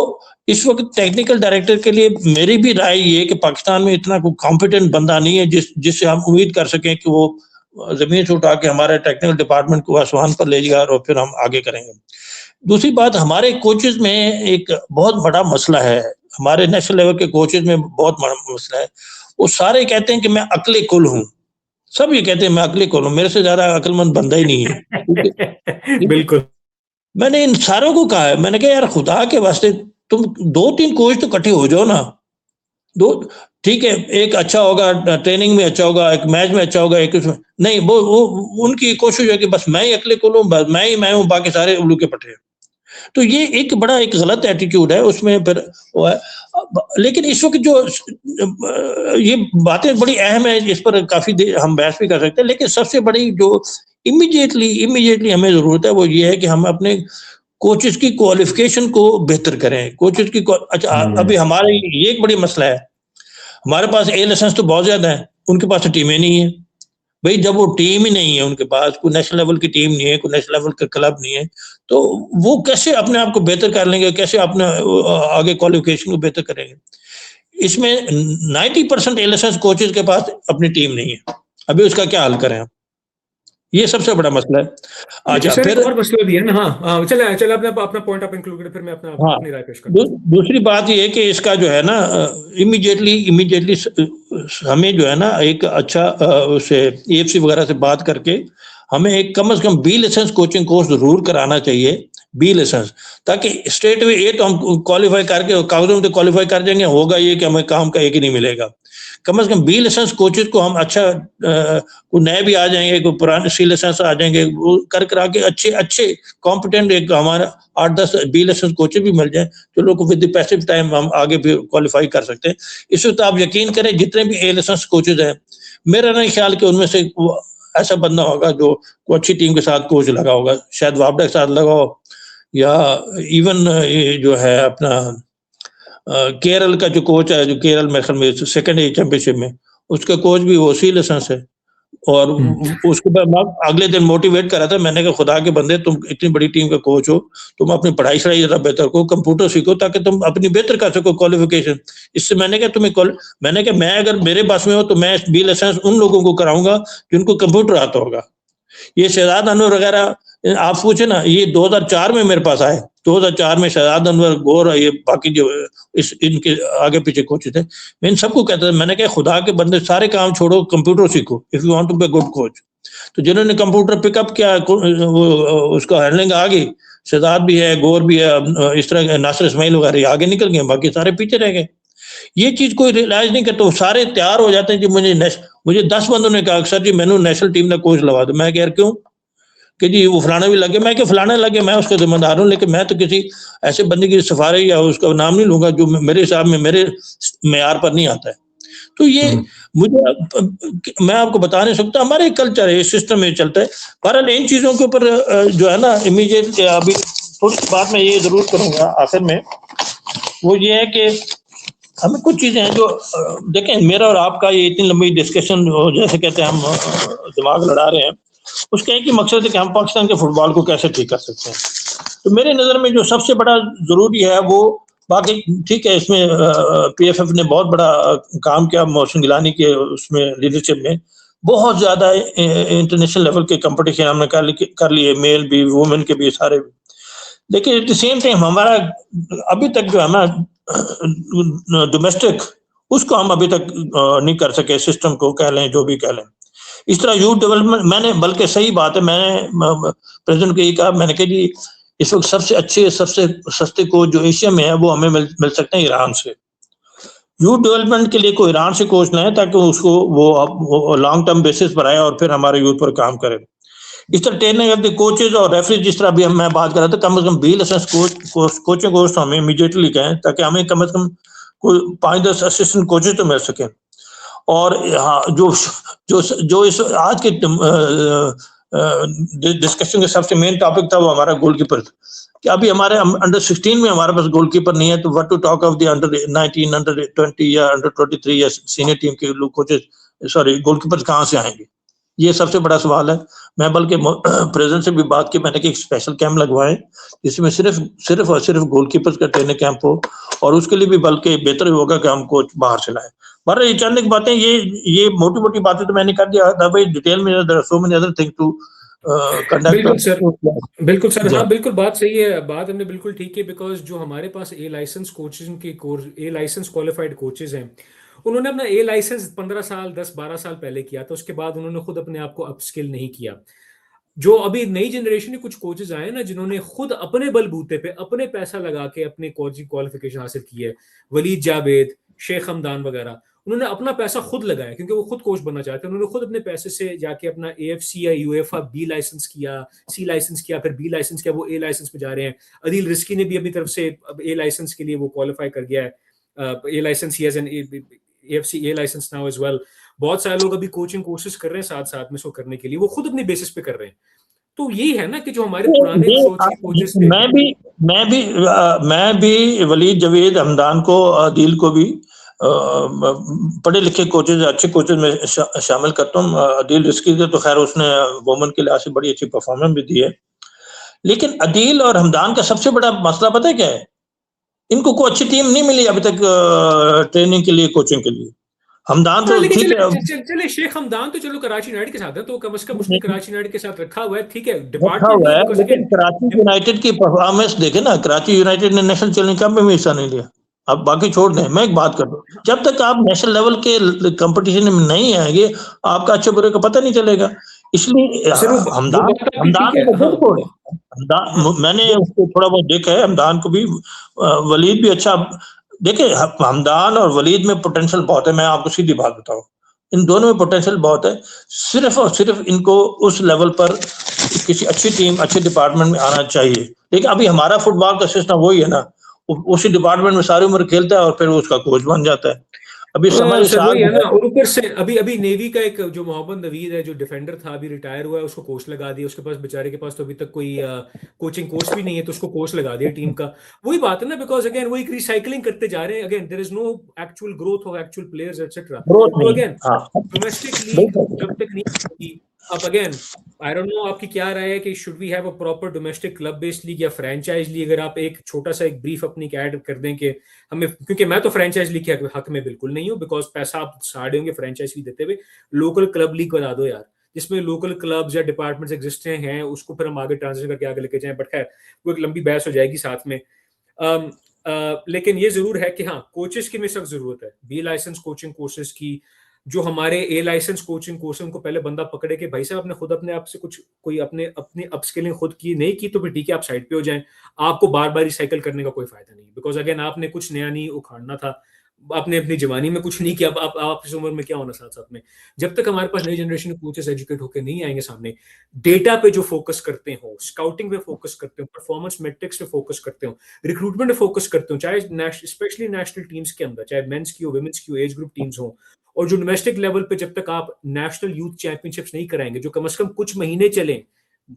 इस वक्त टेक्निकल डायरेक्टर के लिए मेरी भी राय ये है कि पाकिस्तान में इतना कोई कॉम्पिटेंट बंदा नहीं है जिससे हम उम्मीद कर सकें कि वो जमीन से उठा के हमारे टेक्निकल डिपार्टमेट को आसमान पर ले जाएगा और फिर हम आगे करेंगे। दूसरी बात, हमारे कोचेज में एक बहुत बड़ा मसला है, हमारे नेशनल लेवल के कोचेज में बहुत बड़ा मसला है। वो सारे कहते हैं कि मैं अकले कुल हूँ, सब ये कहते हैं मैं अकले कुल हूँ, मेरे से ज्यादा अक्लमंद बंदा ही नहीं है। बिल्कुल। मैंने इन सारों को कहा है, मैंने कहा यार खुदा के वास्ते तुम 2-3 कोच तो इकट्ठे हो जाओ ना। दो ठीक है, एक अच्छा होगा ट्रेनिंग में, अच्छा होगा एक मैच में, अच्छा होगा एक उसमें नहीं, वो उनकी कोशिश है कि बस मैं ही अकेले को लूं, बस मैं हूं, बाकी सारे उल्लू के पट्टे। तो ये एक बड़ा एक गलत एटीट्यूड है उसमें, फिर वो है। लेकिन इस वक्त जो ये बातें बड़ी अहम है, इस पर काफी हम बहस भी कर सकते हैं, लेकिन सबसे बड़ी जो इमीडिएटली हमें जरूरत है वो ये है कि हम अपने कोचेस की क्वालिफिकेशन को बेहतर करें। कोचेस की अच्छा, अभी हमारे ये एक बड़ी मसला है, हमारे पास ए लाइसेंस तो बहुत ज्यादा है, उनके पास तो टीमें नहीं है। भाई जब वो टीम ही नहीं है उनके पास, कोई नेशनल लेवल की टीम नहीं है, कोई नेशनल लेवल का क्लब नहीं है, तो वो कैसे अपने आप को बेहतर कर लेंगे, कैसे अपने आगे क्वालिफिकेशन को बेहतर करेंगे। इसमें 90% ए लाइसेंस कोचेस के पास अपनी टीम नहीं है, अभी उसका क्या हल करें हम, ये सबसे बड़ा मसला है। अच्छा, फिर और मसला भी है ना। हाँ, चले अपना पॉइंट आप इंक्लूड करें, फिर मैं अपनी राय पेश करता हूं। दूसरी बात ये है कि इसका जो है ना इमीडिएटली हमें जो है ना एक अच्छा उसे एएफसी वगैरह से बात करके हमें एक कम से कम बी लाइसेंस कोचिंग कोर्स जरूर कराना चाहिए, बी लाइसेंस, ताकि स्ट्रेट वे ये तो हम क्वालिफाई करके कागजों में तो क्वालिफाई कर जाएंगे, होगा ये कि हमें काम का एक ही नहीं मिलेगा। कम से कम बी लाइसेंस कोचेस को हम अच्छा कोई नए भी आ जाएंगे, कोई पुराने सी लाइसेंस आ जाएंगे, वो कर करा के अच्छे कॉम्पिटेंट एक हमारा 8-10 बी लाइसेंस कोचेस भी मिल जाए, जो लोग विद द पैसिव टाइम हम आगे भी क्वालिफाई कर सकते हैं। इस वक्त आप यकीन करें जितने भी ए लाइसेंस कोचेस हैं, मेरा नहीं ख्याल कि उनमें से ऐसा बंदा होगा जो कोई अच्छी टीम के साथ कोच लगा होगा, शायद वापडा के साथ लगा हो, या इवन जो है अपना केरल का जो कोच है, जो केरल में सेकंड चैंपियनशिप में, उसका कोच भी वो सी लाइसेंस है। और उसके बाद मैं अगले दिन मोटिवेट करा था, मैंने कहा खुदा के बंदे तुम इतनी बड़ी टीम का कोच हो, तुम अपनी पढ़ाई शढ़ाई जरा बेहतर करो, कंप्यूटर सीखो ताकि तुम अपनी बेहतर कर सको क्वालिफिकेशन। इससे मैंने कहा मैं अगर मेरे पास में हो तो मैं बी लाइसेंस उन लोगों को कराऊंगा जिनको कंप्यूटर आता होगा। ये शहजाद अनवर वगैरह आप पूछे ना, ये 2004 में मेरे पास आए, 2004 में शहजाद अनवर, गौर, ये बाकी जो इनके आगे पीछे कोच थे, मैं इन सबको कहता था, मैंने कहा खुदा के बंदे सारे काम छोड़ो, कंप्यूटर सीखो if you want to be a good coach. तो जिन्होंने कंप्यूटर पिकअप किया वो उसका हैंडलिंग आ गई, शहजाद भी है, गौर भी है, इस तरह नासिर इस्माइल वगैरह आगे निकल गए, बाकी सारे पीछे रह गए। ये चीज कोई रियलाइज नहीं करता, सारे तैयार हो जाते हैं जी। मुझे 10 बंदों ने कहा सर जी मैंने नेशनल टीम का कोच लगा दो। मैं कह यार क्यों, कि जी वो फलाना भी लगे। मैं क्या फलाना लगे, मैं उसका जिम्मेदार हूँ, लेकिन मैं तो किसी ऐसे बंदे की सिफारिश या उसका नाम नहीं लूंगा जो मेरे हिसाब में मेरे मेयार पर नहीं आता है। तो ये मुझे मैं आपको बता नहीं सकता, हमारे कल्चर है, सिस्टम में चलता है। बहरहाल इन चीजों के ऊपर जो है ना इमीडिएट अभी थोड़ी बात मैं ये जरूर करूंगा आखिर में वो ये है कि हमें कुछ चीजें हैं जो देखें, मेरा और आपका ये इतनी लंबी डिस्कशन जैसे कहते हैं हम दिमाग लड़ा रहे हैं, उसका एक ही मकसद है कि हम पाकिस्तान के फुटबॉल को कैसे ठीक कर सकते हैं। तो मेरे नज़र में जो सबसे बड़ा ज़रूरी है वो, बाकी ठीक है इसमें पीएफएफ ने बहुत बड़ा काम किया मोहसिन गिलानी के उसमें लीडरशिप में, बहुत ज़्यादा इंटरनेशनल लेवल के कंपटीशन हमने कर लिए, मेल भी वुमेन के भी सारे। लेकिन एट द सेम टाइम हमारा अभी तक जो है ना डोमेस्टिक, उसको हम अभी तक नहीं कर सके, सिस्टम को कह लें जो भी कह लें। इस तरह यूथ डेवलपमेंट मैंने, बल्कि सही बात है, मैंने प्रेसिडेंट को ये कहा, मैंने कहा जी इस वक्त सबसे अच्छे सबसे सस्ते कोच जो एशिया में है वो हमें मिल सकते हैं ईरान से। यूथ डेवलपमेंट के लिए कोई ईरान से कोच लाए ताकि उसको वो लॉन्ग टर्म बेसिस पर आए और फिर हमारे यूथ पर काम करे। इस तरह ट्रेनिंग ऑफ द कोचेज और रेफरी, जिस तरह अभी मैं बात कर रहा था, कम से कम बी लाइसेंस कोचिंग कोर्स तो हमें इमीडिएटली कहें ताकि हमें कम से कम कोई 5-10 असिस्टेंट कोचेज तो मिल सके। और हाँ, जो इस आज के डिस्कशन का सबसे मेन टॉपिक था वो हमारा गोलकीपर था कि अभी हमारे अंडर 16 में हमारे पास गोलकीपर नहीं है, तो what to talk of the under 19, under 20 या अंडर 23 या सीनियर टीम के लोग कोचेज, सॉरी गोलकीपर कहाँ से आएंगे, ये सबसे बड़ा सवाल है। मैं बल्कि प्रेसिडेंट से भी बात की, मैंने कि एक स्पेशल कैंप लगवाए जिसमें सिर्फ और सिर्फ गोलकीपर्स का ट्रेनिंग कैंप हो, और उसके लिए भी बल्कि बेहतर होगा कि हम कोच बाहर से लाएं। पर ये चंद एक बातें, ये मोटी मोटी बातें तो मैंने कर दिया, भाई डिटेल में there are so many other thing to conduct. बिल्कुल सर, हाँ बिल्कुल बात सही है, बात हमने बिल्कुल ठीक है। बिकॉज जो हमारे पास ए लाइसेंस कोचिंग के कोर्स, ए लाइसेंस क्वालिफाइड कोचेज हैं, उन्होंने अपना ए लाइसेंस 15 साल 10-12 साल पहले किया था, उसके बाद उन्होंने खुद अपने आप को अपस्किल नहीं किया। जो अभी नई जनरेशन के कुछ कोचेज आए ना, जिन्होंने खुद अपने बलबूते पे अपने पैसा लगा के अपने कोचिंग क्वालिफिकेशन हासिल की है, वलीद जावेद, शेख हमदान वगैरह, उन्होंने अपना पैसा खुद लगाया क्योंकि वो खुद कोच बनना चाहते हैं। उन्होंने खुद अपने पैसे से जाके अपना एएफसी या यूएफए बी लाइसेंस किया, सी लाइसेंस किया, फिर बी लाइसेंस किया, वो ए लाइसेंस पे जा रहे हैं। अदील रिस्की ने भी अपनी तरफ से ए लाइसेंस के लिए वो क्वालिफाई कर गया है, A licence, he has an AFC A licence now as well. बहुत सारे लोग अभी कोचिंग कोर्सेज कर रहे हैं साथ साथ में इसको करने के लिए, वो खुद अपनी बेसिस पे कर रहे हैं। तो यही है ना कि जो हमारे पुराने कोचेस थे, मैं भी वलीद, जवेद, हमदान को, आदिल को भी पढ़े लिखे कोचेज, अच्छे कोचेज में शामिल करता हूँ। आदिल रिस्की थे तो खैर उसने वुमेन के लिहाज से बड़ी अच्छी परफॉर्मेंस भी दी है। लेकिन आदिल और हमदान का सबसे बड़ा मसला पता है क्या है? इनको कोई अच्छी टीम नहीं मिली अभी तक ट्रेनिंग के लिए, कोचिंग के लिए। हमदान तो ठीक है, चले शेख हमदान तो चलो कराची यूनाइटेड के साथ है, तो कम से कम उसने कराची यूनाइटेड के साथ रखा हुआ है, ठीक है, डिपार्टमेंट। लेकिन कराची यूनाइटेड की परफॉर्मेंस देखे ना, कराची यूनाइटेड ने नेशनल चैलेंज कप में भी हिस्सा नहीं लिया। अब बाकी छोड़ दें, मैं एक बात कर दूं, जब तक आप नेशनल लेवल के कंपटीशन में नहीं आएंगे आपका अच्छे बुरे का पता नहीं चलेगा। इसलिए मैंने उसको थोड़ा बहुत देखा है, हमदान को भी, वलीद भी अच्छा। देखिए हमदान और वलीद में पोटेंशियल बहुत है, मैं आपको सीधी बात बताऊं, इन दोनों में पोटेंशियल बहुत है। सिर्फ और सिर्फ इनको उस लेवल पर किसी अच्छी टीम, अच्छे डिपार्टमेंट में आना चाहिए। लेकिन अभी हमारा फुटबॉल का सिस्टम वही है ना, उसी डिपार्टमेंट में सारी उम्र खेलता है और फिर उसका कोच बन जाता है। अभी समय वही है ना। और ऊपर से अभी नेवी का एक जो मोहम्मद नवीद है, जो डिफेंडर था, अभी रिटायर हुआ है, उसको कोच लगा दिया। उसके पास बेचारे के पास तो अभी तक कोई कोचिंग कोर्स भी नहीं है, तो उसको कोच लगा दिया टीम का। वही बात है ना, बिकॉज अगेन वही रिसाइकलिंग करते जा रहे हैं। Again there is no actual growth of actual players etcetera. तो अगेन डोमेस्टिक लीग जब तक नहीं होगी, अब अगेन आई डोंट नो आपकी क्या राय है कि should we have a proper domestic club based league या फ्रेंचाइज लीग? अगर आप एक छोटा सा एक ब्रीफ अपनी ऐड कर दें कि हमें, क्योंकि मैं तो फ्रेंचाइज लीग के हक में बिल्कुल नहीं हूँ, बिकॉज पैसा आप साड़े होंगे फ्रेंचाइज लीग देते हुए। लोकल क्लब लीग बता दो यार, जिसमें लोकल क्लब्स या डिपार्टमेंट्स एग्जिस्ट हैं, उसको फिर हम आगे ट्रांजिशन करके आगे लेके जाएं। बट खैर वो एक लंबी बहस हो जाएगी साथ में। लेकिन ये जरूर है कि हाँ, कोचेस की में सख्त जरूरत है, बी लाइसेंस कोचिंग कोर्सेज की। जो हमारे ए लाइसेंस कोचिंग कोर्स, उनको पहले बंदा पकड़े कि भाई साहब आपने खुद अपने आप से कुछ कोई अपने अपस्किलिंग खुद की नहीं की, तो फिर ठीक है आप साइड पे हो जाएं। आपको बार बार रिसाइकल करने का कोई फायदा नहीं, बिकॉज अगेन आपने कुछ नया नहीं उखाड़ना था, आपने अपनी जवानी में कुछ नहीं किया, अब आप इस उम्र में क्या होना साथ साथ में। जब तक हमारे पास नई जनरेशन के कोचेस एजुकेट होकर नहीं आएंगे सामने, डेटा पे जो फोकस करते हो, स्काउटिंग पे फोकस करते हो, परफॉर्मेंस मेट्रिक्स पे फोकस करते हो, रिक्रूटमेंट पे फोकस करते हो, चाहे स्पेशली नेशनल टीम्स के अंदर, चाहे मेंस की हो, वुमेन्स की हो, एज ग्रुप टीम्स हो, और जो डोमेस्टिक लेवल पे जब तक आप नेशनल यूथ चैंपियनशिप्स नहीं कराएंगे, जो कम से कम कुछ महीने चले,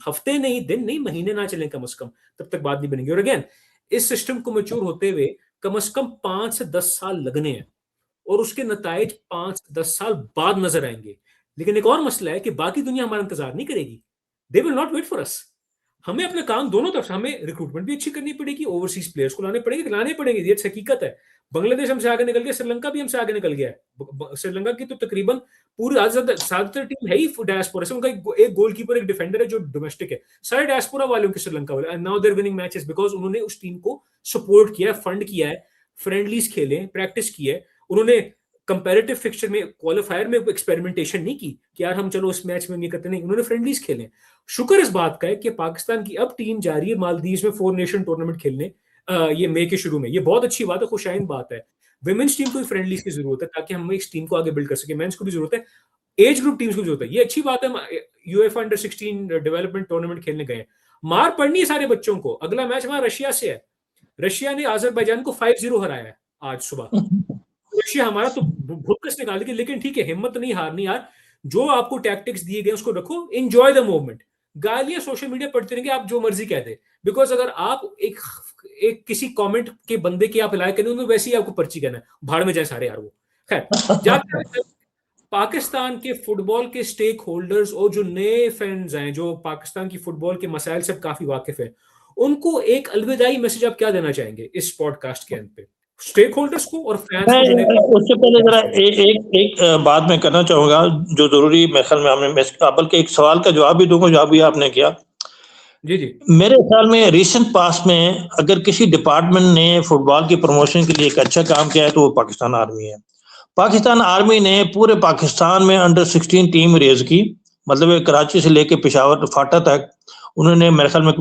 हफ्ते नहीं, दिन नहीं, महीने ना चले कम से कम, तब तक बात नहीं बनेगी। और अगेन इस सिस्टम को मैच्योर होते हुए कम से कम 5 से 10 साल लगने हैं और उसके नताइज 5 से 10 साल बाद नजर आएंगे। लेकिन एक और मसला है कि बाकी दुनिया हमारा इंतजार नहीं करेगी। They will not wait for us. हमें अपने काम दोनों तरफ, हमें रिक्रूटमेंट भी अच्छी करनी पड़ेगी, ओवरसीज प्लेयर्स को लाने पड़ेंगे, ये हकीकत है। बांग्लादेश हमसे आगे निकल गया, श्रीलंका भी हमसे आगे निकल गया है। श्रीलंका की तो तकरीबन पूरी ज्यादातर टीम है ही डायस्पोरा से। उनका एक गोलकीपर, एक डिफेंडर है जो डोमेस्टिक है। सारे डायस्पोरा वाले उनके श्रीलंका वाले। Now there winning matches because उन्होंने उस टीम को सपोर्ट किया, फंड किया है, फ्रेंडलीज खेले, प्रैक्टिस की है उन्होंने। कंपैरेटिव फिक्सचर में, क्वालिफायर में एक्सपेरिमेंटेशन नहीं की कि यार हम चलो इस मैच में ये करते नहीं। उन्होंने फ्रेंडलीज खेले। शुक्र इस बात का है कि पाकिस्तान की अब टीम जा रही है मालदीव में 4 नेशन टूर्नामेंट खेलने ये मई के शुरू में। ये बहुत अच्छी बात है, खुशाइन बात है। विमेंस टीम को भी फ्रेंडलीज की जरूरत है ताकि हम इस टीम को आगे बिल्ड कर सके। मेंस को भी जरूरत है, एज ग्रुप टीम्स को जरूरत है। ये अच्छी बात है। यूएफए अंडर 16 डेवलपमेंट टूर्नामेंट खेलने गए। मार पड़नी है सारे बच्चों को। अगला मैच हमारा रशिया से है। रशिया ने अजरबैजान को 5-0 हराया है आज सुबह। रशिया हमारा तो भूकस निकाल देगी। लेकिन ठीक है, हिम्मत नहीं हारनी यार। जो आपको टैक्टिक्स दिए गए उसको रखो, एंजॉय द मोमेंट। गालियां सोशल मीडिया पढ़ते रहेंगे, आप जो मर्जी कह दे। बिकॉज अगर आप एक किसी कमेंट के बंदे की आप लाइक करें, वैसे ही आपको पर्ची कहना है, भाड़ में जाए सारे यार वो। खैर जाते पाकिस्तान के फुटबॉल के स्टेक होल्डर्स और जो नए फैंस हैं जो पाकिस्तान की फुटबॉल के मसाइल से काफी वाकिफ है, उनको एक अलविदाई मैसेज आप क्या देना चाहेंगे इस पॉडकास्ट के अंत पे, स्टेक होल्डर्स को और फैंस को? उससे पहले जरा एक बात मैं करना चाहूंगा जो जरूरी, मेरे ख्याल में हमने काबल के एक सवाल का जवाब भी दूंगा, जवाब भी आपने किया। जी जी। मेरे ख्याल में रिसेंट पास्ट में अगर किसी डिपार्टमेंट ने फुटबॉल की प्रमोशन के लिए एक अच्छा काम किया है तो वो पाकिस्तान आर्मी है। पाकिस्तान आर्मी ने पूरे पाकिस्तान में अंडर 16 टीम रेज की, मतलब कराची से लेके पेशावर फाटा तक उन्होंने मेरे ख्याल में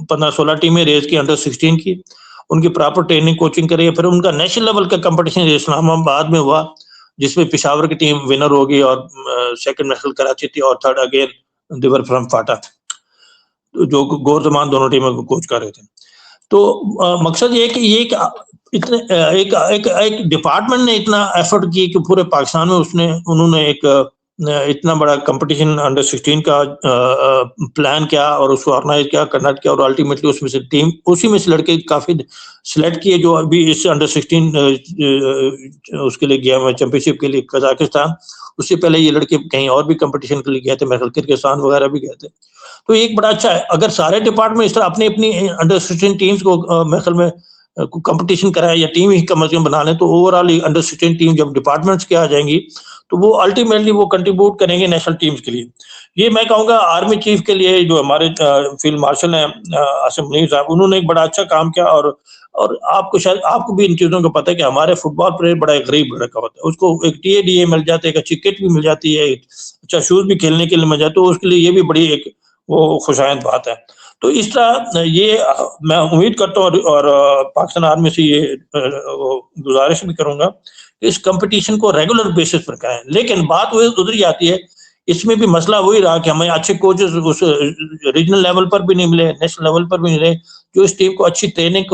15-16 टीमें रेज की, अंडर 16 की। उनकी प्रॉपर ट्रेनिंग कोचिंग करी। फिर उनका नेशनल लेवल का कंपटीशन इस्लामाबाद में हुआ जिसमें पेशावर की टीम विनर होगी और सेकंड नेशनल कराची थी और थर्ड अगेन देवर फ्रॉम फाटा, जो गौर जमान दोनों टीमों को कोच कर रहे थे। तो मकसद ये कि ये इतने एक डिपार्टमेंट ने इतना एफर्ट की कि पूरे पाकिस्तान में उन्होंने एक इतना बड़ा कंपटीशन अंडर 16 का प्लान किया और उसको ऑर्गेनाइज किया, कंडक्ट किया, और अल्टीमेटली उसमें से टीम उसी में से लड़के काफी सिलेक्ट किए जो अभी इस अंडर 16 उसके लिए गया हुआ चैंपियनशिप के लिए कजाकिस्तान। उससे पहले ये लड़के कहीं और भी कंपटीशन के लिए गए थे, मेरे किर्गिस्तान वगैरह भी गए थे। तो एक बड़ा अच्छा है अगर सारे डिपार्टमेंट इस तरह अपनी अपनी अंडर 16 टीम्स को मेरे ख्याल में कंपटीशन कराए या टीम ही कम से कम बना लें, तो ओवरऑल अंडर 16 टीम जब डिपार्टमेंट्स के आ जाएंगी तो वो अल्टीमेटली वो कंट्रीब्यूट करेंगे नेशनल टीम्स के लिए। ये मैं कहूँगा आर्मी चीफ के लिए जो हमारे फील्ड मार्शल हैं आसिम मुनीर साहब, उन्होंने एक बड़ा अच्छा काम किया। और आपको शायद आपको भी इन चीज़ों का पता है कि हमारे फुटबॉल प्लेयर बड़ा एक गरीब लड़का होता है, उसको एक टीए मिल जाता है, एक अच्छी किट भी मिल जाती है, अच्छा शूज भी खेलने के लिए मिल जाता है, तो उसके लिए ये भी बड़ी एक वो खुशाइंद बात है। तो इस तरह ये मैं उम्मीद करता हूँ और पाकिस्तान आर्मी से ये गुजारिश भी करूंगा कि इस कंपटीशन को रेगुलर बेसिस पर करें। लेकिन बात वही उधर ही आती है, इसमें भी मसला वही रहा कि हमें अच्छे कोचेस उस रीजनल लेवल पर भी नहीं मिले, नेशनल लेवल पर भी नहीं रहे, जो इस टीम को अच्छी ट्रेनिंग,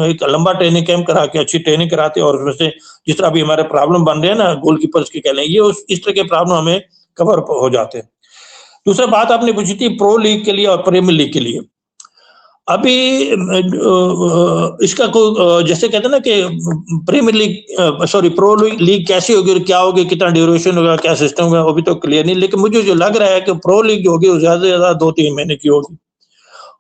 एक लंबा ट्रेनिंग कैंप करा के अच्छी ट्रेनिंग कराते, और उसमें से जिस तरह अभी हमारे प्रॉब्लम बन रहे हैं ना गोलकीपर्स के, कह लें ये इस तरह के प्रॉब्लम हमें कवर हो जाते हैं। दूसरा बात आपने पूछी थी प्रो लीग के लिए और प्रीमियर लीग के लिए। अभी इसका कोई जैसे कहते हैं ना कि premier league sorry pro league कैसी होगी और क्या होगी, कितना ड्यूरेशन होगा, क्या सिस्टम होगा, अभी तो क्लियर नहीं। लेकिन मुझे जो लग रहा है कि प्रो लीग जो होगी वो ज्यादा से ज्यादा 2-3 महीने की होगी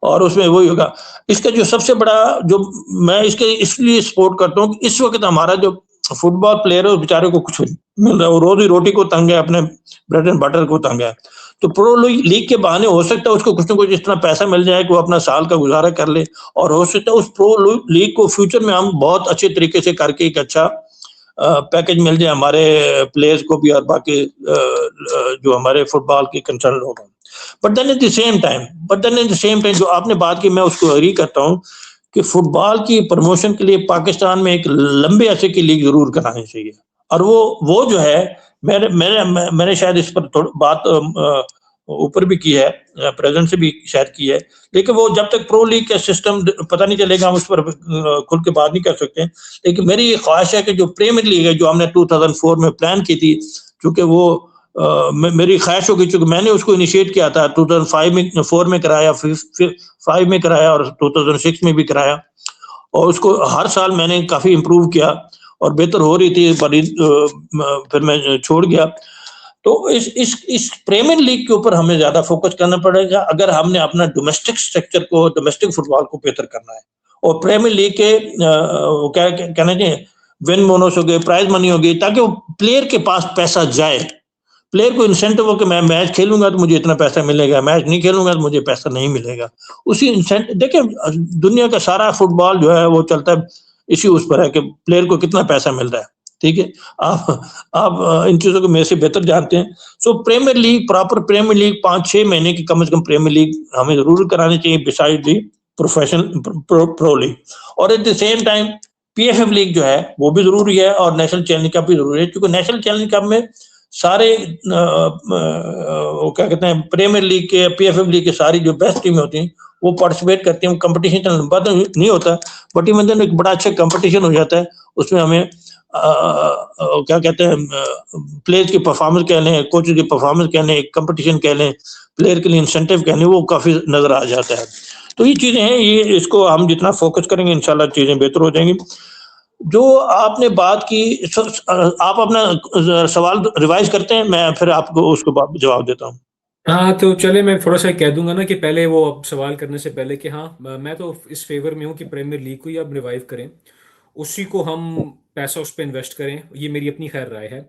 और उसमें वही होगा। इसका जो सबसे बड़ा जो मैं इसके इसलिए सपोर्ट करता हूँ कि इस वक्त हमारा जो फुटबॉल प्लेयर है उस बेचारे को कुछ मिल रहा है, वो रोजी रोटी को तंग है, अपने ब्रेड एंड बटर को तंग है। तो प्रो लीग के बहाने हो सकता है उसको कुछ ना कुछ इस तरह पैसा मिल जाए कि वो अपना साल का गुजारा कर ले, और हो सकता है उस प्रो लीग को फ्यूचर में हम बहुत अच्छे तरीके से करके एक अच्छा पैकेज मिल जाए हमारे प्लेयर्स को भी और बाकी जो हमारे फुटबॉल के कंसर्न लोग हैं। But then at the same time जो आपने बात की मैं उसको एग्री करता हूँ कि फुटबॉल की प्रमोशन के लिए पाकिस्तान में एक लंबे अरसे की लीग जरूर करानी चाहिए। और वो जो है मैंने शायद इस पर बात ऊपर भी की है, प्रेजेंट से भी शायद की है, लेकिन वो जब तक प्रो लीग का सिस्टम पता नहीं चलेगा हम उस पर खुल के बात नहीं कर सकते। लेकिन मेरी ख्वाहिश है कि जो प्रीमियर लीग है जो हमने 2004 में प्लान की थी, चूंकि वो मेरी ख्वाहिश होगी, चूंकि मैंने उसको इनिशिएट किया था 2005 में 4 में कराया, फिर 5 में कराया और 2006 में भी कराया। और उसको हर साल मैंने काफ़ी इम्प्रूव किया और बेहतर हो रही थी, फिर मैं छोड़ गया। तो इस प्रीमियर लीग के ऊपर हमें ज़्यादा फोकस करना पड़ेगा अगर हमने अपना डोमेस्टिक स्ट्रक्चर को, डोमेस्टिक फुटबॉल को बेहतर करना है। और प्रीमियर लीग के क्या कहना चाहिए, विन बोनस हो गए, प्राइज मनी हो गई, ताकि वो प्लेयर के पास पैसा जाए। प्लेयर को इंसेंटिव हो कि मैं मैच खेलूंगा तो मुझे इतना पैसा मिलेगा, मैच नहीं खेलूंगा तो मुझे पैसा नहीं मिलेगा। उसी इंसेंटिव देखिए, दुनिया का सारा फुटबॉल जो है वो चलता है इसी उस पर है कि प्लेयर को कितना पैसा मिल रहा है। ठीक है, आप इन चीजों को मेरे से बेहतर जानते हैं। So premier league, proper premier league 5-6 महीने की कम से कम प्रीमियर लीग हमें जरूर करानी चाहिए, beside the professional pro league. और at the same time PFF league जो है वो भी जरूरी है, और नेशनल चैलेंज कप भी जरूरी है, क्योंकि नेशनल चैलेंज कप में सारे वो क्या कहते हैं, प्रीमियर लीग के, पीएफएफ लीग के सारी जो बेस्ट टीमें होती हैं वो पार्टिसिपेट करती हैं। कंपटीशन लंबा तो नहीं होता, बट इवन एक बड़ा अच्छा कंपटीशन हो जाता है। उसमें हमें क्या कहते हैं, प्लेयर्स की परफॉर्मेंस कह लें, कोचेस की परफॉर्मेंस कह लें, कंपटीशन कह लें, प्लेयर के लिए इंसेंटिव कह लें, वो काफी नजर आ जाता है। तो ये चीजें हैं, ये इसको हम जितना फोकस करेंगे इंशाल्लाह चीजें बेहतर हो जाएंगी। जो आपने बात की, आप अपना सवाल रिवाइज करते हैं, मैं फिर आपको उसको जवाब देता हूँ। हाँ तो चले, मैं थोड़ा सा कह दूंगा ना कि पहले वो सवाल करने से पहले कि हाँ, मैं तो इस फेवर में हूँ कि प्रीमियर लीग को ही अब रिवाइव करें, उसी को हम पैसा उस पर इन्वेस्ट करें, ये मेरी अपनी खैर राय है।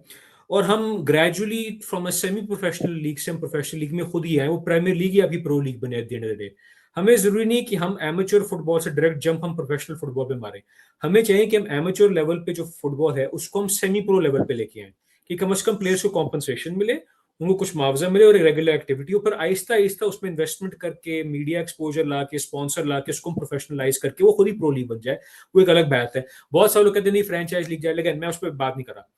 और हम gradually from a semi professional league से हम प्रोफेशनल लीग में खुद ही आए, वो प्रीमियर लीग या अभी प्रो लीग बने at the end of the day. हमें जरूरी नहीं कि हम एमेच्योर फुटबॉल से डायरेक्ट जंप हम प्रोफेशनल फुटबॉल पे मारें। हमें चाहिए कि हम एमेच्योर लेवल पे जो फुटबॉल है उसको हम सेमी प्रो लेवल पे लेके आए, कि कम से कम प्लेयर्स को कॉम्पनसेशन मिले, उनको कुछ मुआवजा मिले और रेगुलर एक्टिविटी हो, पर आहिस्ता आहिस्ता उसमें इन्वेस्टमेंट करके, मीडिया एक्सपोजर ला के, स्पॉन्सर ला के, उसको प्रोफेशनलाइज करके वो खुद ही प्रो लीग बन जाए, वो एक अलग बात है। बहुत सारे लोग कहते हैं नहीं फ्रेंचाइज लीग जाए, लेकिन मैं उस पर बात नहीं कर रहा।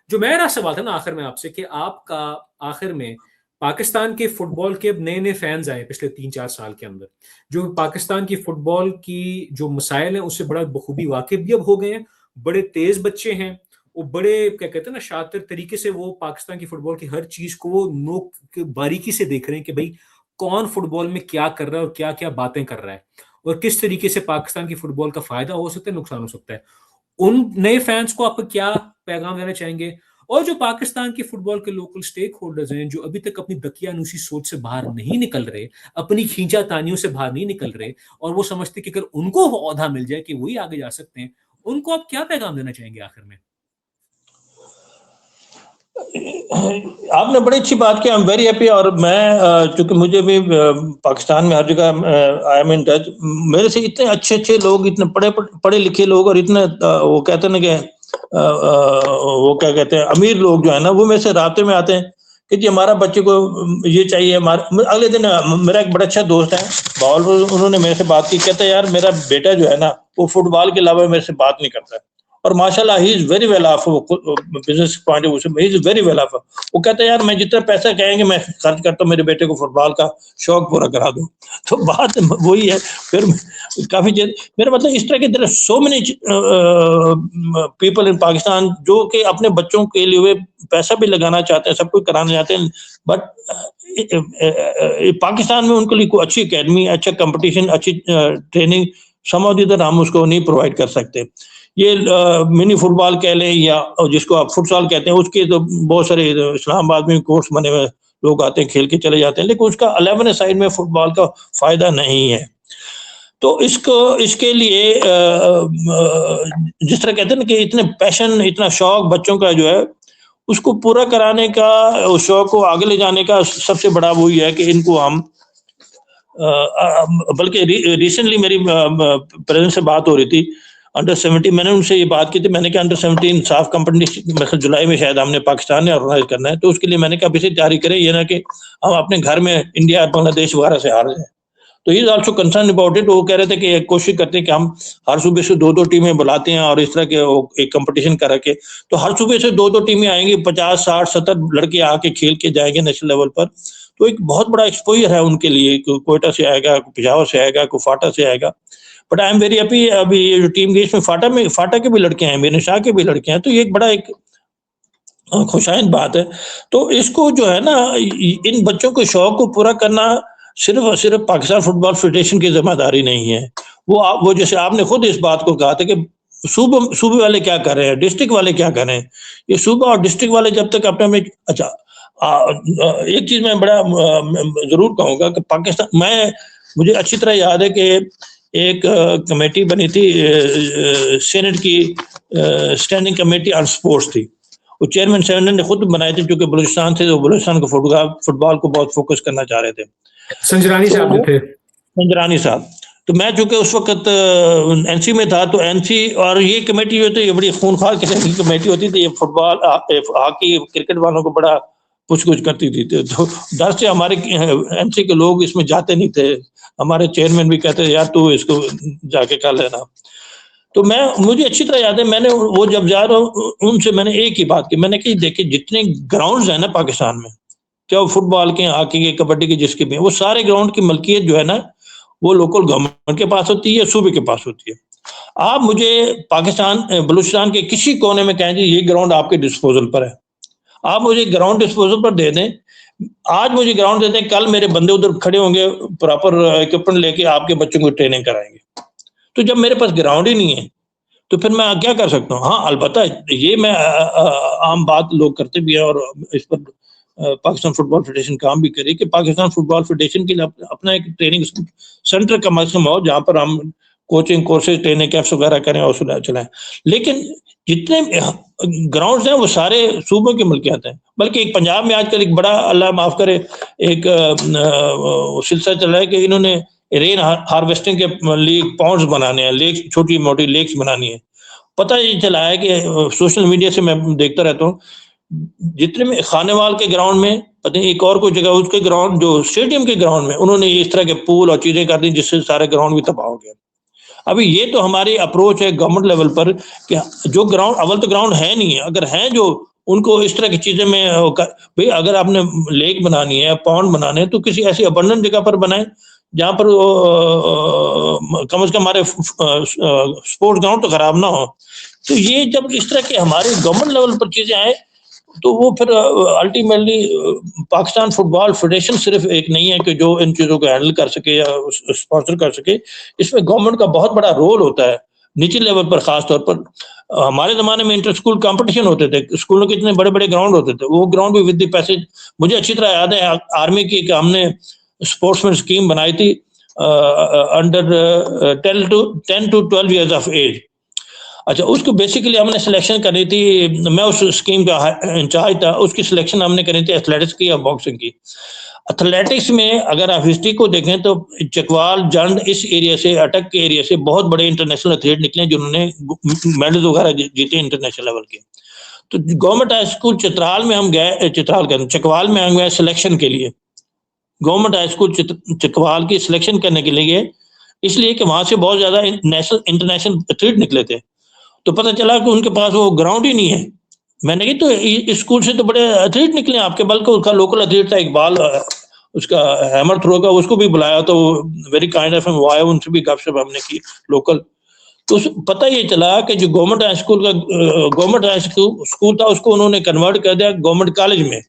जो मेरा सवाल था ना आखिर में आपसे, कि आपका आखिर में पाकिस्तान के फुटबॉल के अब नए नए फैंस आए पिछले 3-4 साल के अंदर, जो पाकिस्तान की फुटबॉल की जो मसाइल हैं उससे बड़ा बखूबी वाकिफ भी अब हो गए हैं। बड़े तेज बच्चे हैं, वो बड़े क्या कहते हैं ना, शातिर तरीके से वो पाकिस्तान की फुटबॉल की हर चीज को वो नोक बारीकी से देख रहे हैं कि भाई कौन फुटबॉल में क्या कर रहा है और क्या क्या बातें कर रहा है, और किस तरीके से पाकिस्तान की फुटबॉल का फायदा हो सकता है, नुकसान हो सकता है। उन नए फैंस को आप क्या पैगाम देना चाहेंगे? और जो पाकिस्तान के फुटबॉल के लोकल स्टेक होल्डर्स हैं, जो अभी तक अपनी दकियानूसी सोच से बाहर नहीं निकल रहे, अपनी खींचातानियों से बाहर नहीं निकल रहे, और वो समझते कि अगर उनको ओहदा मिल जाए कि वही आगे जा सकते हैं, उनको आप क्या पैगाम देना चाहेंगे आखिर में? आपने बड़ी अच्छी बात की, आई एम वेरी हैप्पी। और मैं चूंकि मुझे भी पाकिस्तान में हर जगह आई एम इन टच, मेरे से इतने अच्छे अच्छे लोग, इतने पढ़े लिखे लोग, और इतने वो कहते हैं ना कि वो क्या कहते हैं, अमीर लोग जो है ना, वो मेरे से राब्ते में आते हैं कि जी हमारा बच्चे को ये चाहिए। हमारा अगले दिन मेरा एक बड़ा अच्छा दोस्त है बावल, उन्होंने मेरे से बात की, कहते हैं यार मेरा बेटा जो है ना वो फुटबॉल के अलावा मेरे से बात नहीं करता है, और माशाल्लाह he is very well off, business point of view से he is very well off. वो कहता है यार मैं जितना पैसा कहेंगे मैं खर्च करता हूँ, मेरे बेटे को फुटबॉल का शौक पूरा करा दो। तो बात वही है। फिर काफी मेरा मतलब इस तरह के there are so many people in Pakistan जो कि अपने बच्चों के लिए पैसा भी लगाना चाहते हैं, सब कुछ कराना चाहते हैं, बट पाकिस्तान में उनके लिए कोई अच्छी एकेडमी, अच्छा कंपटीशन, अच्छी ट्रेनिंग समझ इधर हम उसको नहीं प्रोवाइड कर सकते। ये मिनी फुटबॉल कह लें या जिसको आप फुटसॉल कहते हैं, उसके तो बहुत सारे इस्लामाबाद में कोर्स बने हुए, लोग आते हैं खेल के चले जाते हैं, लेकिन उसका 11 साइड में फुटबॉल का फायदा नहीं है। तो इसके लिए जिस तरह कहते हैं ना कि इतने पैशन, इतना शौक बच्चों का जो है, उसको पूरा कराने का, उस शौक को आगे ले जाने का सबसे बड़ा वही है कि इनको हम बल्कि रिसेंटली मेरी प्रेजेंट से बात हो रही थी अंडर 17, मैंने उनसे ये बात की थी, मैंने कहा अंडर 17 साफ कंपटीशन जुलाई में शायद हमने पाकिस्तान ने ऑर्गेनाइज करना है, तो उसके लिए मैंने कहा अभी से तैयारी करें, ये ना कि हम अपने घर में इंडिया बांग्लादेश वगैरह से हार जाए। तो he is also concern about it. वो कह रहे थे कि कोशिश करते हैं कि हम हर सूबे से 2-2 टीमें बुलाते हैं और इस तरह के एक कंपटीशन कर रखे, तो हर सूबे से 2-2 टीमें आएंगी, 50, 60, 70 लड़के आके खेल के जाएंगे नेशनल लेवल पर। तो एक बहुत बड़ा एक्सपोजर है उनके लिए, कोयटा से आएगा, पेशावर से आएगा, फाटा से आएगा। But I am very happy, अभी ये जो टीम गई इसमें फाटा के भी लड़के हैं, मेरे शाह के भी लड़के हैं, तो ये एक बड़ा एक खुशाइन बात है। तो इसको जो है ना, इन बच्चों के शौक को पूरा करना सिर्फ और सिर्फ पाकिस्तान फुटबॉल फेडरेशन की जिम्मेदारी नहीं है, वो जैसे आपने खुद इस बात को कहा था कि सूबे वाले क्या कर रहे हैं, डिस्ट्रिक्ट वाले क्या कर रहे हैं। ये सूबा और डिस्ट्रिक्ट वाले जब तक अपने में अच्छा एक चीज मैं बड़ा जरूर कहूंगा कि पाकिस्तान में मुझे अच्छी तरह याद है कि एक कमेटी बनी थी सेनेट की स्टैंडिंग कमेटी ऑन स्पोर्ट्स थी। वो चेयरमैन सेनेट ने खुद बनाए थे, क्योंकि बलूचिस्तान थे तो बलूचिस्तान को फुटबॉल को बहुत फोकस करना चाह रहे थे। संजरानी साहब जो थे, संजरानी साहब। तो मैं चूंकि उस वक्त एनसी में था, तो एनसी और ये कमेटी जो थी ये बड़ी खूनखार किस्म की कमेटी होती थी। ये फुटबॉल, हॉकी, क्रिकेट वालों को बड़ा पूछ-गुछ करती थी। तो डर से हमारे एनसी के लोग इसमें जाते नहीं थे। हमारे चेयरमैन भी कहते यार तू इसको जाके कर लेना। तो मुझे अच्छी तरह याद है, मैंने वो जब जा रहा हूँ उनसे मैंने एक ही बात की, मैंने कही देखिए जितने ग्राउंड्स हैं ना पाकिस्तान में, क्या वो फुटबॉल के, हॉकी के, कबड्डी के, जिसके भी, वो सारे ग्राउंड की मलकियत जो है ना वो लोकल गवर्नमेंट के पास होती है, सूबे के पास होती है। आप मुझे पाकिस्तान बलूचिस्तान के किसी कोने में कहें ये ग्राउंड आपके डिस्पोजल पर है, आप मुझे ग्राउंड डिस्पोजल पर दे दें, आज मुझे ग्राउंड दे दें, कल मेरे बंदे उधर खड़े होंगे प्रॉपर इक्विपमेंट लेके आपके बच्चों को ट्रेनिंग कराएंगे। तो जब मेरे पास ग्राउंड ही नहीं है तो फिर मैं क्या कर सकता हूँ। हाँ, अलबत्ता ये मैं आम बात लोग करते भी है और इस पर पाकिस्तान फुटबॉल फेडरेशन काम भी करे कि पाकिस्तान फुटबॉल फेडरेशन के लिए अपना एक ट्रेनिंग सेंटर का मैक्सिमम हो, जहाँ पर हम कोचिंग कोर्सेज, ट्रेनिंग कैंप्स वगैरह करें और चलाएं। लेकिन जितने ग्राउंड्स हैं वो सारे सूबों की मलकियत हैं। बल्कि एक पंजाब में आजकल एक बड़ा, अल्लाह माफ करे, एक सिलसिला चल रहा है कि इन्होंने रेन हार्वेस्टिंग के लिए पॉन्ड्स बनाने हैं, लेक्स, छोटी मोटी लेक्स बनानी है। पता ये चला है कि सोशल मीडिया से मैं देखता रहता हूँ, जितने में खानेवाल के ग्राउंड में, पता नहीं एक और कोई जगह, उसके ग्राउंड जो स्टेडियम के ग्राउंड में उन्होंने इस तरह के पूल और चीजें कर दी जिससे सारे ग्राउंड भी तबाह हो गया। अभी ये तो हमारी अप्रोच है गवर्नमेंट लेवल पर कि जो ग्राउंड, अव्वल तो ग्राउंड है नहीं है, अगर हैं जो उनको इस तरह की चीजें में भाई अगर आपने लेक बनानी है, पॉन्ड बनाने हैं, तो किसी ऐसी अबंडन जगह पर बनाए जहाँ पर कम से कम हमारे स्पोर्ट्स ग्राउंड तो खराब ना हो। तो ये जब इस तरह के हमारे गवर्नमेंट लेवल पर चीजें आए तो वो फिर अल्टीमेटली पाकिस्तान फुटबॉल फेडरेशन सिर्फ एक नहीं है कि जो इन चीजों को हैंडल कर सके या स्पॉन्सर कर सके। इसमें गवर्नमेंट का बहुत बड़ा रोल होता है नीचे लेवल पर। खास तौर पर हमारे जमाने में इंटर स्कूल कंपटीशन होते थे, स्कूलों के इतने बड़े बड़े ग्राउंड होते थे, वो ग्राउंड भी विद द पैसेज। मुझे अच्छी तरह याद है आर्मी की हमने स्पोर्ट्समैन स्कीम बनाई थी under 10 to 12 years of age. अच्छा, उसको बेसिकली हमने सिलेक्शन करी थी, मैं उस स्कीम का इंचार्ज था, उसकी सिलेक्शन हमने करी थी एथलेटिक्स की या बॉक्सिंग की। एथलेटिक्स में अगर आप हिस्ट्री को देखें तो चकवाल, जंड, इस एरिया से, अटक के एरिया से बहुत बड़े इंटरनेशनल एथलीट निकले जिन्होंने मेडल्स वगैरह जीते इंटरनेशनल लेवल के। तो गवर्नमेंट हाई स्कूल चित्राल में हम गए, चकवाल में हम गए सिलेक्शन के लिए, गवर्नमेंट हाई स्कूल चकवाल की सिलेक्शन करने के लिए, इसलिए कि वहां से बहुत ज्यादा नेशनल इंटरनेशनल एथलीट निकले थे। तो पता चला कि उनके पास वो ग्राउंड ही नहीं है। मैंने कहा तो इस स्कूल से तो बड़े एथलीट निकले आपके, बल्कि उसका लोकल एथलीट था इकबाल, उसका हैमर थ्रो का, उसको भी बुलाया तो वेरी काइंड ऑफ हिम, वो आया, उनसे भी गपशप हमने की लोकल। तो पता ये चला कि जो गवर्नमेंट हाई स्कूल था उसको उन्होंने कन्वर्ट कर दिया गवर्नमेंट कॉलेज में,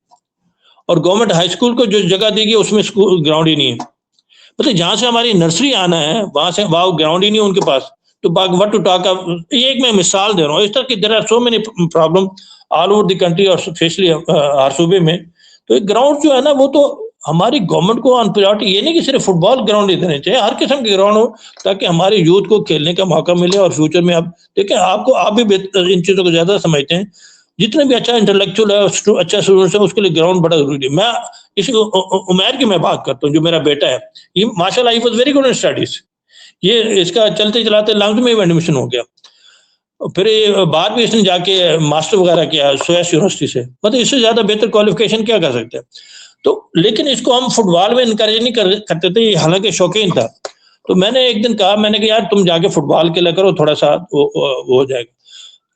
और गवर्नमेंट हाई स्कूल को जो जगह दी गई उसमें स्कूल ग्राउंड ही नहीं है। मतलब जहां से हमारी नर्सरी आना है वहां ग्राउंड ही नहीं है उनके पास। तो व्हाट टू टॉक, ये एक मैं मिसाल दे रहा हूँ। इस तरह की there are so many problem all over the country और स्पेशली हर सूबे में। तो ग्राउंड जो है ना वो तो हमारी गवर्नमेंट को ऑन प्रायोरिटी, ये नहीं कि सिर्फ फुटबॉल ग्राउंड ही देने चाहिए, हर किस्म के ग्राउंड हो ताकि हमारे यूथ को खेलने का मौका मिले। और फ्यूचर में आप देखें, आप भी इन चीजों को ज्यादा समझते हैं, जितने भी अच्छा इंटेलेक्चुअल है, अच्छा स्टूडेंट है, उसके लिए ग्राउंड बड़ा जरूरी है। मैं इस उमैर की मैं बात करता हूँ, जो मेरा बेटा है, ये माशाल्लाह he was very good in studies. ये इसका चलते चलाते लंग्स में एडमिशन हो गया, फिर बाद में इसने जाके मास्टर वगैरह किया सोएस यूनिवर्सिटी से। मतलब इससे ज्यादा बेहतर क्वालिफिकेशन क्या कर सकते हैं। तो लेकिन इसको हम फुटबॉल में इनकरेज नहीं करते थे, हालांकि शौकीन था। तो मैंने एक दिन कहा, मैंने कहा यार तुम जाके फुटबॉल खेला करो, थोड़ा सा वो हो जाएगा।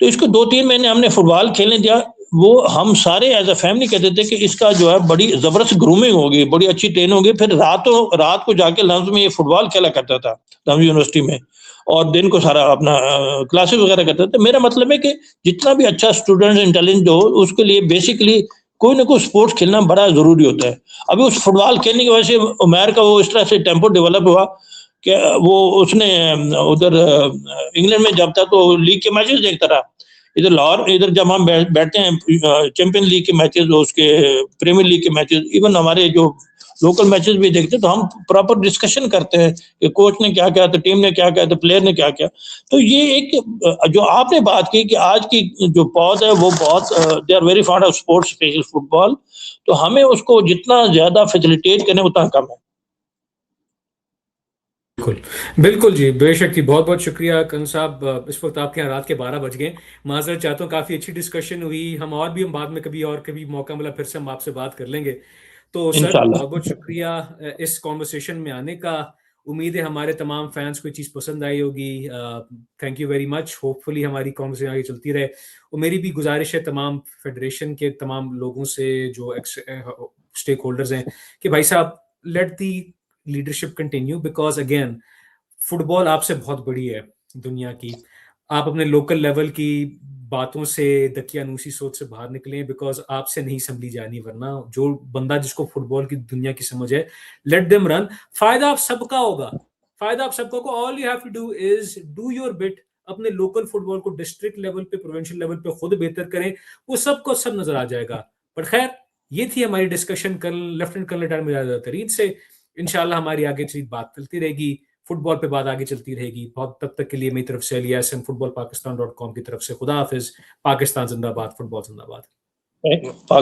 तो इसको 2-3 महीने हमने फुटबॉल खेलने दिया। वो हम सारे एज अ फैमिली कहते थे कि इसका जो है बड़ी जबरदस्त ग्रूमिंग होगी, बड़ी अच्छी ट्रेनिंग होगी। फिर रात को जाके लंच में ये फुटबॉल खेला करता था लंच यूनिवर्सिटी में, और दिन को सारा अपना क्लासेस वगैरह करते थे। मेरा मतलब है कि जितना भी अच्छा स्टूडेंट इंटेलिजेंट हो, उसके लिए बेसिकली कोई ना कोई स्पोर्ट्स खेलना बड़ा जरूरी होता है। अभी उस फुटबॉल खेलने की वजह से उमैर का वो इस तरह से टेम्पो डेवलप हुआ कि वो उसने उधर इंग्लैंड में जब था तो लीग के मैचेस देखता रहा, इधर लाहौर, इधर जब हम बैठते हैं चैंपियन लीग के मैचेस, उसके प्रीमियर लीग के मैचेस, इवन हमारे जो लोकल मैचेस भी देखते हैं, तो हम प्रॉपर डिस्कशन करते हैं कि कोच ने क्या किया, तो टीम ने क्या किया, तो प्लेयर ने क्या किया। तो ये एक जो आपने बात की कि आज की जो पौध है वो बहुत they are very fond of sports, special football, तो हमें उसको जितना ज्यादा फैसिलिटेट करें उतना कम है। बिल्कुल बिल्कुल जी, बेशक जी, बहुत बहुत शुक्रिया कन साहब। इस वक्त आपके यहाँ रात के 12 बज गए, माजरत चाहता हूँ, काफ़ी अच्छी डिस्कशन हुई। हम बाद में कभी और कभी मौका मिला फिर से हम आपसे बात कर लेंगे। तो सर इंशाल्लाह। बहुत बहुत शुक्रिया इस कॉन्वर्सेशन में आने का। उम्मीद है हमारे तमाम फैंस को ये चीज़ पसंद आई होगी। Thank you very much. Hopefully हमारी कॉन्वर्सेशन आगे चलती रहे। और मेरी भी गुजारिश है तमाम फेडरेशन के तमाम लोगों से जो स्टेक होल्डर्स हैं कि भाई साहब, let the leadership continue, because again football आपसे बहुत बड़ी है दुनिया की। आप अपने लोकल लेवल की बातों से, दकियानूसी सोच से बाहर निकले, बिकॉज आपसे नहीं संभली जानी। वरना जो बंदा जिसको फुटबॉल की दुनिया की समझ है, लेट देम रन। फायदा आप सबका होगा, फायदा आप सबका होगा। All you have to do is do your bit. अपने लोकल फुटबॉल को डिस्ट्रिक्ट लेवल पे, प्रोविंशियल लेवल पे खुद बेहतर करें, वो सबको सब नजर आ जाएगा। पर खैर, ये थी हमारी डिस्कशन कल लेफ्टिनेंट कर्नल रिटायर्ड मुजाहिद तरीन से। इंशाल्लाह हमारी आगे चीज बात चलती रहेगी, फुटबॉल पे बात आगे चलती रहेगी। बहुत तब तक के लिए मेरी तरफ से अलियासन फुटबॉल पाकिस्तान .com की तरफ से खुदा हाफिज। पाकिस्तान जिंदाबाद, फुटबॉल जिंदाबाद।